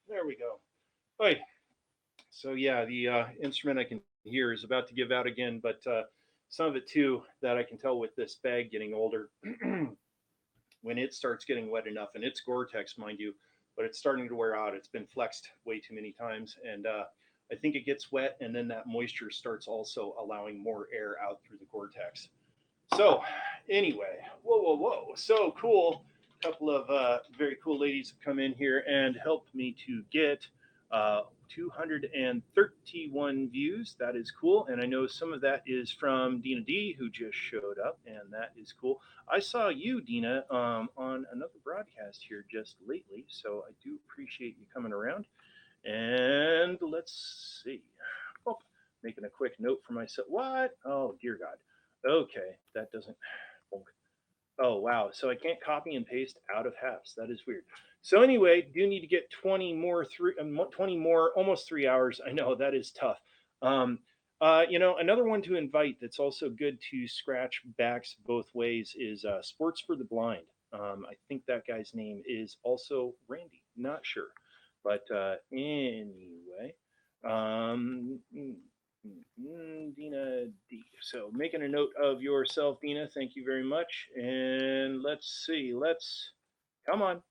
[SPEAKER 1] There we go. Right. So yeah, the instrument I can hear is about to give out again, but some of it too that I can tell with this bag getting older, when it starts getting wet enough, and it's Gore-Tex, mind you, but it's starting to wear out. It's been flexed way too many times, and I think it gets wet, and then that moisture starts also allowing more air out through the Gore-Tex. So anyway, whoa, so cool. A couple of very cool ladies have come in here and helped me to get 231 views. That is cool. And I know some of that is from Dina D, who just showed up, and that is cool. I saw you, Dina, on another broadcast here just lately, so I do appreciate you coming around. And let's see. Oh, making a quick note for myself. What? Oh, dear God. Okay, that doesn't. Oh, wow. So I can't copy and paste out of halves. That is weird. So anyway, do need to get 20 more 20 more, almost 3 hours. I know that is tough. Another one to invite that's also good to scratch backs both ways is Sports for the Blind. I think that guy's name is also Randy. Not sure, but anyway, um, Dina D. So making a note of yourself, Dina. Thank you very much. And let's see. Let's come on.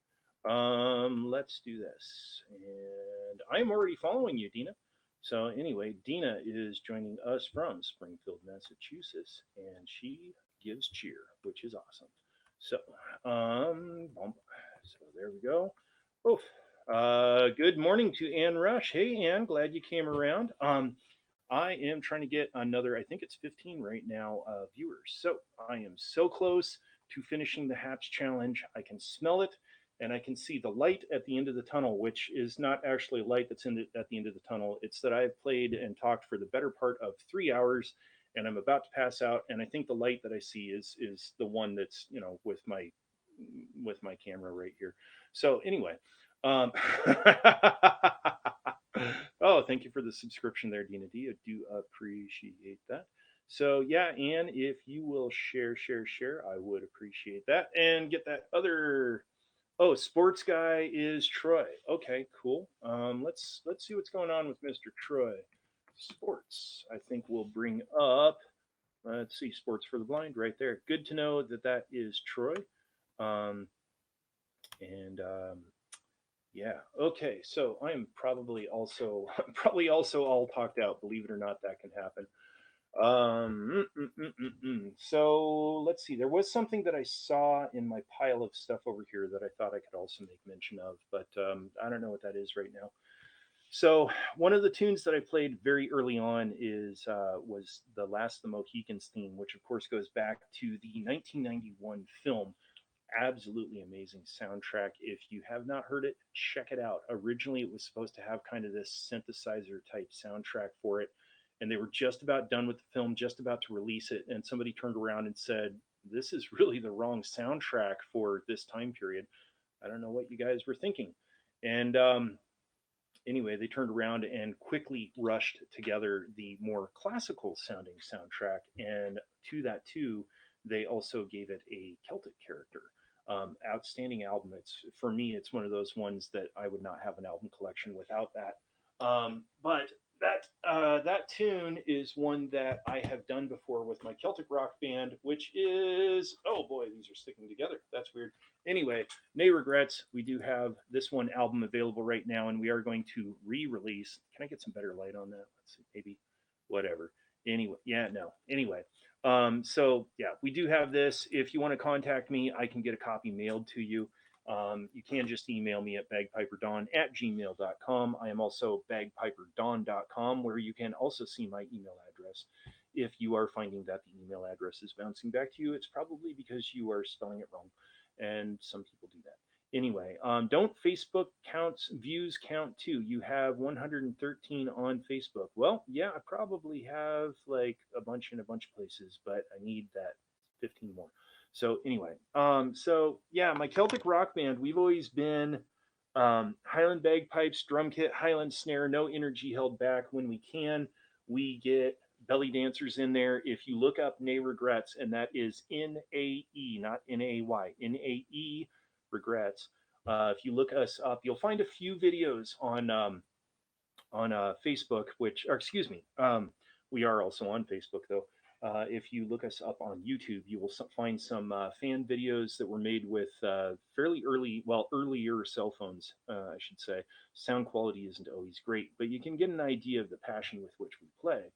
[SPEAKER 1] Let's do this. And I'm already following you, Dina. So anyway, Dina is joining us from Springfield, Massachusetts, and she gives cheer, which is awesome. So, so there we go. Oh, good morning to Ann Rush. Hey, Ann, glad you came around. I am trying to get another, I think it's 15 right now, viewers. So I am so close to finishing the Haps challenge. I can smell it and I can see the light at the end of the tunnel, which is not actually light that's at the end of the tunnel. It's that I've played and talked for the better part of 3 hours and I'm about to pass out. And I think the light that I see is the one that's, with my camera right here. So anyway, oh, thank you for the subscription there, Dina D. I do appreciate that. So yeah, Anne, if you will share, I would appreciate that. And get that other. Oh, sports guy is Troy. Okay, cool. Let's see what's going on with Mr. Troy. Sports. I think we'll bring up. Let's see, Sports for the Blind right there. Good to know that that is Troy. And yeah. Okay. So I am probably also all talked out. Believe it or not, that can happen. So let's see. There was something that I saw in my pile of stuff over here that I thought I could also make mention of, but I don't know what that is right now. So one of the tunes that I played very early on is was the Last of the Mohicans theme, which of course goes back to the 1991 film. Absolutely amazing soundtrack. If you have not heard it, check it out. Originally, it was supposed to have kind of this synthesizer type soundtrack for it, and they were just about done with the film, just about to release it, and somebody turned around and said, "This is really the wrong soundtrack for this time period. I don't know what you guys were thinking." And anyway, they turned around and quickly rushed together the more classical sounding soundtrack. And to that, too, they also gave it a Celtic character. Outstanding album. It's for me, it's one of those ones that I would not have an album collection without that. But that tune is one that I have done before with my Celtic rock band, which is, oh boy, these are sticking together. That's weird. Anyway, Nay Regrets. We do have this one album available right now, and we are going to re-release. Can I get some better light on that? Let's see, maybe, whatever. Anyway, yeah, no. Anyway, so yeah, we do have this. If you want to contact me, I can get a copy mailed to you. You can just email me at bagpiperdon@gmail.com. I am also bagpiperdon.com, where you can also see my email address. If you are finding that the email address is bouncing back to you, it's probably because you are spelling it wrong, and some people do that. Anyway, don't Facebook counts views count too? You have 113 on Facebook. Well, yeah, I probably have like a bunch in a bunch of places, but I need that 15 more. So anyway, so yeah, my Celtic rock band, we've always been Highland bagpipes, drum kit, Highland snare, no energy held back. When we can, we get belly dancers in there. If you look up Nay Regrets, and that is Nae, not Nay, Nae Regrets. If you look us up, you'll find a few videos on Facebook, which, or excuse me, we are also on Facebook though. If you look us up on YouTube, you will find some fan videos that were made with fairly early, well, earlier cell phones, I should say. Sound quality isn't always great, but you can get an idea of the passion with which we play.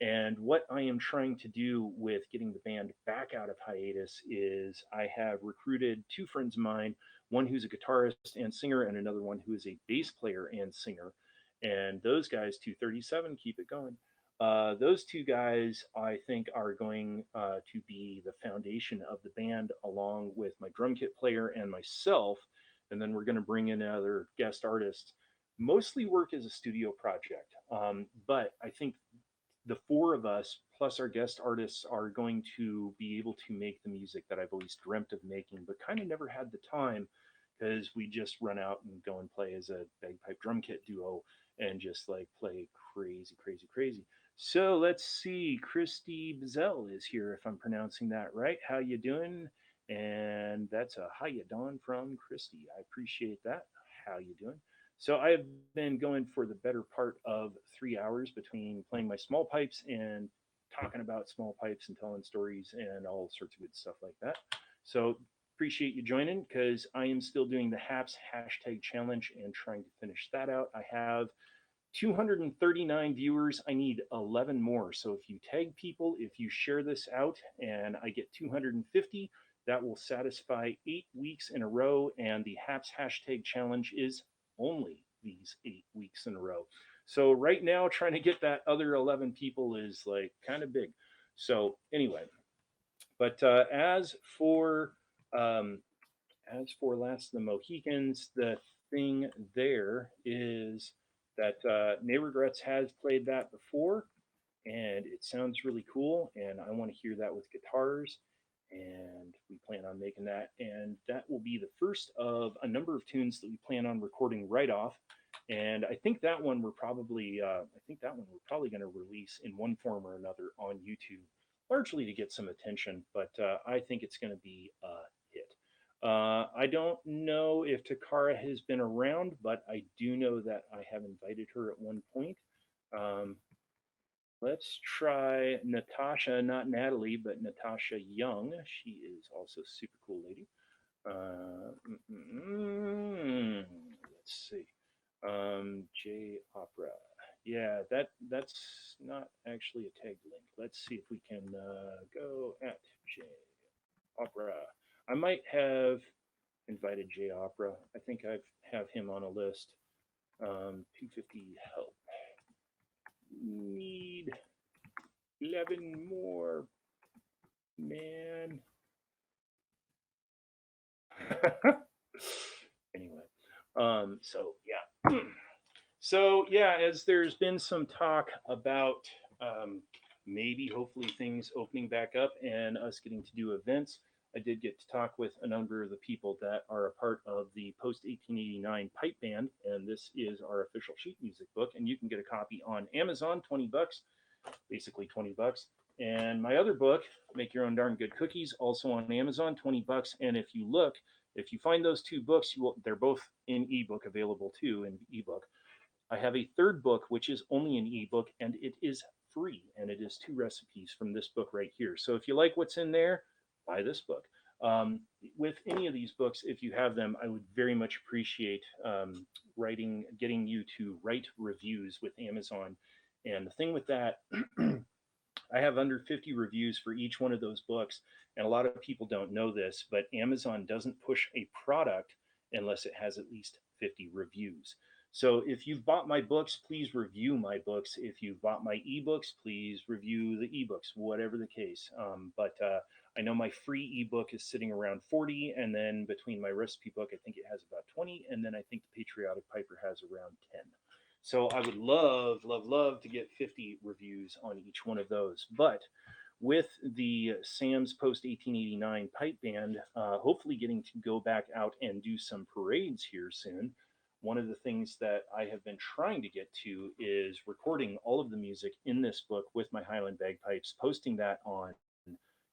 [SPEAKER 1] And what I am trying to do with getting the band back out of hiatus is I have recruited two friends of mine, one who's a guitarist and singer, and another one who is a bass player and singer. And those guys, 237, keep it going. Those two guys, I think, are going to be the foundation of the band, along with my drum kit player and myself. And then we're going to bring in other guest artists. Mostly work as a studio project, but I think the four of us plus our guest artists are going to be able to make the music that I've always dreamt of making, but kind of never had the time because we just run out and go and play as a bagpipe drum kit duo and just like play crazy, crazy, crazy. So let's see. Christy Bazell is here, if I'm pronouncing that right. How you doing? And that's a how you doing from Christy. I appreciate that. How you doing? So I have been going for the better part of 3 hours between playing my small pipes and talking about small pipes and telling stories and all sorts of good stuff like that. So appreciate you joining because I am still doing the HAPS hashtag challenge and trying to finish that out. I have 239 viewers. I need 11 more. So if you tag people, if you share this out and I get 250, that will satisfy 8 weeks in a row. And the HAPS hashtag challenge is only these 8 weeks in a row. So right now, trying to get that other 11 people is like kind of big. So anyway, but as for Last of the Mohicans, the thing there is that Nay Regrets has played that before, and it sounds really cool. And I want to hear that with guitars, and we plan on making that. And that will be the first of a number of tunes that we plan on recording right off. And I think that one we're probably going to release in one form or another on YouTube, largely to get some attention. But I think it's going to be a hit. I don't know if Takara has been around, but I do know that I have invited her at one point. Let's try Natasha, not Natalie, but Natasha Young. She is also a super cool lady. Let's see. J Opera. Yeah, that's not actually a tag link. Let's see if we can go at J Opera. I might have invited J Opera. I think I have him on a list. 250 help. Need 11 more, man. Anyway, so yeah. So yeah, as there's been some talk about maybe hopefully things opening back up and us getting to do events, I did get to talk with a number of the people that are a part of the post 1889 pipe band, and this is our official sheet music book, and you can get a copy on Amazon, $20, basically $20. And my other book, Make Your Own Darn Good Cookies, also on Amazon, $20. And if you look, if you find those two books, they're both in ebook available too in ebook. I have a third book, which is only an ebook, and it is free, and it is two recipes from this book right here. So if you like what's in there, buy this book. With any of these books, if you have them, I would very much appreciate getting you to write reviews with Amazon. And the thing with that, I have under 50 reviews for each one of those books, and a lot of people don't know this, but Amazon doesn't push a product unless it has at least 50 reviews. So if you've bought my books, please review my books. If you've bought my ebooks, please review the ebooks, whatever the case. But I know my free ebook is sitting around 40, and then between my recipe book, I think it has about 20, and then I think the Patriotic Piper has around 10. So I would love, love, love to get 50 reviews on each one of those. But with the Sam's post 1889 pipe band, hopefully getting to go back out and do some parades here soon. One of the things that I have been trying to get to is recording all of the music in this book with my Highland bagpipes, posting that on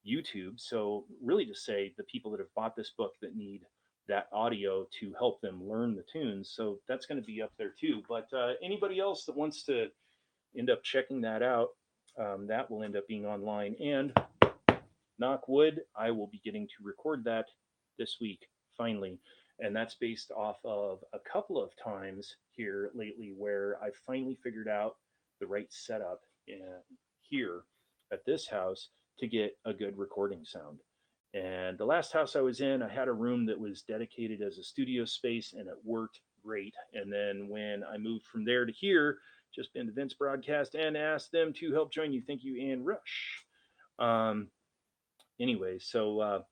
[SPEAKER 1] YouTube. So, really, to say the people that have bought this book that need that audio to help them learn the tunes. So, that's going to be up there too. But anybody else that wants to end up checking that out, that will end up being online. And knock wood, I will be getting to record that this week, finally. And that's based off of a couple of times here lately where I finally figured out the right setup here at this house to get a good recording sound. And the last house I was in, I had a room that was dedicated as a studio space and it worked great. And then when I moved from there to here, just been to Vince Broadcast and asked them to help join you. Thank you, and Rush. Um, anyway, so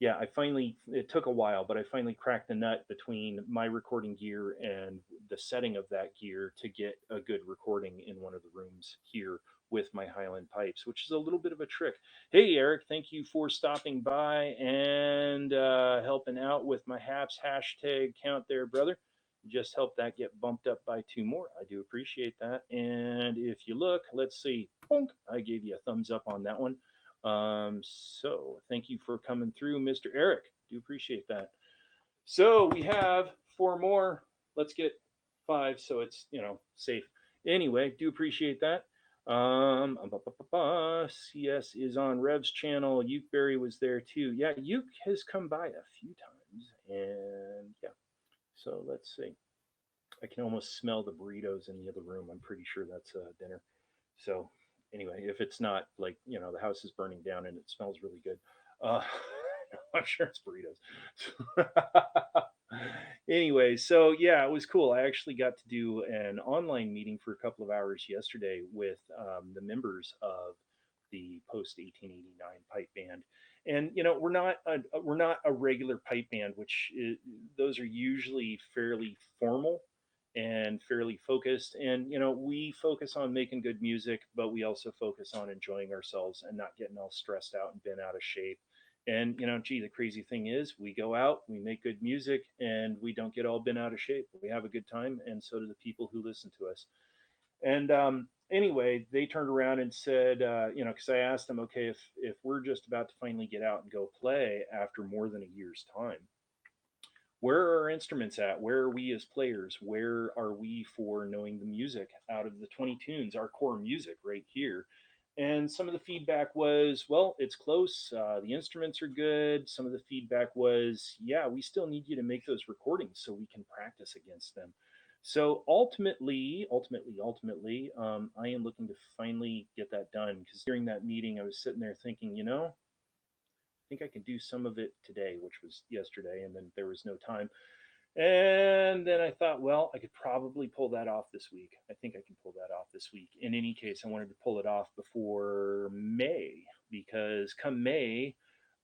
[SPEAKER 1] yeah, it took a while, but I finally cracked the nut between my recording gear and the setting of that gear to get a good recording in one of the rooms here with my Highland pipes, which is a little bit of a trick. Hey, Eric, thank you for stopping by and helping out with my HAPS hashtag count there, brother. Just help that get bumped up by 2 more. I do appreciate that. And if you look, let's see, bonk, I gave you a thumbs up on that one. So thank you for coming through, Mr. Eric. Do appreciate that. So we have 4 more. Let's get 5 so it's, safe. Anyway, do appreciate that. CS is on Rev's channel. Ukeberry was there too. Yeah, Uke has come by a few times. And yeah, so let's see. I can almost smell the burritos in the other room. I'm pretty sure that's dinner. So anyway, if it's not like, the house is burning down and it smells really good, I'm sure it's burritos. Anyway, so yeah, it was cool. I actually got to do an online meeting for a couple of hours yesterday with the members of the post 1889 pipe band. And we're not a regular pipe band, which those are usually fairly formal and fairly focused. And we focus on making good music, but we also focus on enjoying ourselves and not getting all stressed out and bent out of shape. And gee, the crazy thing is, we go out, we make good music, and we don't get all bent out of shape. We have a good time, and so do the people who listen to us. And anyway, they turned around and said, because I asked them, okay, if we're just about to finally get out and go play after more than a year's time, where are our instruments at? Where are we as players? Where are we for knowing the music out of the 20 tunes, our core music right here? And some of the feedback was, well, it's close. The instruments are good. Some of the feedback was, yeah, we still need you to make those recordings so we can practice against them. So ultimately, I am looking to finally get that done because during that meeting, I was sitting there thinking, I think I can do some of it today, which was yesterday, and then there was no time. And then I thought, well, I could probably pull that off this week. I think I can pull that off this week. In any case, I wanted to pull it off before May because come May,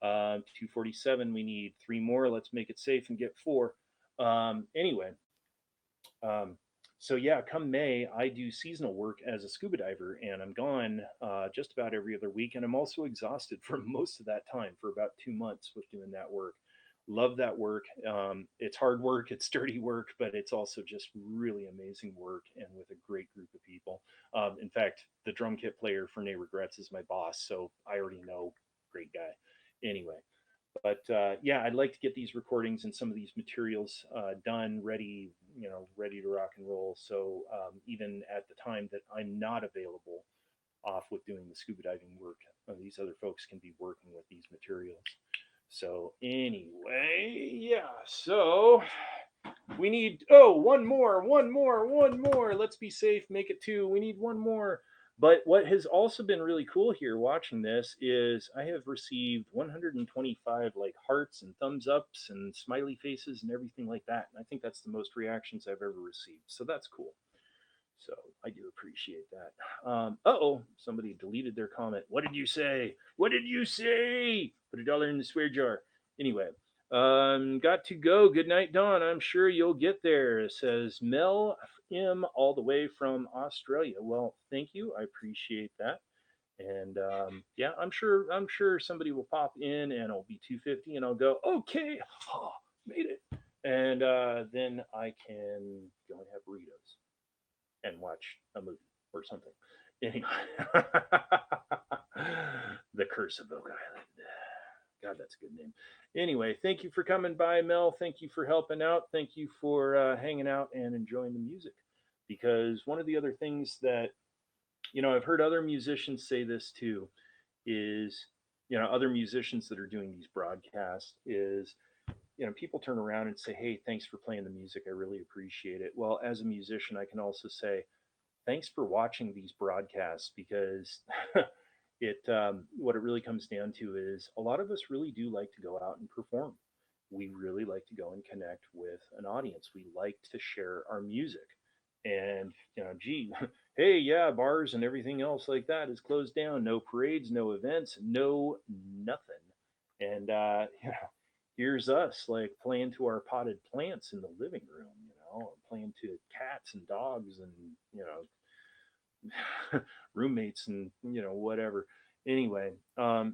[SPEAKER 1] 247, we need three more. Let's make it safe and get four. Anyway, um, so yeah, come May, I do seasonal work as a scuba diver, and I'm gone just about every other week, and I'm also exhausted for most of that time for about 2 months with doing that work. Love that work. It's hard work, it's dirty work, but it's also just really amazing work, and with a great group of people. In fact, the drum kit player for Nay Regrets is my boss, so I already know, great guy. Anyway, but yeah, I'd like to get these recordings and some of these materials done, ready, ready to rock and roll. So even at the time that I'm not available off with doing the scuba diving work, these other folks can be working with these materials. So anyway, yeah. So we need one more. Let's be safe. Make it two. We need one more. But what has also been really cool here watching this is I have received 125 like hearts and thumbs ups and smiley faces and everything like that. And I think that's the most reactions I've ever received. So that's cool. So I do appreciate that. Oh, somebody deleted their comment. What did you say? What did you say? Put $1 in the swear jar. Anyway, got to go. Good night, Dawn. I'm sure you'll get there. Says Mel M all the way from Australia. Well, thank you. I appreciate that. And yeah, I'm sure somebody will pop in and it'll be 250 and I'll go, okay, oh, made it. And then I can go and have burritos and watch a movie or something. Anyway, The Curse of Oak Island. God, that's a good name. Anyway, thank you for coming by, Mel. Thank you for helping out. Thank you for hanging out and enjoying the music. Because one of the other things that, I've heard other musicians say this too, is, other musicians that are doing these broadcasts is, people turn around and say, hey, thanks for playing the music. I really appreciate it. Well, as a musician, I can also say, thanks for watching these broadcasts because it what it really comes down to is a lot of us really do like to go out and perform. We really like to go and connect with an audience. We like to share our music. And gee, hey, yeah, bars and everything else like that is closed down. No parades, no events, no nothing. And here's us like playing to our potted plants in the living room, playing to cats and dogs and roommates and whatever. Anyway,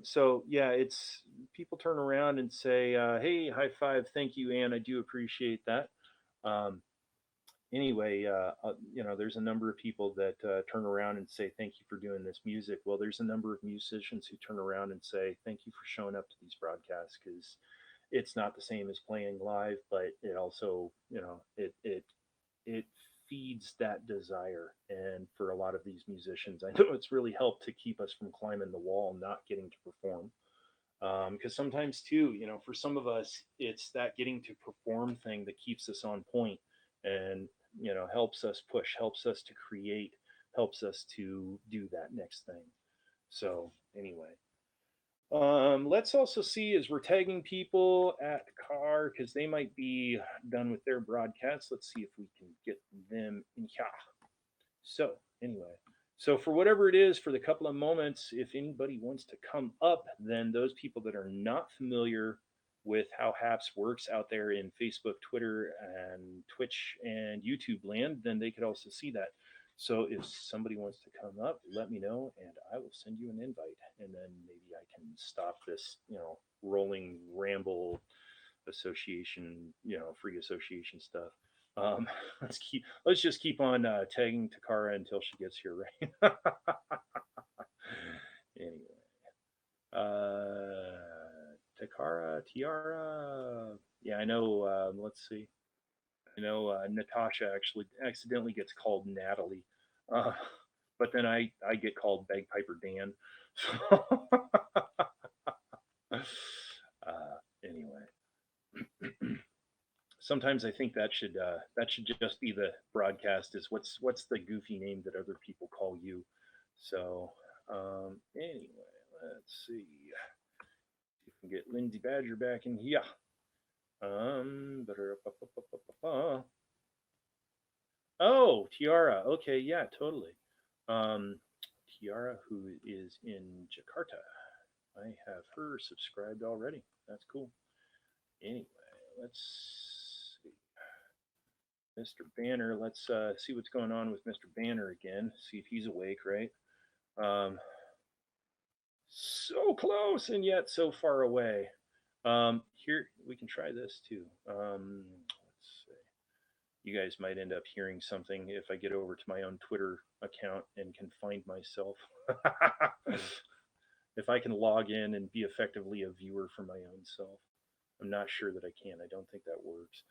[SPEAKER 1] so yeah, it's people turn around and say, "Hey, high five, thank you, Anne. I do appreciate that." Um, anyway, there's a number of people that turn around and say, "Thank you for doing this music." Well, there's a number of musicians who turn around and say, "Thank you for showing up to these broadcasts," because it's not the same as playing live, but it also, it feeds that desire. And for a lot of these musicians, I know it's really helped to keep us from climbing the wall, not getting to perform. Because sometimes too, for some of us, it's that getting to perform thing that keeps us on point and helps us push, helps us to create, helps us to do that next thing. So anyway, let's also see as we're tagging people at car because they might be done with their broadcast. Let's see if we can get them in here. So anyway, so for whatever it is, for the couple of moments, if anybody wants to come up, then those people that are not familiar with how HAPS works out there in Facebook, Twitter, and Twitch and YouTube land, then they could also see that. So if somebody wants to come up, let me know and I will send you an invite. And then maybe I can stop this, rolling ramble association, free association stuff. Um, let's just keep on tagging Takara until she gets here, right? Anyway, Takara, Tiara. Yeah, I know. Let's see. I know Natasha actually accidentally gets called Natalie, uh, but then I get called Bagpiper Dan. Anyway, sometimes I think that should just be the broadcast. Is what's the goofy name that other people call you? So anyway, let's see if we can get Lindsay Badger back in here. Oh, Tiara. Okay, yeah, totally. Tiara, who is in Jakarta. I have her subscribed already. That's cool. Anyway, let's see. Mr. Banner, let's see what's going on with Mr. Banner again. See if he's awake, right? So close and yet so far away. Here, we can try this too. Let's see. You guys might end up hearing something if I get over to my own Twitter account and can find myself. If I can log in and be effectively a viewer for my own self. I'm not sure that I can. I don't think that works.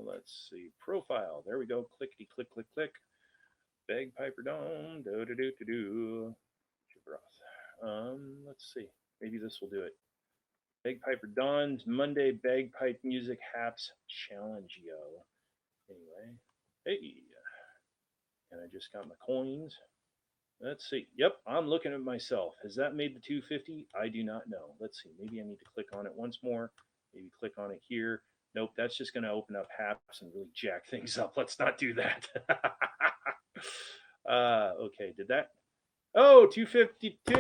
[SPEAKER 1] Let's see. Profile. There we go. Clickety click click click. BagpiperDon's. Do do do do do. Let's see. Maybe this will do it. BagpiperDon's Monday Bagpipe Music Haps Challenge, yo. Anyway, hey, and I just got my coins. Let's see. Yep, I'm looking at myself. Has that made the 250? I do not know. Let's see. Maybe I need to click on it once more. Maybe click on it here. Nope, that's just going to open up Haps and really jack things up. Let's not do that. Okay, did that? Oh, 252.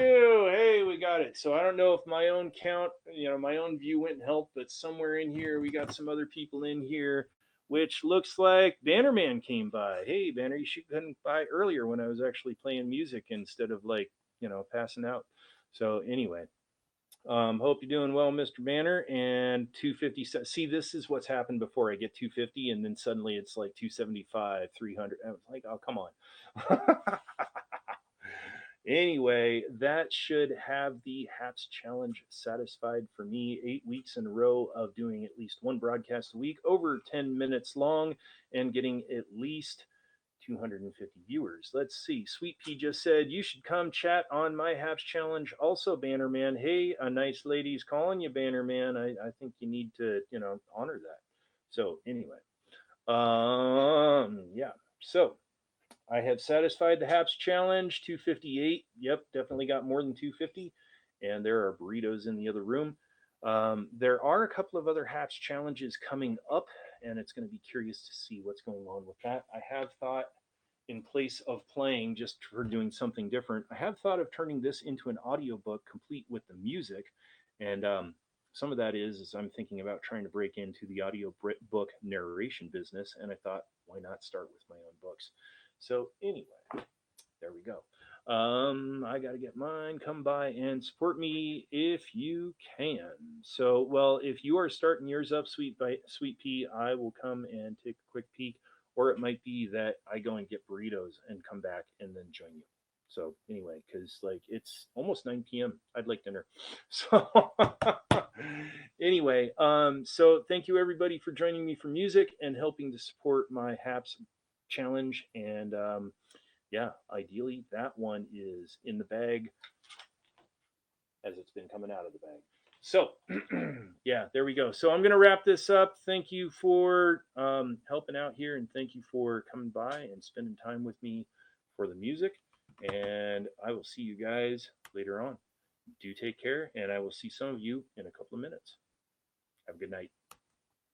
[SPEAKER 1] Hey, we got it. So I don't know if my own count, my own view went and helped, but somewhere in here, we got some other people in here, which looks like Bannerman came by. Hey, Banner, you should come by earlier when I was actually playing music instead of passing out. So anyway, hope you're doing well, Mr. Banner. And 250. See, this is what's happened before. I get 250, and then suddenly it's like 275, 300. I was like, oh, come on. Anyway, that should have the Haps Challenge satisfied for me. 8 weeks in a row of doing at least one broadcast a week, over 10 minutes long, and getting at least 250 viewers. Let's see. Sweet Pea just said, you should come chat on my Haps Challenge. Also, Bannerman, hey, a nice lady's calling you, Bannerman. I think you need to, honor that. So anyway, yeah. So I have satisfied the Haps Challenge, 258. Yep, definitely got more than 250. And there are burritos in the other room. There are a couple of other Haps Challenges coming up, and it's going to be curious to see what's going on with that. I have thought, in place of playing, just for doing something different, I have thought of turning this into an audiobook complete with the music. And some of that is I'm thinking about trying to break into the audiobook narration business. And I thought, why not start with my own books? So anyway, there we go. I got to get mine. Come by and support me if you can. So, well, if you are starting yours up, Sweet Pea, I will come and take a quick peek. Or it might be that I go and get burritos and come back and then join you. So anyway, because it's almost 9 p.m. I'd like dinner. So anyway, so thank you everybody for joining me for music and helping to support my Haps Challenge. And yeah, ideally that one is in the bag as it's been coming out of the bag. So yeah, there we go. So I'm going to wrap this up. Thank you for helping out here, and thank you for coming by and spending time with me for the music. And I will see you guys later on. Do take care, and I will see some of you in a couple of minutes. Have a good night.